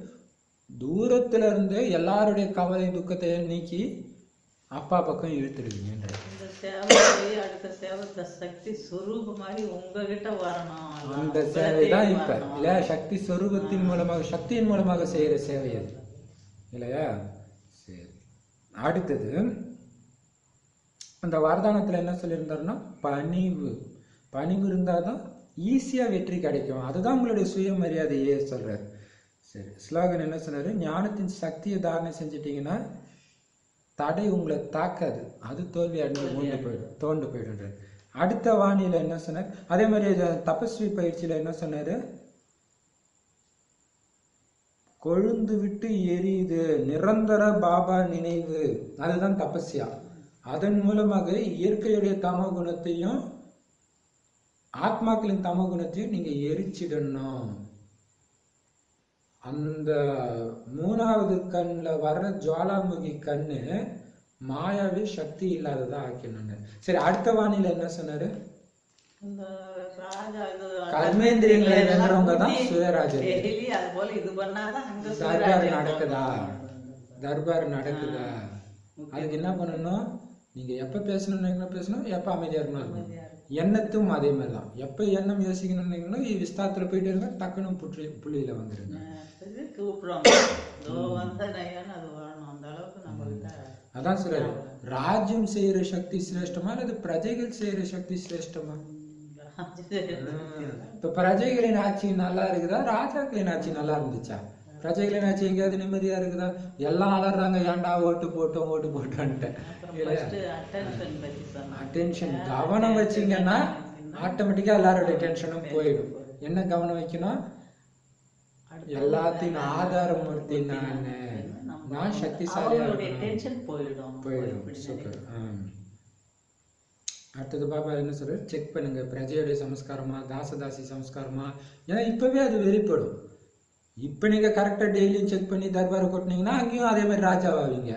தூரத்துல இருந்து எல்லாருடைய கவலை துக்கத்தை நீக்கி அப்பா பக்கம் இழுத்துடுவீங்க. இந்த சேவை அடுத்த சேவை சக்தி ஸ்வரூப மாதிரி உங்ககிட்ட வரணும். அந்த சேவை தான் இப்ப இல்லையா? சக்தி ஸ்வரூபத்தின் மூலமாக, சக்தியின் மூலமாக செய்யற சேவை அது இல்லையா? சரி, அடுத்தது அந்த வரதானத்துல என்ன சொல்லியிருந்தாருன்னா பணிவு. பணிவு இருந்தாதான் ஈஸியா வெற்றி கிடைக்கும். அதுதான் உங்களுடைய சுயமரியாதையே சொல்றாரு. சரி, ஸ்லோகன் என்ன சொன்னாரு? ஞானத்தின் சக்தியை தாரணை செஞ்சிட்டீங்கன்னா தடை உங்களை தாக்காது, அது தோல்வி அடைஞ்சு தோண்டு போயிடுறாரு. அடுத்த வாணியில என்ன சொன்னார்? அதே மாதிரி தபஸ்வி பயிற்சியில என்ன சொன்னாரு? கொழுந்து விட்டு எரியுது நிரந்தர பாபா நினைவு, அதுதான் தபஸ்யா. அதன் மூலமாக இயற்கையுடைய தமோ குணத்தையும் ஆத்மாக்களின் தமோ குணத்தையும் நீங்க எரிச்சிடணும். அந்த 3வது கண்ணுல வர்ற ஜுவாலாமுகி கண்ணு மாயாவே சக்தி இல்லாததா ஆக்கணும்னு. சரி, அடுத்த வாணியில என்ன சொன்னாரு? கர்மேந்திரியங்களை வென்றவங்க தான் சுயராஜர். அது போல இது பண்ணாதான் சர்க்கார் நடக்குதா? தர்பார் நடக்குதா? அதுக்கு என்ன பண்ணணும்? நீங்க எப்ப பேசணும்னு பேசணும், எப்ப அமைதியா இருக்கணும். எண்ணத்தும் அதே மாதிரி தான். எப்ப எண்ணம் யோசிக்கணும்னு விஸ்தாரத்துல போயிட்டு இருங்க, டக்குன்னு புள்ளியில வந்துருங்க. அதான் சொல்றாரு, ராஜ்யம் செய்யற சக்தி சிரேஷ்டமா அல்லது பிரஜைகள் செய்யற சக்தி சிரேஷ்டமா? இப்ப பிரஜைகளின் ஆட்சி நல்லா இருக்குதா, ராஜாக்களின் ஆட்சி நல்லா இருந்துச்சா? பிரஜைகளின் ஆட்சி எங்கேயாவது நிம்மதியா இருக்குதா? எல்லாம் அலறாங்க, ஏன்டா ஓட்டு போட்டோன்ட்டு. அட்டென்ஷன் கவனம் வச்சீங்கன்னா ஆட்டோமேட்டிக்கா எல்லாரோட டென்ஷனும் போயிடும். என்ன கவனம் வைக்கணும்? எல்லாத்தையும் ஆதாரமூர்த்தி நான் சக்திசாலியா போயிடும். சூப்பர். அடுத்தது பாபா என்ன சொல்ற, செக் பண்ணுங்க பிரஜையுடைய சமஸ்காரமா தாசதாசி சமஸ்காரமா. ஏன்னா இப்பவே அது வெளிப்படும். இப்ப நீங்க கரெக்டா டெய்லியும் செக் பண்ணி தர்பாரை கொட்டினீங்கன்னா அங்கேயும் அதே மாதிரி ராஜாவாவீங்க.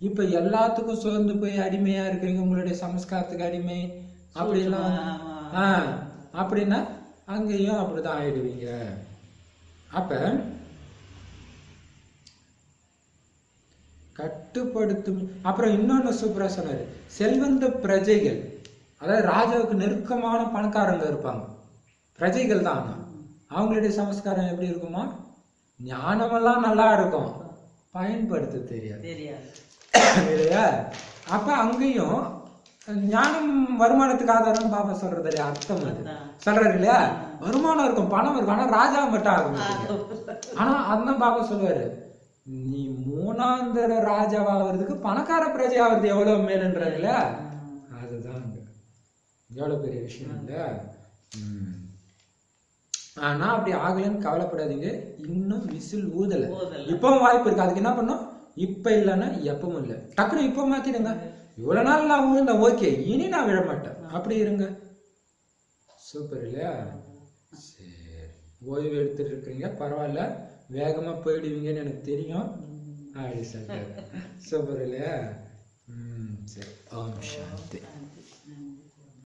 இப்ப எல்லாத்துக்கும் சோர்ந்து போய் அடிமையா இருக்கிறீங்க, உங்களுடைய சமஸ்காரத்துக்கு அடிமை அப்படிலாம் அப்படின்னா அங்கேயும் அப்படிதான் ஆயிடுவீங்க. அப்ப கட்டுப்படுத்தும். அப்புறம் இன்னொன்னு சூப்பரா சொன்னாரு, செல்வந்த பிரஜைகள், அதாவது ராஜாவுக்கு நெருக்கமான பணக்காரங்க இருப்பாங்க, பிரஜைகள் தான். அவங்களுடைய சமஸ்காரம் எப்படி இருக்குமா? ஞானமெல்லாம் நல்லா இருக்கும், பயன்படுத்த தெரியாது இல்லையா? அப்ப அங்கேயும் ஞானம் வருமானத்துக்கு ஆதாரம் பாபா சொல்றது அர்த்தம் அது சொல்றாரு இல்லையா? வருமானம் இருக்கும், பணம் இருக்கும், ஆனா ராஜா மட்டும் ஆக மாட்டீங்க. ஆனா அதான் பாபா சொல்லுவாரு, நீ மூணாந்தர ராஜாவாகிறதுக்கு பணக்கார பிரஜை ஆகிறது எவ்வளவு மேலுன்றாரு இல்லையா? அதுதான் எவ்வளவு பெரிய விஷயம் இல்ல. ஆனா அப்படி ஆகலன்னு கவலைப்படாதீங்க, இன்னும் விசில் ஊதல, இப்பவும் வாய்ப்பு இருக்கு. அதுக்கு என்ன பண்ணும்? இப்ப இல்லைன்னா எப்பவும் இல்லை, டக்குனு இப்ப மாத்திடுங்க. இவ்வளவு நாள் நான் விழுந்தேன், ஓகே, இனி நான் விழ மாட்டேன், அப்படி இருங்க. சூப்பர் இல்லையா? சரி, ஓய்வு எடுத்துட்டு இருக்கீங்க, பரவாயில்ல, வேகமா போயிடுவீங்கன்னு எனக்கு தெரியும் அப்படி சொல்றாரு. சூப்பர் இல்லையா? சரி, ஓம் சாந்தி.